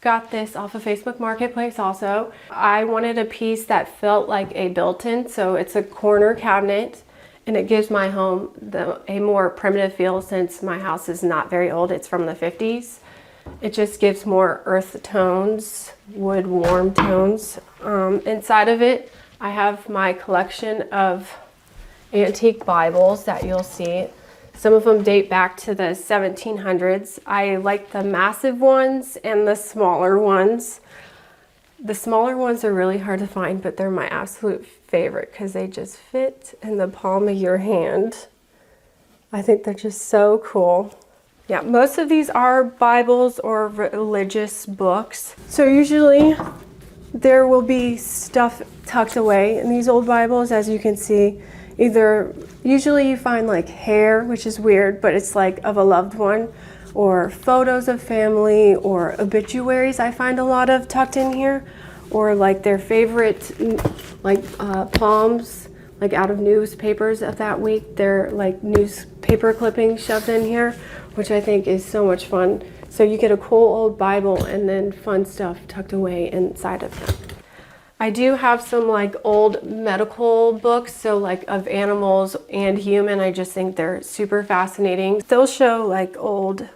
got this off of Facebook Marketplace also. I wanted a piece that felt like a built-in, so it's a corner cabinet, and it gives my home a more primitive feel since my house is not very old. It's from the 50s. It just gives more earth tones, wood warm tones. Inside of it, I have my collection of antique Bibles that you'll see. Some of them date back to the 1700s. I like the massive ones and the smaller ones. The smaller ones are really hard to find, but they're my absolute favorite because they just fit in the palm of your hand. I think they're just so cool. Yeah, most of these are Bibles or religious books. So usually there will be stuff tucked away in these old Bibles, as you can see. Usually you find like hair, which is weird, but it's like of a loved one, or photos of family, or obituaries I find a lot of tucked in here, or like their favorite poems, like out of newspapers of that week. They're like newspaper clippings shoved in here, which I think is so much fun. So you get a cool old Bible and then fun stuff tucked away inside of them. I do have some like old medical books, so like of animals and human. I just think they're super fascinating. They'll show like old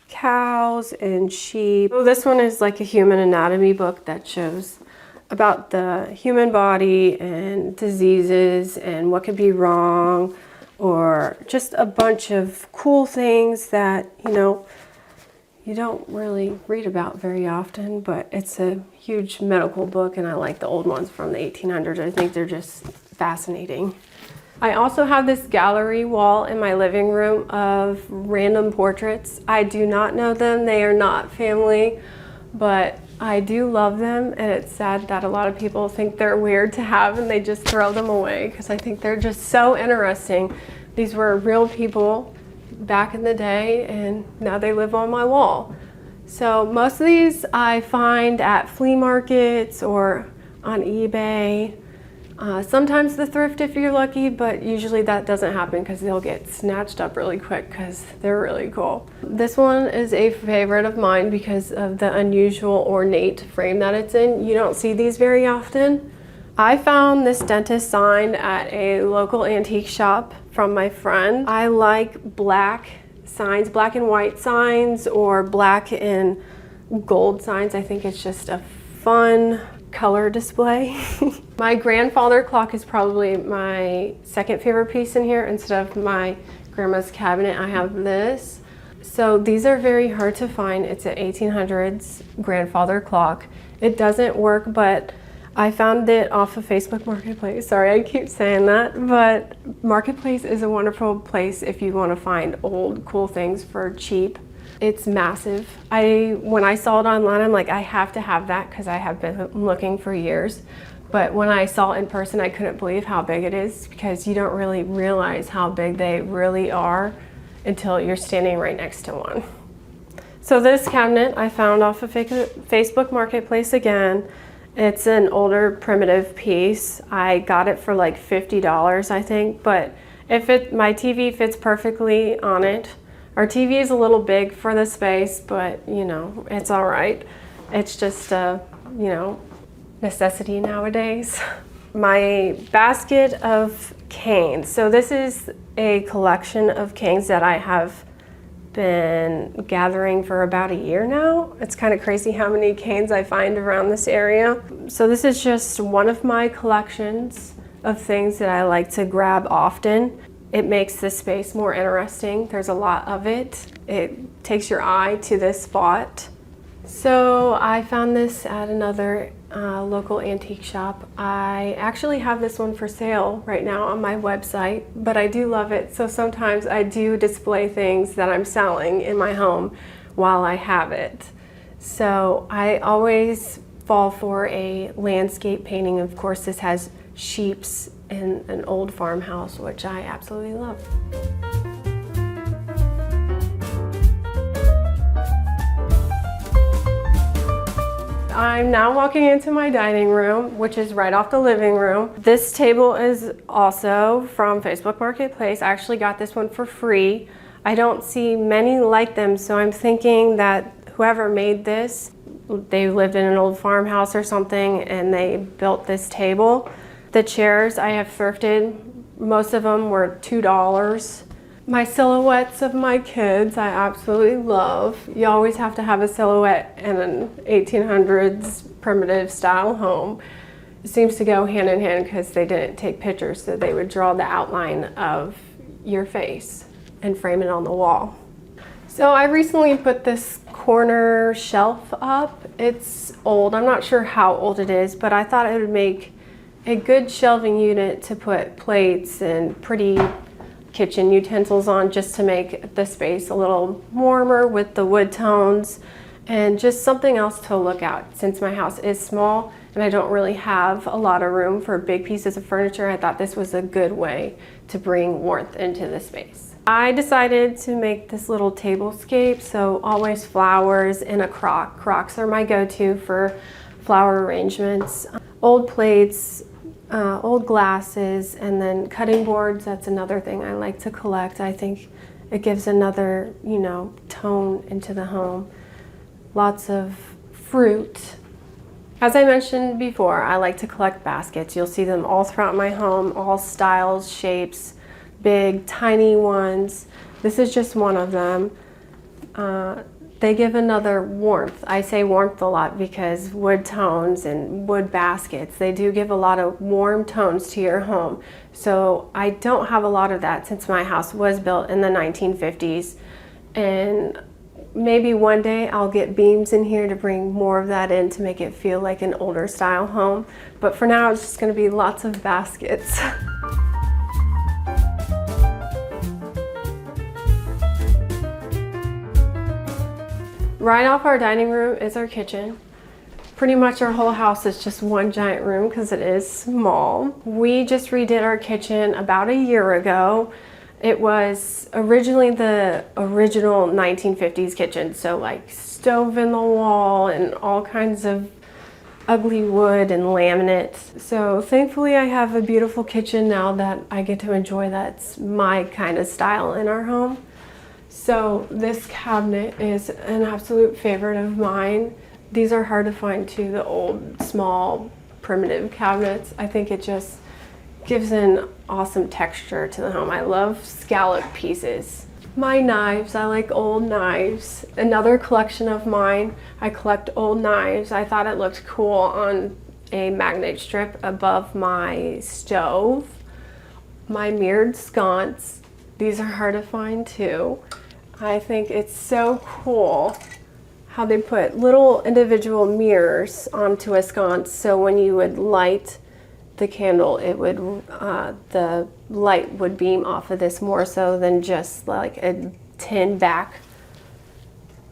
cows and sheep. So this one is like a human anatomy book that shows about the human body and diseases and what could be wrong, or just a bunch of cool things that, you don't really read about very often, but it's a huge medical book, and I like the old ones from the 1800s. I think they're just fascinating. I also have this gallery wall in my living room of random portraits. I do not know them. They are not family, but I do love them, and it's sad that a lot of people think they're weird to have and they just throw them away because I think they're just so interesting. These were real people back in the day, and now they live on my wall. So most of these I find at flea markets or on eBay. Sometimes the thrift if you're lucky, but usually that doesn't happen because they'll get snatched up really quick because they're really cool. This one is a favorite of mine because of the unusual ornate frame that it's in. You don't see these very often. I found this dentist sign at a local antique shop from my friend. I like black signs, black and white signs, or black and gold signs. I think it's just a fun color display. My grandfather clock is probably my second favorite piece in here. Instead of my grandma's cabinet, I have this. So these are very hard to find. It's an 1800s grandfather clock. It doesn't work, but I found it off of Facebook Marketplace. Sorry, I keep saying that, but Marketplace is a wonderful place if you want to find old, cool things for cheap. It's massive. When I saw it online, I'm like, I have to have that because I have been looking for years. But when I saw it in person, I couldn't believe how big it is because you don't really realize how big they really are until you're standing right next to one. So this cabinet I found off of Facebook Marketplace again. It's an older primitive piece. I got it for like $50, I think, but my TV fits perfectly on it. Our TV is a little big for the space, but you know, it's all right. It's just a, necessity nowadays. My basket of canes. So this is a collection of canes that I have been gathering for about a year now. It's kind of crazy how many canes I find around this area. So this is just one of my collections of things that I like to grab often. It makes the space more interesting. There's a lot of it. It takes your eye to this spot. So I found this at another local antique shop. I actually have this one for sale right now on my website, but I do love it. So sometimes I do display things that I'm selling in my home while I have it. So I always fall for a landscape painting. Of course, this has sheeps in an old farmhouse, which I absolutely love. I'm now walking into my dining room, which is right off the living room. This table is also from Facebook Marketplace. I actually got this one for free. I don't see many like them, so I'm thinking that whoever made this, they lived in an old farmhouse or something and they built this table. The chairs I have thrifted, most of them were $2. My silhouettes of my kids I absolutely love. You always have to have a silhouette in an 1800s primitive style home. It seems to go hand in hand because they didn't take pictures, so they would draw the outline of your face and frame it on the wall. So I recently put this corner shelf up. It's old, I'm not sure how old it is, but I thought it would make a good shelving unit to put plates and pretty kitchen utensils on, just to make the space a little warmer with the wood tones and just something else to look at. Since my house is small and I don't really have a lot of room for big pieces of furniture, I thought this was a good way to bring warmth into the space. I decided to make this little tablescape, so always flowers in a crock. Crocks are my go-to for flower arrangements. Old plates, old glasses, and then cutting boards. That's another thing I like to collect. I think it gives another, tone into the home. Lots of fruit. As I mentioned before, I like to collect baskets. You'll see them all throughout my home, all styles, shapes, big, tiny ones. This is just one of them. They give another warmth. I say warmth a lot because wood tones and wood baskets, they do give a lot of warm tones to your home. So I don't have a lot of that since my house was built in the 1950s. And maybe one day I'll get beams in here to bring more of that in to make it feel like an older style home. But for now, it's just gonna be lots of baskets. Right off our dining room is our kitchen. Pretty much our whole house is just one giant room because it is small. We just redid our kitchen about a year ago. It was originally the original 1950s kitchen, so like stove in the wall and all kinds of ugly wood and laminate. So thankfully I have a beautiful kitchen now that I get to enjoy. That's my kind of style in our home. So this cabinet is an absolute favorite of mine. These are hard to find too, the old, small, primitive cabinets. I think it just gives an awesome texture to the home. I love scallop pieces. My knives, I like old knives. Another collection of mine, I collect old knives. I thought it looked cool on a magnet strip above my stove. My mirrored sconce, these are hard to find too. I think it's so cool how they put little individual mirrors onto a sconce, so when you would light the candle, it would the light would beam off of this more so than just like a tin back.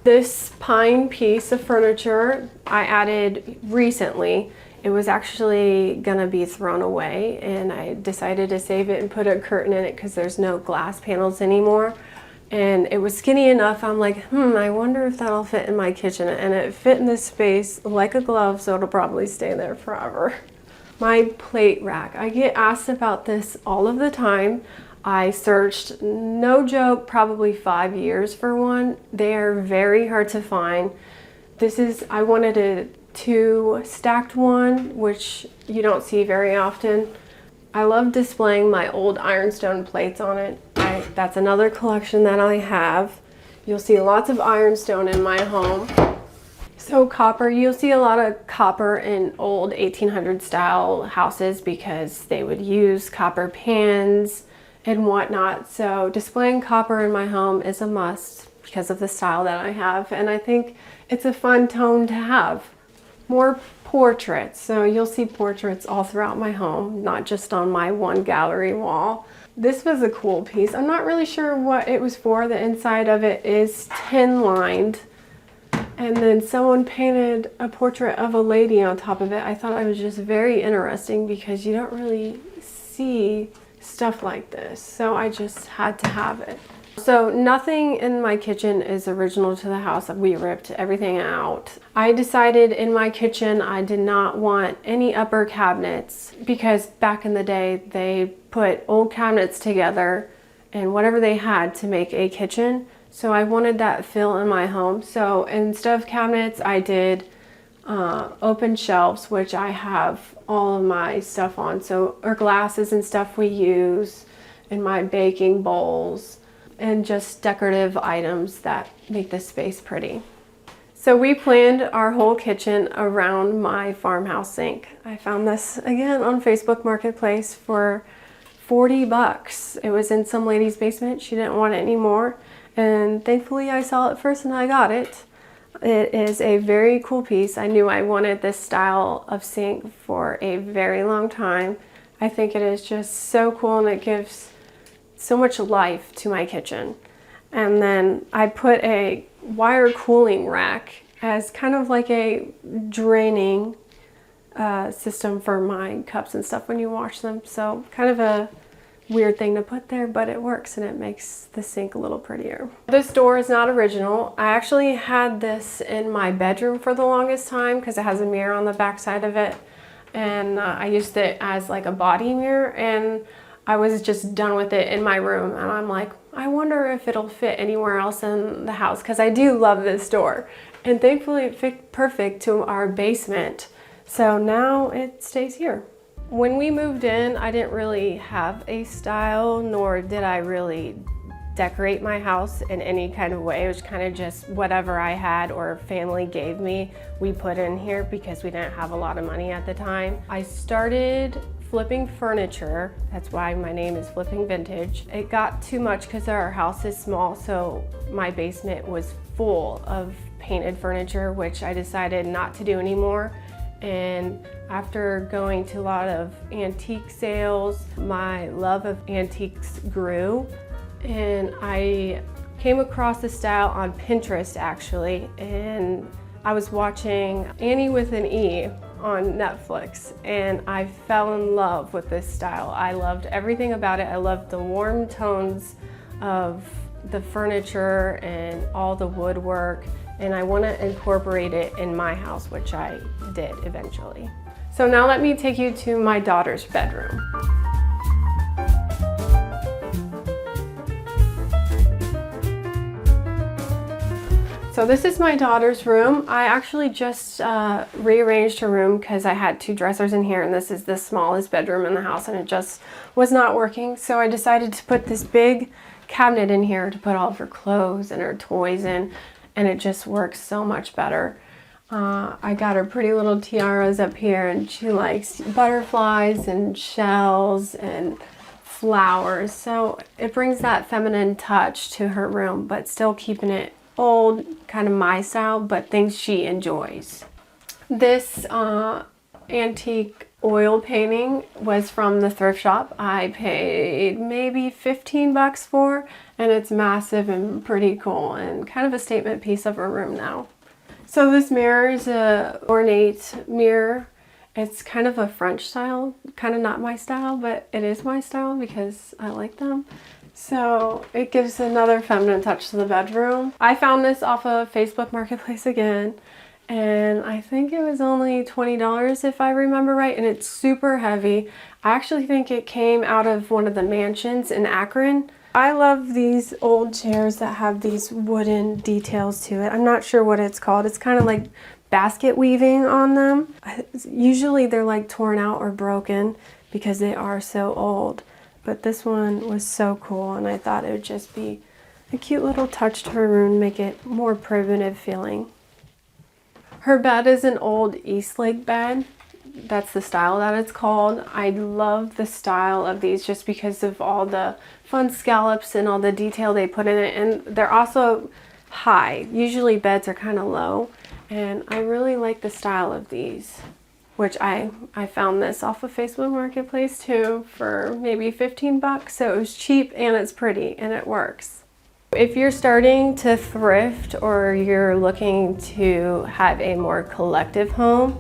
This pine piece of furniture I added recently. It was actually gonna be thrown away, and I decided to save it and put a curtain in it because there's no glass panels anymore. And it was skinny enough, I'm like, I wonder if that'll fit in my kitchen. And it fit in this space like a glove, so it'll probably stay there forever. My plate rack, I get asked about this all of the time. I searched, no joke, probably 5 years for one. They are very hard to find. I wanted a 2 stacked one, which you don't see very often. I love displaying my old ironstone plates on it. That's another collection that I have. You'll see lots of ironstone in my home. So copper, you'll see a lot of copper in old 1800 style houses because they would use copper pans and whatnot. So displaying copper in my home is a must because of the style that I have. And I think it's a fun tone to have. More portraits. So you'll see portraits all throughout my home, not just on my one gallery wall. This was a cool piece. I'm not really sure what it was for. The inside of it is tin lined. And then someone painted a portrait of a lady on top of it. I thought it was just very interesting because you don't really see stuff like this. So I just had to have it. So nothing in my kitchen is original to the house. We ripped everything out. I decided in my kitchen I did not want any upper cabinets because back in the day they put old cabinets together and whatever they had to make a kitchen. So I wanted that feel in my home. So instead of cabinets, I did open shelves, which I have all of my stuff on. So our glasses and stuff we use, and my baking bowls, and just decorative items that make the space pretty. So we planned our whole kitchen around my farmhouse sink. I found this again on Facebook Marketplace for $40. It was in some lady's basement. She didn't want it anymore. And thankfully I saw it first and I got it. It is a very cool piece. I knew I wanted this style of sink for a very long time. I think it is just so cool and it gives so much life to my kitchen. And then I put a wire cooling rack as kind of like a draining system for my cups and stuff when you wash them. So kind of a weird thing to put there, but it works and it makes the sink a little prettier. This door is not original. I actually had this in my bedroom for the longest time because it has a mirror on the back side of it, and I used it as like a body mirror, and I was just done with it in my room, and I'm like, I wonder if it'll fit anywhere else in the house because I do love this door, and thankfully it fit perfect to our basement, so now it stays here. When we moved in, I didn't really have a style, nor did I really decorate my house in any kind of way. It was kind of just whatever I had or family gave me, we put in here because we didn't have a lot of money at the time. I started flipping furniture. That's why my name is Flipping Vintage. It got too much because our house is small, so my basement was full of painted furniture, which I decided not to do anymore. And after going to a lot of antique sales, my love of antiques grew, and I came across the style on Pinterest actually, and I was watching Annie with an E on Netflix, and I fell in love with this style. I loved everything about it. I loved the warm tones of the furniture and all the woodwork, and I want to incorporate it in my house, which I did eventually. So now let me take you to my daughter's bedroom. So this is my daughter's room. I actually just rearranged her room because I had 2 dressers in here, and this is the smallest bedroom in the house, and it just was not working. So I decided to put this big cabinet in here to put all of her clothes and her toys in, and it just works so much better. I got her pretty little tiaras up here, and she likes butterflies and shells and flowers. So it brings that feminine touch to her room, but still keeping it old, kind of my style, but things she enjoys. This antique oil painting was from the thrift shop. I paid maybe 15 bucks for, and it's massive and pretty cool and kind of a statement piece of her room now. So this mirror is a ornate mirror. It's kind of a French style, kind of not my style, but it is my style because I like them. So it gives another feminine touch to the bedroom. I found this off of Facebook Marketplace again, and I think it was only $20 if I remember right, and it's super heavy. I actually think it came out of one of the mansions in Akron. I love these old chairs that have these wooden details to it. I'm not sure what it's called. It's kind of like basket weaving on them. Usually they're like torn out or broken because they are so old. But this one was so cool, and I thought it would just be a cute little touch to her room, make it more primitive feeling. Her bed is an old Eastlake bed. That's the style that it's called. I love the style of these just because of all the fun scallops and all the detail they put in it, and they're also high. Usually beds are kind of low, and I really like the style of these, which I found this off of Facebook Marketplace too for maybe 15 bucks. So it was cheap, and it's pretty, and it works. If you're starting to thrift or you're looking to have a more collective home,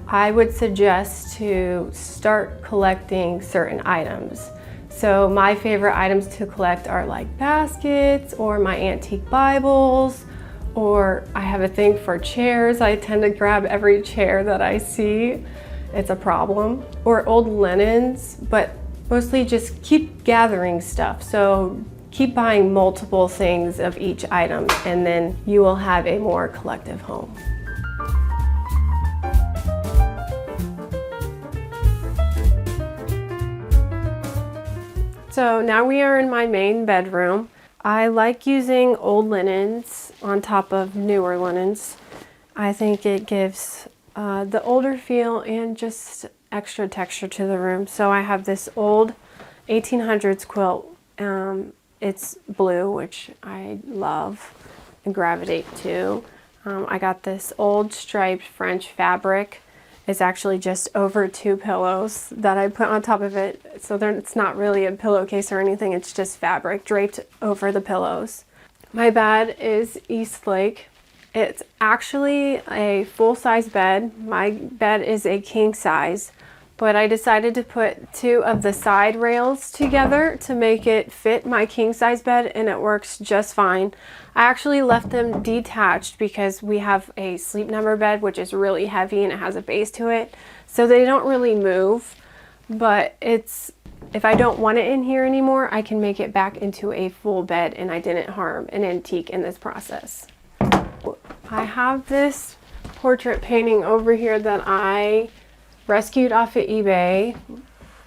I would suggest to start collecting certain items. So my favorite items to collect are like baskets or my antique Bibles, or I have a thing for chairs. I tend to grab every chair that I see. It's a problem. Or old linens, but mostly just keep gathering stuff. So keep buying multiple things of each item, and then you will have a more collective home. So now we are in my main bedroom. I like using old linens on top of newer linens. I think it gives the older feel and just extra texture to the room. So I have this old 1800s quilt. It's blue, which I love and gravitate to. I got this old striped French fabric. It's actually just over 2 pillows that I put on top of it. So it's not really a pillowcase or anything. It's just fabric draped over the pillows. My bed is Eastlake. It's actually a full-size bed. My bed is a king size, but I decided to put 2 of the side rails together to make it fit my king size bed, and it works just fine. I actually left them detached because we have a sleep number bed, which is really heavy and it has a base to it, so they don't really move. But if I don't want it in here anymore, I can make it back into a full bed, and I didn't harm an antique in this process. I have this portrait painting over here that I rescued off of eBay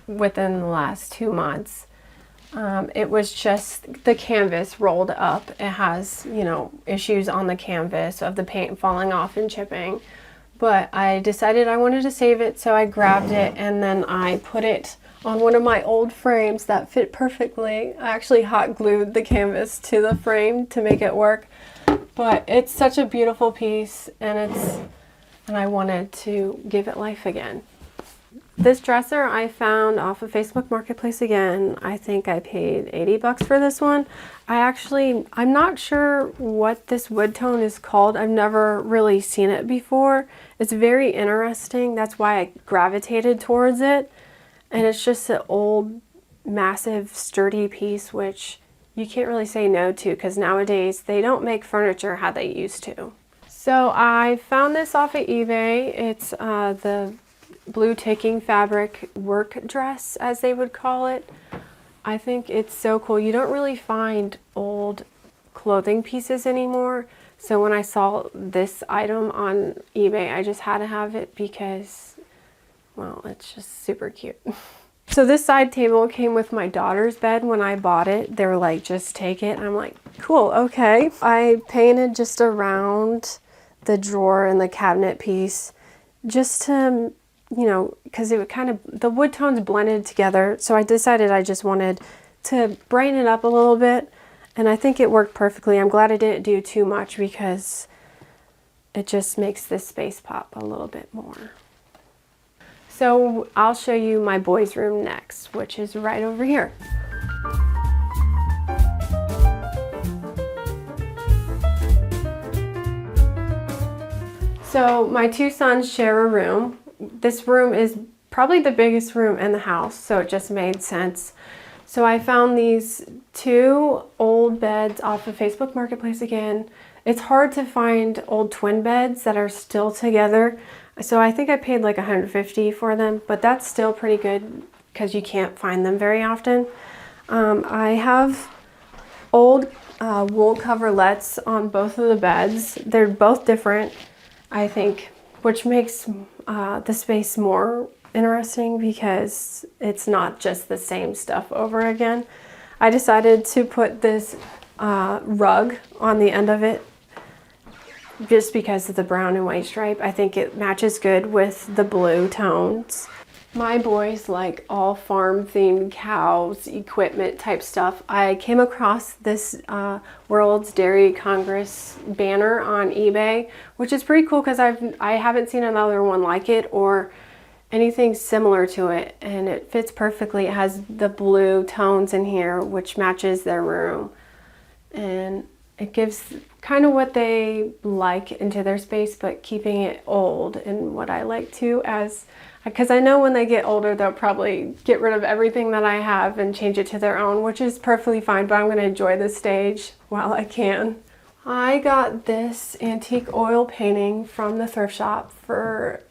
within the last 2 months. It was just the canvas rolled up. It has, issues on the canvas of the paint falling off and chipping. But I decided I wanted to save it, so I grabbed it and then I put it on one of my old frames that fit perfectly. I actually hot glued the canvas to the frame to make it work. But it's such a beautiful piece, and I wanted to give it life again. This dresser I found off of Facebook Marketplace again. I think I paid 80 bucks for this one. I'm not sure what this wood tone is called. I've never really seen it before. It's very interesting. That's why I gravitated towards it. And it's just an old, massive, sturdy piece, which you can't really say no to because nowadays they don't make furniture how they used to. So I found this off of eBay. It's the blue ticking fabric work dress, as they would call it. I think it's so cool. You don't really find old clothing pieces anymore. So when I saw this item on eBay, I just had to have it because, well, it's just super cute. So this side table came with my daughter's bed when I bought it. They were like, just take it. I'm like, cool, okay. I painted just around the drawer and the cabinet piece just to, you know, because it would kind of, the wood tones blended together. So I decided I just wanted to brighten it up a little bit. And I think it worked perfectly. I'm glad I didn't do too much because it just makes this space pop a little bit more. So I'll show you my boys' room next, which is right over here. So my two sons share a room. This room is probably the biggest room in the house, so it just made sense. So I found these two old beds off of Facebook Marketplace again. It's hard to find old twin beds that are still together. So I think I paid like $150 for them, but that's still pretty good because you can't find them very often. I have old wool coverlets on both of the beds. They're both different, I think, which makes the space more interesting because it's not just the same stuff over again. I decided to put this rug on the end of it just because of the brown and white stripe. I think it matches good with the blue tones. My boys like all farm themed cows, equipment type stuff. I came across this World's Dairy Congress banner on eBay, which is pretty cool because I haven't seen another one like it or anything similar to it, and it fits perfectly. It has the blue tones in here, which matches their room, and it gives kind of what they like into their space, but keeping it old and what I like to, as because I know when they get older they'll probably get rid of everything that I have and change it to their own, which is perfectly fine, but I'm going to enjoy this stage while I can. I got this antique oil painting from the thrift shop for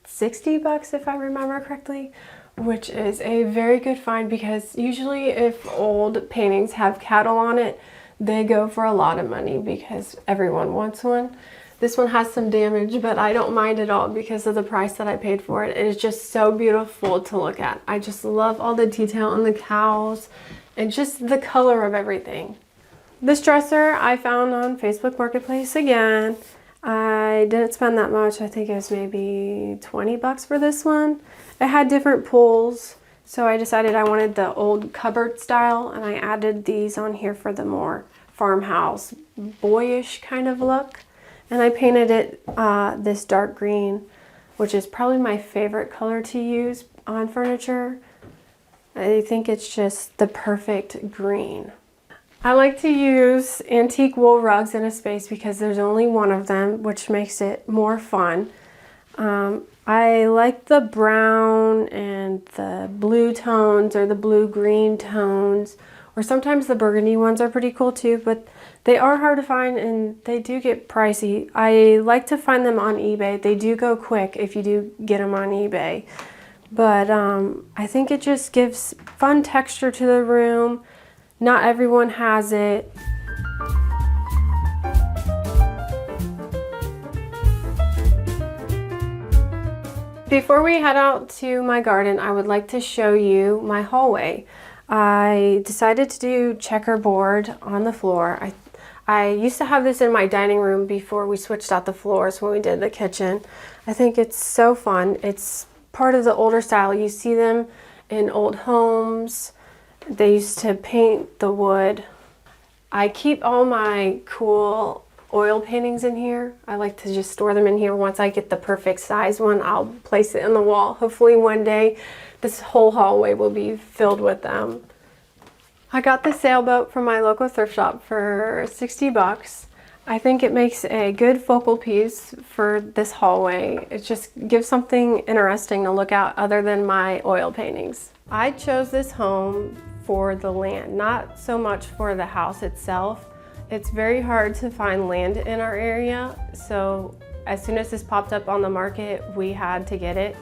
60 bucks if I remember correctly, which is a very good find because usually if old paintings have cattle on it, they go for a lot of money because everyone wants one. This one has some damage, but I don't mind at all because of the price that I paid for it. It is just so beautiful to look at. I just love all the detail on the cows and just the color of everything. This dresser I found on Facebook Marketplace again. I didn't spend that much. I think it was maybe 20 bucks for this one. It had different pulls, so I decided I wanted the old cupboard style, and I added these on here for the more farmhouse, boyish kind of look. And I painted it this dark green, which is probably my favorite color to use on furniture. I think it's just the perfect green. I like to use antique wool rugs in a space because there's only one of them, which makes it more fun. I like the brown and the blue tones or the blue-green tones, or sometimes the burgundy ones are pretty cool too, but they are hard to find and they do get pricey. I like to find them on eBay. They do go quick if you do get them on eBay. But I think it just gives fun texture to the room. Not everyone has it. Before we head out to my garden, I would like to show you my hallway. I decided to do checkerboard on the floor. I used to have this in my dining room before we switched out the floors when we did the kitchen. I think it's so fun. It's part of the older style. You see them in old homes. They used to paint the wood. I keep all my cool oil paintings in here. I like to just store them in here. Once I get the perfect size one, I'll place it in the wall. Hopefully one day this whole hallway will be filled with them. I got the sailboat from my local thrift shop for 60 bucks. I think it makes a good focal piece for this hallway. It just gives something interesting to look at other than my oil paintings. I chose this home for the land, not so much for the house itself. It's very hard to find land in our area, so as soon as this popped up on the market, we had to get it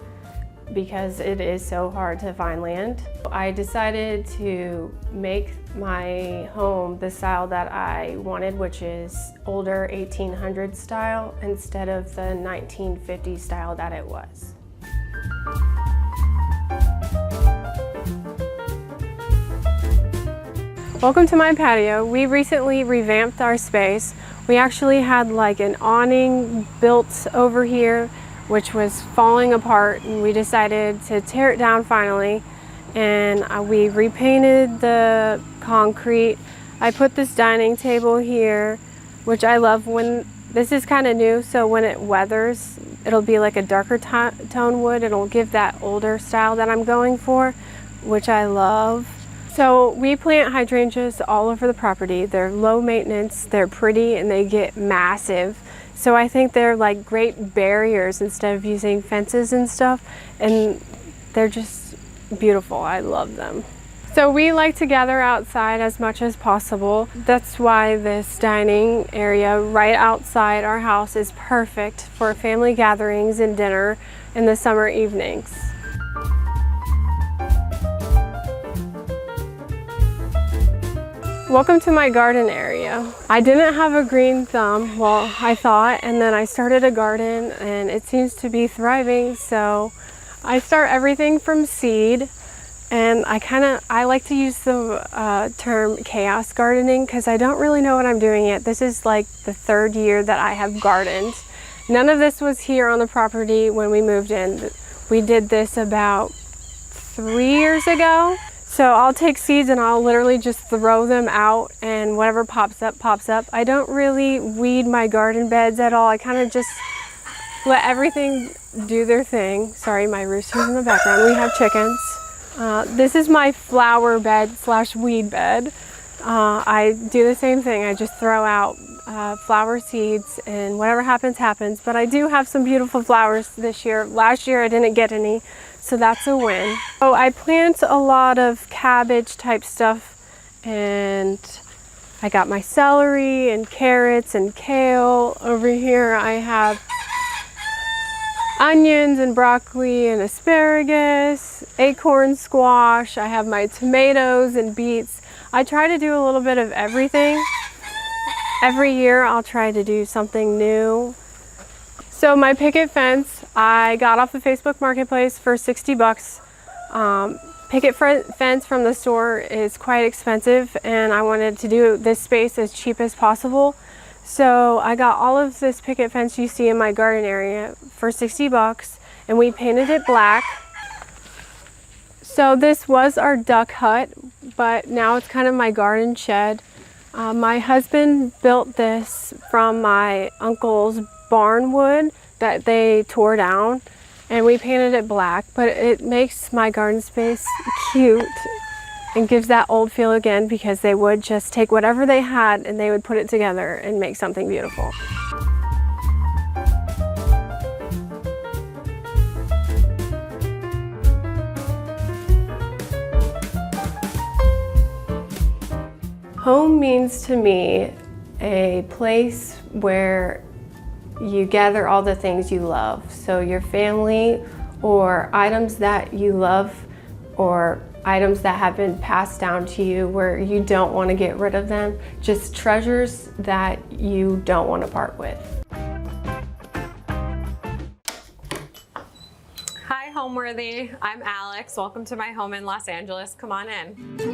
because it is so hard to find land. I decided to make my home the style that I wanted, which is older 1800s style instead of the 1950s style that it was. Welcome to my patio. We recently revamped our space. We actually had like an awning built over here, which was falling apart, and we decided to tear it down finally. And we repainted the concrete. I put this dining table here, which I love. When this is kind of new, so when it weathers, it'll be like a darker tone wood. It'll give that older style that I'm going for, which I love. So we plant hydrangeas all over the property. They're low maintenance, they're pretty, and they get massive. So I think they're like great barriers instead of using fences and stuff, and they're just beautiful. I love them. So we like to gather outside as much as possible. That's why this dining area right outside our house is perfect for family gatherings and dinner in the summer evenings. Welcome to my garden area. I didn't have a green thumb, well, I thought, and then I started a garden and it seems to be thriving. So I start everything from seed, and I like to use the term chaos gardening because I don't really know what I'm doing yet. This is like the third year that I have gardened. None of this was here on the property when we moved in. We did this about 3 years ago. So I'll take seeds and I'll literally just throw them out, and whatever pops up, pops up. I don't really weed my garden beds at all. I kind of just let everything do their thing. Sorry, my rooster's in the background. We have chickens. This is my flower bed / weed bed. I do the same thing. I just throw out flower seeds, and whatever happens, happens. But I do have some beautiful flowers this year. Last year I didn't get any, so that's a win. So I plant a lot of cabbage type stuff, and I got my celery and carrots and kale. Over here I have onions and broccoli and asparagus, acorn squash. I have my tomatoes and beets. I try to do a little bit of everything. Every year I'll try to do something new. So my picket fence, I got off the Facebook Marketplace for 60 bucks. Picket fence from the store is quite expensive, and I wanted to do this space as cheap as possible. So I got all of this picket fence you see in my garden area for 60 bucks, and we painted it black. So this was our duck hut, but now it's kind of my garden shed. My husband built this from my uncle's barn wood that they tore down, and we painted it black, but it makes my garden space cute and gives that old feel again, because they would just take whatever they had and they would put it together and make something beautiful. Home means to me a place where you gather all the things you love. So your family, or items that you love, or items that have been passed down to you where you don't want to get rid of them. Just treasures that you don't want to part with. Hi, Homeworthy. I'm Alex. Welcome to my home in Los Angeles. Come on in.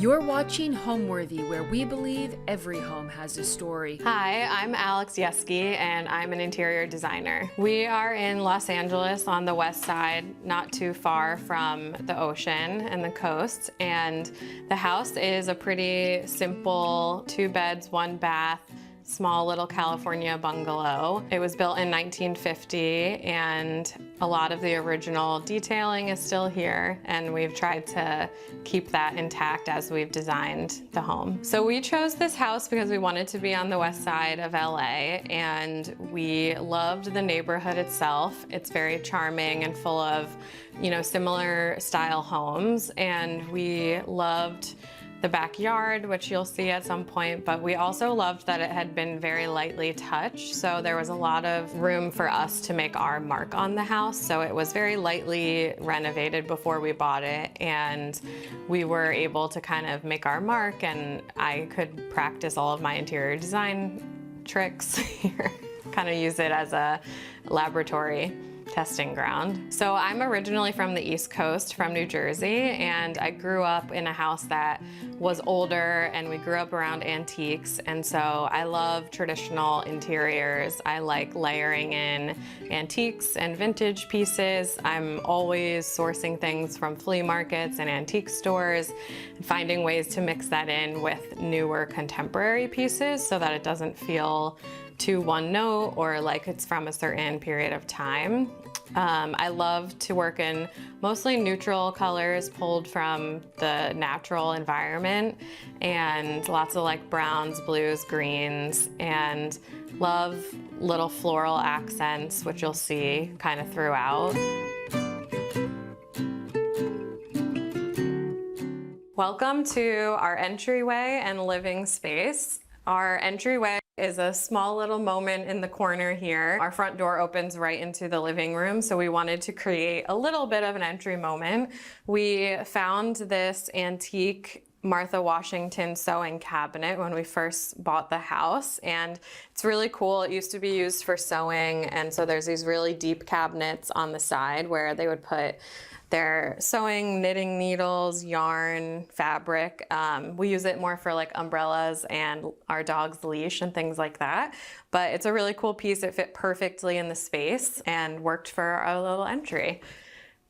You're watching Homeworthy, where we believe every home has a story. Hi, I'm Alex Yeske, and I'm an interior designer. We are in Los Angeles on the west side, not too far from the ocean and the coast. And the house is a pretty simple 2 beds, 1 bath, small little California bungalow. It was built in 1950, and a lot of the original detailing is still here, and we've tried to keep that intact as we've designed the home. So we chose this house because we wanted to be on the west side of LA, and we loved the neighborhood itself. It's very charming and full of, similar style homes, and we loved the backyard, which you'll see at some point, but we also loved that it had been very lightly touched, so there was a lot of room for us to make our mark on the house. So it was very lightly renovated before we bought it, and we were able to kind of make our mark, and I could practice all of my interior design tricks here, kind of use it as a laboratory testing ground. So I'm originally from the East Coast, from New Jersey, and I grew up in a house that was older, and we grew up around antiques, and so I love traditional interiors. I like layering in antiques and vintage pieces. I'm always sourcing things from flea markets and antique stores, and finding ways to mix that in with newer contemporary pieces so that it doesn't feel too one note or like it's from a certain period of time. I love to work in mostly neutral colors pulled from the natural environment, and lots of like browns, blues, greens, and love little floral accents, which you'll see kind of throughout. Welcome to our entryway and living space. Our entryway is a small little moment in the corner here. Our front door opens right into the living room, so we wanted to create a little bit of an entry moment. We found this antique Martha Washington sewing cabinet when we first bought the house, and it's really cool. It used to be used for sewing, and so there's these really deep cabinets on the side where they would put their sewing, knitting needles, yarn, fabric. We use it more for like umbrellas and our dog's leash and things like that. But it's a really cool piece. It fit perfectly in the space and worked for our little entry.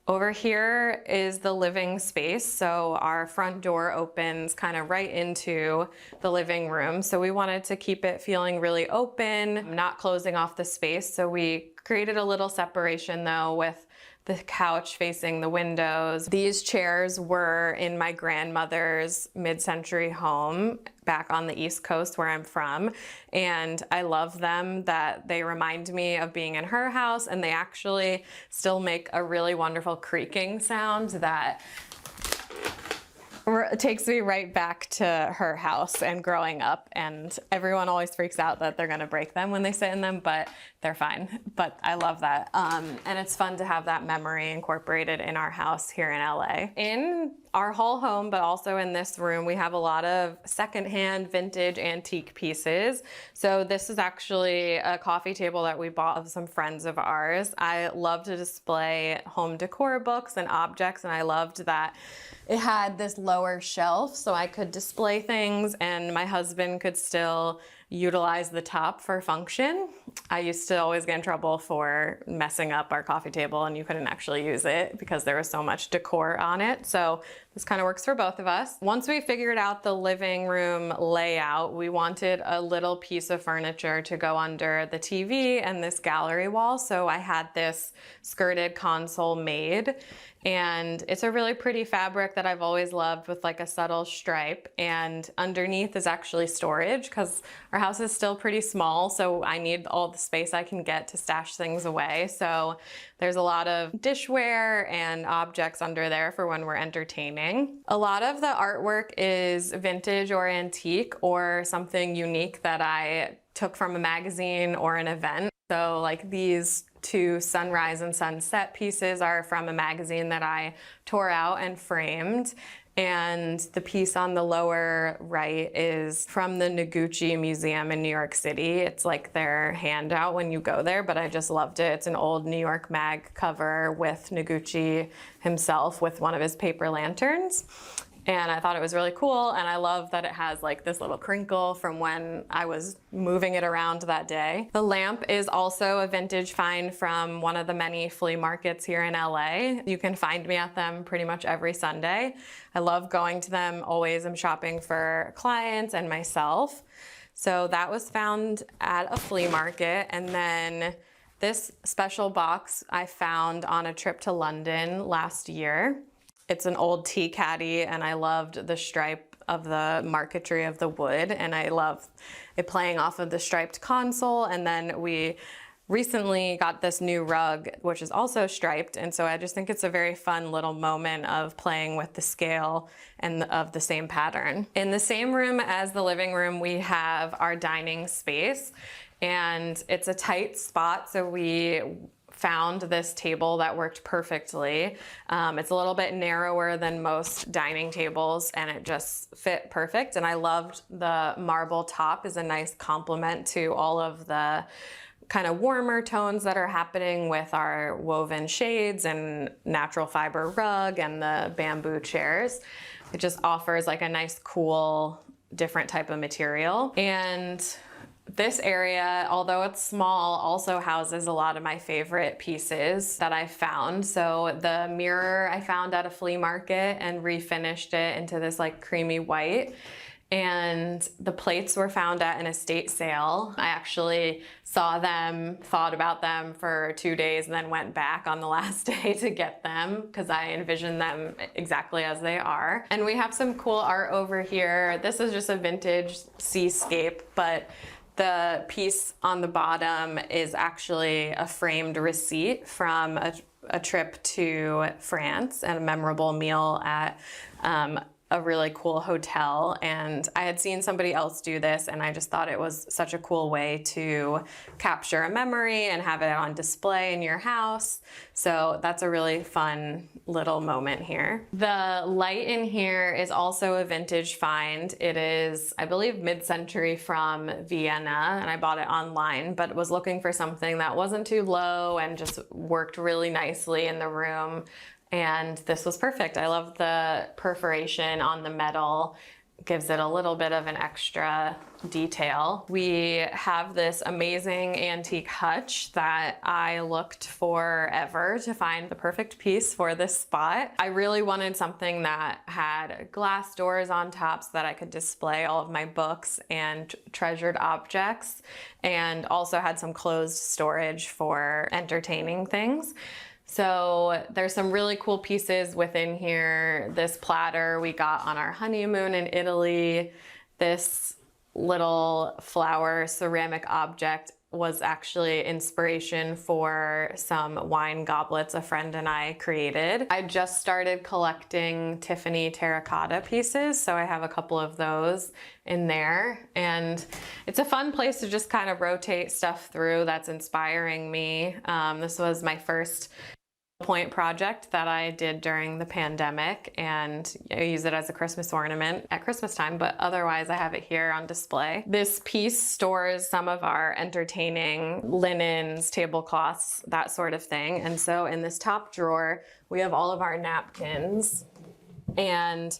Over here is the living space. So our front door opens kind of right into the living room. So we wanted to keep it feeling really open, not closing off the space. So we created a little separation though with the couch facing the windows. These chairs were in my grandmother's mid-century home back on the East Coast where I'm from, and I love them that they remind me of being in her house, and they actually still make a really wonderful creaking sound that takes me right back to her house and growing up, and everyone always freaks out that they're gonna break them when they sit in them, but they're fine. But I love that. And it's fun to have that memory incorporated in our house here in LA. In our whole home, but also in this room, we have a lot of secondhand vintage antique pieces. So this is actually a coffee table that we bought of some friends of ours. I love to display home decor books and objects, and I loved that it had this lower shelf so I could display things and my husband could still utilize the top for function. I used to always get in trouble for messing up our coffee table and you couldn't actually use it because there was so much decor on it. So this kind of works for both of us. Once we figured out the living room layout, we wanted a little piece of furniture to go under the TV and this gallery wall. So I had this skirted console made, and it's a really pretty fabric that I've always loved with like a subtle stripe, and underneath is actually storage because our house is still pretty small, so I need all the space I can get to stash things away. So there's a lot of dishware and objects under there for when we're entertaining. A lot of the artwork is vintage or antique or something unique that I took from a magazine or an event. So like these 2 sunrise and sunset pieces are from a magazine that I tore out and framed. And the piece on the lower right is from the Noguchi Museum in New York City. It's like their handout when you go there, but I just loved it. It's an old New York mag cover with Noguchi himself with one of his paper lanterns. And I thought it was really cool, and I love that it has like this little crinkle from when I was moving it around that day. The lamp is also a vintage find from one of the many flea markets here in LA. You can find me at them pretty much every Sunday. I love going to them, always am shopping for clients and myself. So that was found at a flea market. And then this special box I found on a trip to London last year. It's an old tea caddy, and I loved the stripe of the marquetry of the wood, and I love it playing off of the striped console. And then we recently got this new rug, which is also striped, and so I just think it's a very fun little moment of playing with the scale and of the same pattern. In the same room as the living room, we have our dining space, and it's a tight spot, so we found this table that worked perfectly. It's a little bit narrower than most dining tables, and it just fit perfect. And I loved the marble top is a nice complement to all of the kind of warmer tones that are happening with our woven shades and natural fiber rug and the bamboo chairs. It just offers like a nice, cool, different type of material. And this area, although it's small, also houses a lot of my favorite pieces that I found. So the mirror I found at a flea market and refinished it into this like creamy white. And the plates were found at an estate sale. I actually saw them, thought about them for 2 days, and then went back on the last day to get them because I envisioned them exactly as they are. And we have some cool art over here. This is just a vintage seascape, but the piece on the bottom is actually a framed receipt from a trip to France and a memorable meal at a really cool hotel. And I had seen somebody else do this, and I just thought it was such a cool way to capture a memory and have it on display in your house. So that's a really fun little moment here. The light in here is also a vintage find. It is, I believe, mid-century from Vienna, and I bought it online, but was looking for something that wasn't too low and just worked really nicely in the room. And this was perfect. I love the perforation on the metal. Gives it a little bit of an extra detail. We have this amazing antique hutch that I looked forever to find the perfect piece for this spot. I really wanted something that had glass doors on top so that I could display all of my books and treasured objects, and also had some closed storage for entertaining things. So there's some really cool pieces within here. This platter we got on our honeymoon in Italy. This little flower ceramic object was actually inspiration for some wine goblets a friend and I created. I just started collecting Tiffany terracotta pieces, so I have a couple of those in there. And it's a fun place to just kind of rotate stuff through that's inspiring me. This was my first point project that I did during the pandemic, and I use it as a Christmas ornament at Christmas time, but otherwise I have it here on display. This piece stores some of our entertaining linens, tablecloths, that sort of thing. And so in this top drawer, we have all of our napkins, and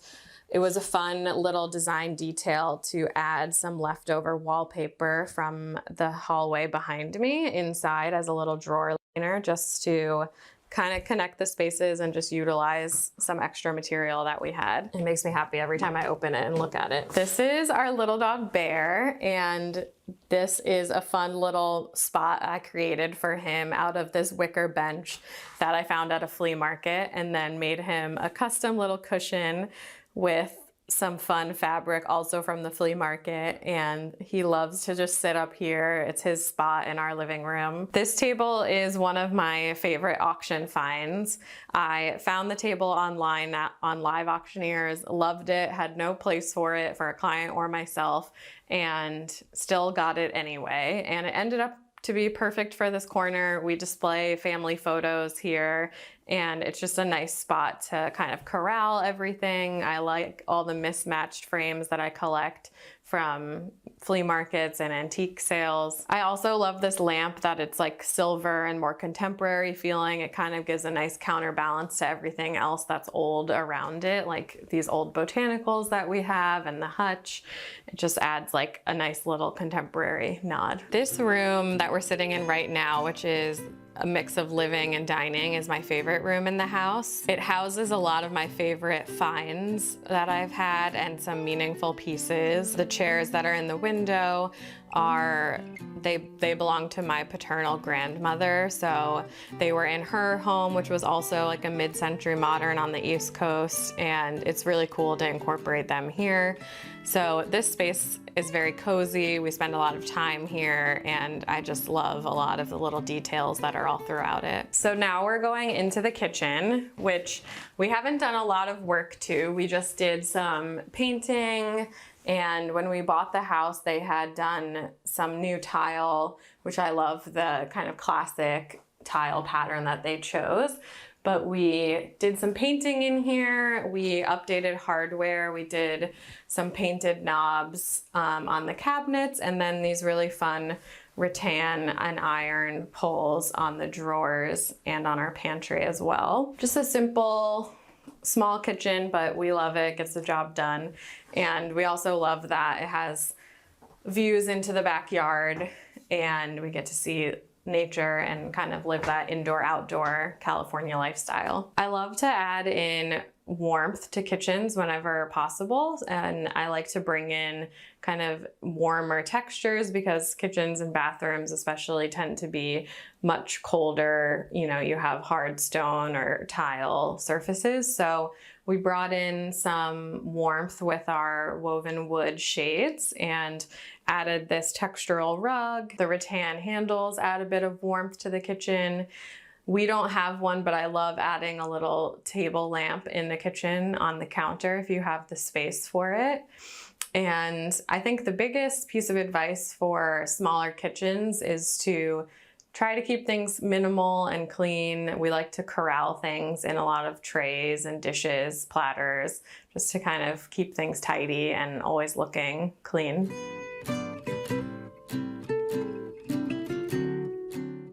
it was a fun little design detail to add some leftover wallpaper from the hallway behind me inside as a little drawer liner, just to kind of connect the spaces and just utilize some extra material that we had. It makes me happy every time I open it and look at it. This is our little dog Bear, and this is a fun little spot I created for him out of this wicker bench that I found at a flea market, and then made him a custom little cushion with some fun fabric also from the flea market, and he loves to just sit up here. It's his spot in our living room. This table is one of my favorite auction finds. I found the table online on Live Auctioneers, loved it, had no place for it for a client or myself, and still got it anyway. And it ended up to be perfect for this corner. We display family photos here, and it's just a nice spot to kind of corral everything. I like all the mismatched frames that I collect from flea markets and antique sales. I also love this lamp that it's like silver and more contemporary feeling. It kind of gives a nice counterbalance to everything else that's old around it, like these old botanicals that we have and the hutch. It just adds like a nice little contemporary nod. This room that we're sitting in right now, which is a mix of living and dining, is my favorite room in the house. It houses a lot of my favorite finds that I've had and some meaningful pieces. The chairs that are in the window they belong to my paternal grandmother, so they were in her home, which was also like a mid-century modern on the East Coast, and it's really cool to incorporate them here. So this space is very cozy. We spend a lot of time here, and I just love a lot of the little details that are all throughout it. So now we're going into the kitchen, which we haven't done a lot of work to. We just did some painting, and when we bought the house, they had done some new tile, which I love the kind of classic tile pattern that they chose. But we did some painting in here. We updated hardware. We did some painted knobs on the cabinets, and then these really fun rattan and iron pulls on the drawers and on our pantry as well. Just a simple, small kitchen, but we love it. Gets the job done. And we also love that it has views into the backyard, and we get to see nature and kind of live that indoor-outdoor California lifestyle. I love to add in warmth to kitchens whenever possible, and I like to bring in kind of warmer textures because kitchens and bathrooms especially tend to be much colder. You know, you have hard stone or tile surfaces, so we brought in some warmth with our woven wood shades and added this textural rug. The rattan handles add a bit of warmth to the kitchen. We don't have one, but I love adding a little table lamp in the kitchen on the counter if you have the space for it. And I think the biggest piece of advice for smaller kitchens is to try to keep things minimal and clean. We like to corral things in a lot of trays and dishes, platters, just to kind of keep things tidy and always looking clean.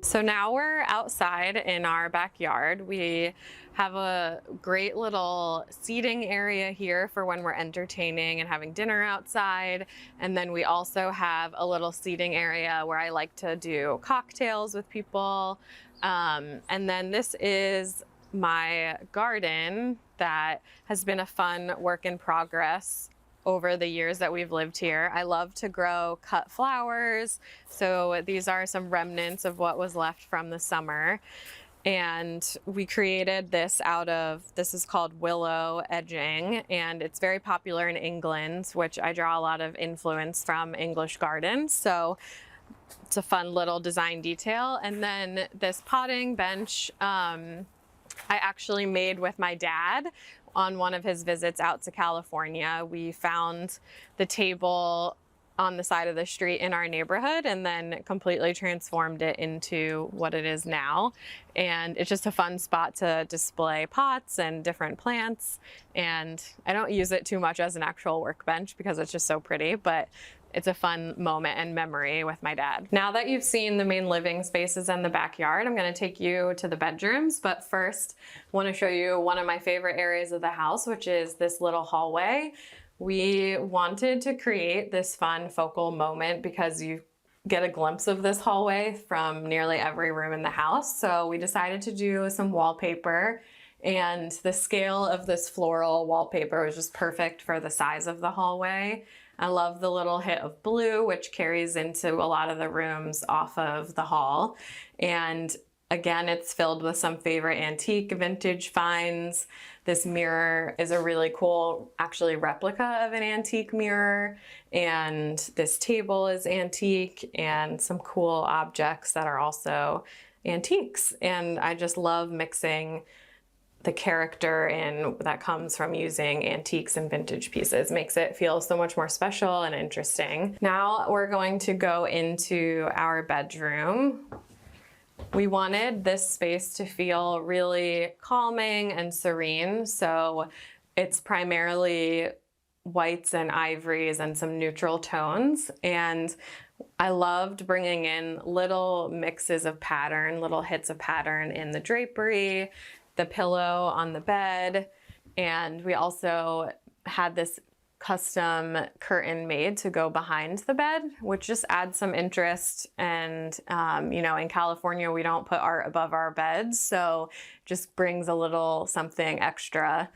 So now we're outside in our backyard. We have a great little seating area here for when we're entertaining and having dinner outside. And then we also have a little seating area where I like to do cocktails with people. And then this is my garden that has been a fun work in progress over the years that we've lived here. I love to grow cut flowers. So these are some remnants of what was left from the summer. And we created this this is called willow edging, and it's very popular in England, which I draw a lot of influence from English gardens. So it's a fun little design detail. And then this potting bench, I actually made with my dad on one of his visits out to California. We found the table on the side of the street in our neighborhood and then completely transformed it into what it is now. And it's just a fun spot to display pots and different plants. And I don't use it too much as an actual workbench because it's just so pretty, but it's a fun moment and memory with my dad. Now that you've seen the main living spaces and the backyard, I'm gonna take you to the bedrooms, but first I wanna show you one of my favorite areas of the house, which is this little hallway. We wanted to create this fun focal moment because you get a glimpse of this hallway from nearly every room in the house. So we decided to do some wallpaper, and the scale of this floral wallpaper was just perfect for the size of the hallway. I love the little hit of blue, which carries into a lot of the rooms off of the hall. And again, it's filled with some favorite antique vintage finds. This mirror is a really cool, actually, replica of an antique mirror. And this table is antique, and some cool objects that are also antiques. And I just love mixing the character in that comes from using antiques and vintage pieces. Makes it feel so much more special and interesting. Now we're going to go into our bedroom. We wanted this space to feel really calming and serene, so it's primarily whites and ivories and some neutral tones. And I loved bringing in little mixes of pattern, little hits of pattern in the drapery, the pillow on the bed. And we also had this custom curtain made to go behind the bed, which just adds some interest. And, you know, in California, we don't put art above our beds. So just brings a little something extra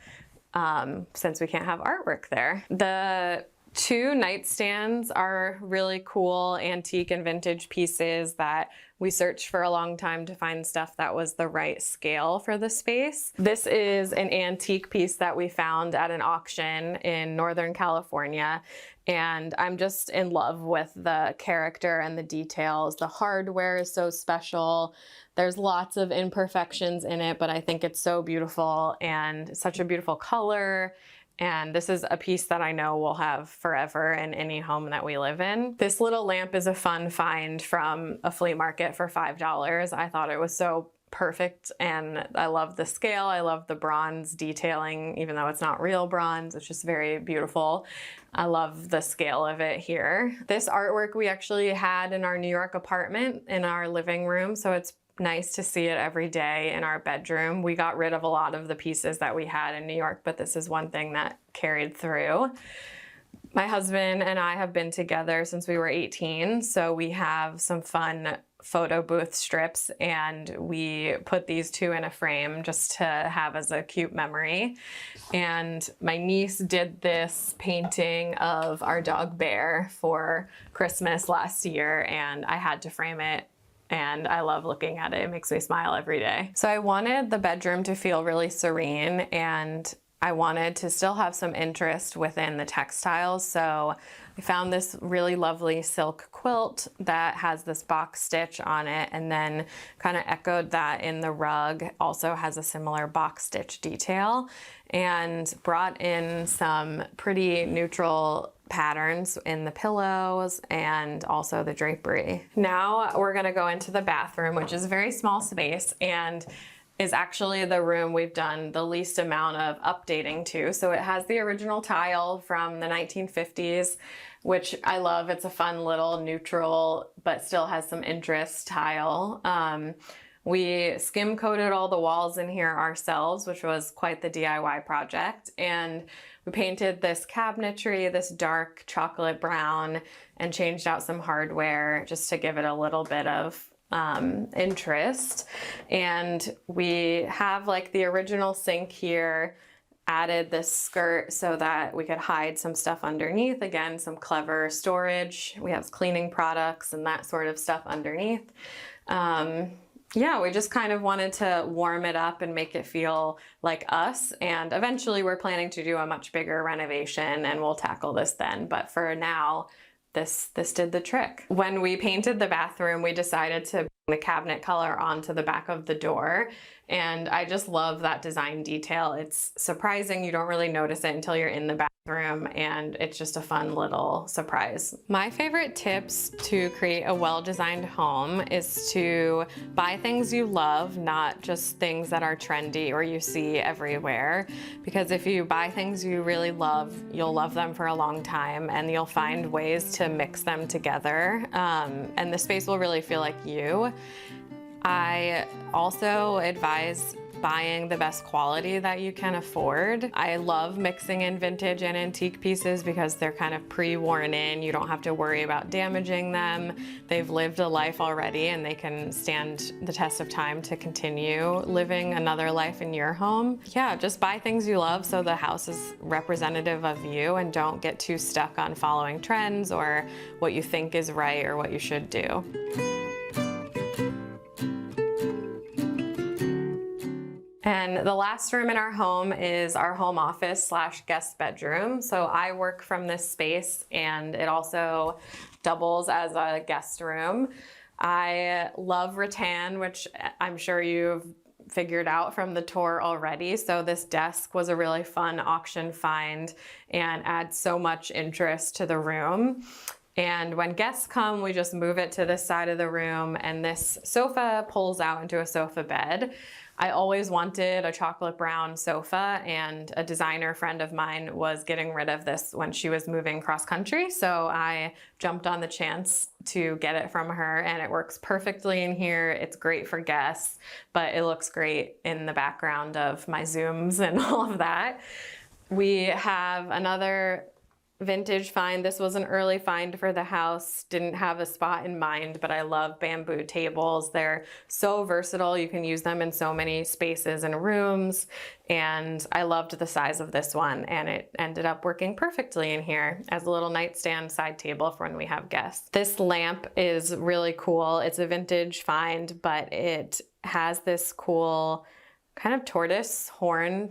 since we can't have artwork there. The two nightstands are really cool antique and vintage pieces that we searched for a long time to find stuff that was the right scale for the space. This is an antique piece that we found at an auction in Northern California, and I'm just in love with the character and the details. The hardware is so special. There's lots of imperfections in it, but I think it's so beautiful and such a beautiful color. And this is a piece that I know we'll have forever in any home that we live in. This little lamp is a fun find from a flea market for $5. I thought it was so perfect, and I love the scale. I love the bronze detailing, even though it's not real bronze. It's just very beautiful. I love the scale of it here. This artwork we actually had in our New York apartment in our living room, so it's nice to see it every day in our bedroom. We got rid of a lot of the pieces that we had in New York, but this is one thing that carried through. My husband and I have been together since we were 18, so we have some fun photo booth strips, and we put these two in a frame just to have as a cute memory. And my niece did this painting of our dog Bear for Christmas last year, and I had to frame it. And I love looking at it. It makes me smile every day. So I wanted the bedroom to feel really serene, and I wanted to still have some interest within the textiles. So I found this really lovely silk quilt that has this box stitch on it, and then kind of echoed that in the rug. Also has a similar box stitch detail, and brought in some pretty neutral patterns in the pillows and also the drapery. Now we're gonna go into the bathroom, which is a very small space and is actually the room we've done the least amount of updating to. So it has the original tile from the 1950s, which I love. It's a fun little neutral, but still has some interest tile. We skim coated all the walls in here ourselves, which was quite the DIY project. And we painted this cabinetry, this dark chocolate brown, and changed out some hardware just to give it a little bit of interest. And we have like the original sink here, added this skirt so that we could hide some stuff underneath. Again, some clever storage. We have cleaning products and that sort of stuff underneath. Yeah, we just kind of wanted to warm it up and make it feel like us. And eventually we're planning to do a much bigger renovation, and we'll tackle this then. But for now, this did the trick. When we painted the bathroom, we decided to bring the cabinet color onto the back of the door. And I just love that design detail. It's surprising. You don't really notice it until you're in the bathroom, and it's just a fun little surprise. My favorite tips to create a well-designed home is to buy things you love, not just things that are trendy or you see everywhere. Because if you buy things you really love, you'll love them for a long time, and you'll find ways to mix them together. And the space will really feel like you. I also advise buying the best quality that you can afford. I love mixing in vintage and antique pieces because they're kind of pre-worn in. You don't have to worry about damaging them. They've lived a life already, and they can stand the test of time to continue living another life in your home. Yeah, just buy things you love so the house is representative of you, and don't get too stuck on following trends or what you think is right or what you should do. And the last room in our home is our home office / guest bedroom. So I work from this space, and it also doubles as a guest room. I love rattan, which I'm sure you've figured out from the tour already. So this desk was a really fun auction find and adds so much interest to the room. And when guests come, we just move it to this side of the room, and this sofa pulls out into a sofa bed. I always wanted a chocolate brown sofa, and a designer friend of mine was getting rid of this when she was moving cross country. So I jumped on the chance to get it from her, and it works perfectly in here. It's great for guests, but it looks great in the background of my Zooms and all of that. We have another vintage find. This was an early find for the house. Didn't have a spot in mind, but I love bamboo tables. They're so versatile. You can use them in so many spaces and rooms. And I loved the size of this one, and it ended up working perfectly in here as a little nightstand side table for when we have guests. This lamp is really cool. It's a vintage find, but it has this cool kind of tortoise horn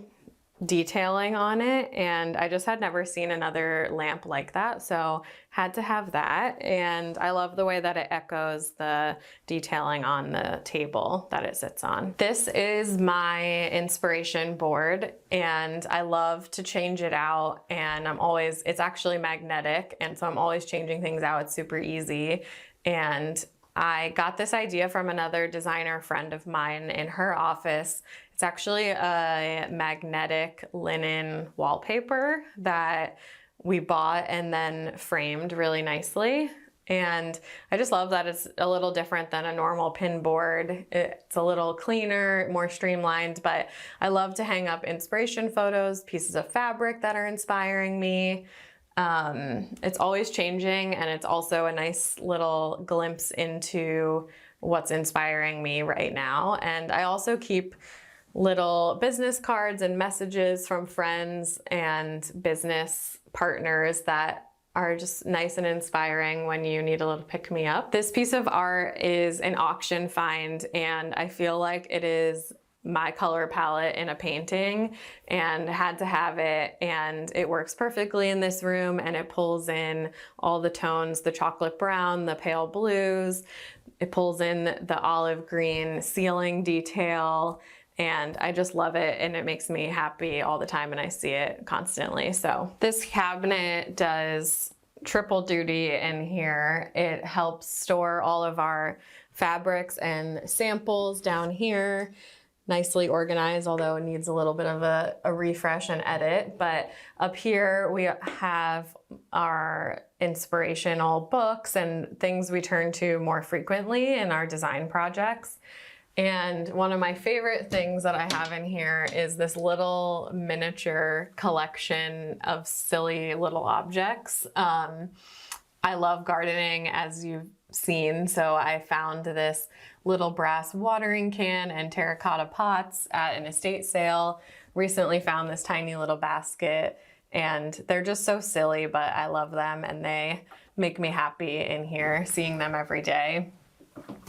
detailing on it, and I just had never seen another lamp like that, so had to have that. And I love the way that it echoes the detailing on the table that it sits on. This is my inspiration board, and I love to change it out, and it's actually magnetic, and so I'm always changing things out. It's super easy. And I got this idea from another designer friend of mine in her office. It's actually a magnetic linen wallpaper that we bought and then framed really nicely. And I just love that it's a little different than a normal pin board. It's a little cleaner, more streamlined, but I love to hang up inspiration photos, pieces of fabric that are inspiring me. It's always changing, and it's also a nice little glimpse into what's inspiring me right now. And I also keep little business cards and messages from friends and business partners that are just nice and inspiring when you need a little pick-me-up. This piece of art is an auction find, and I feel like it is my color palette in a painting, and had to have it, and it works perfectly in this room, and it pulls in all the tones, the chocolate brown, the pale blues, it pulls in the olive green ceiling detail, and I just love it, and it makes me happy all the time, and I see it constantly. So this cabinet does triple duty in here. It helps store all of our fabrics and samples down here, nicely organized, although it needs a little bit of a refresh and edit. But up here we have our inspirational books and things we turn to more frequently in our design projects. And one of my favorite things that I have in here is this little miniature collection of silly little objects. I love gardening, as you've seen, so I found this little brass watering can and terracotta pots at an estate sale. Recently found this tiny little basket, and they're just so silly, but I love them, and they make me happy in here, seeing them every day.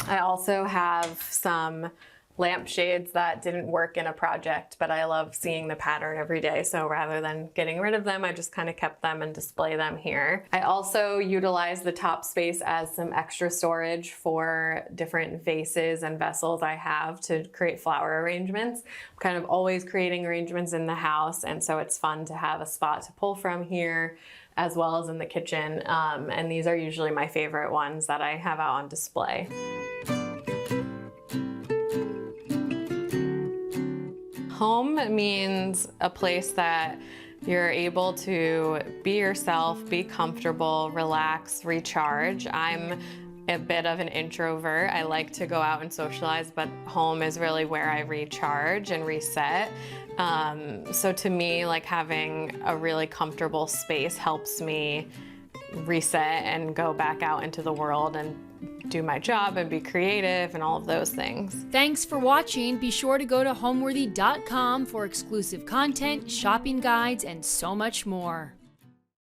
I also have some lampshades that didn't work in a project, but I love seeing the pattern every day. So rather than getting rid of them, I just kind of kept them and display them here. I also utilize the top space as some extra storage for different vases and vessels I have to create flower arrangements. I'm kind of always creating arrangements in the house, and so it's fun to have a spot to pull from here as well as in the kitchen. And these are usually my favorite ones that I have out on display. Home means a place that you're able to be yourself, be comfortable, relax, recharge. I'm a bit of an introvert. I like to go out and socialize, but home is really where I recharge and reset. So to me, like, having a really comfortable space helps me reset and go back out into the world and do my job and be creative and all of those things. Thanks for watching. Be sure to go to homeworthy.com for exclusive content, shopping guides, and so much more.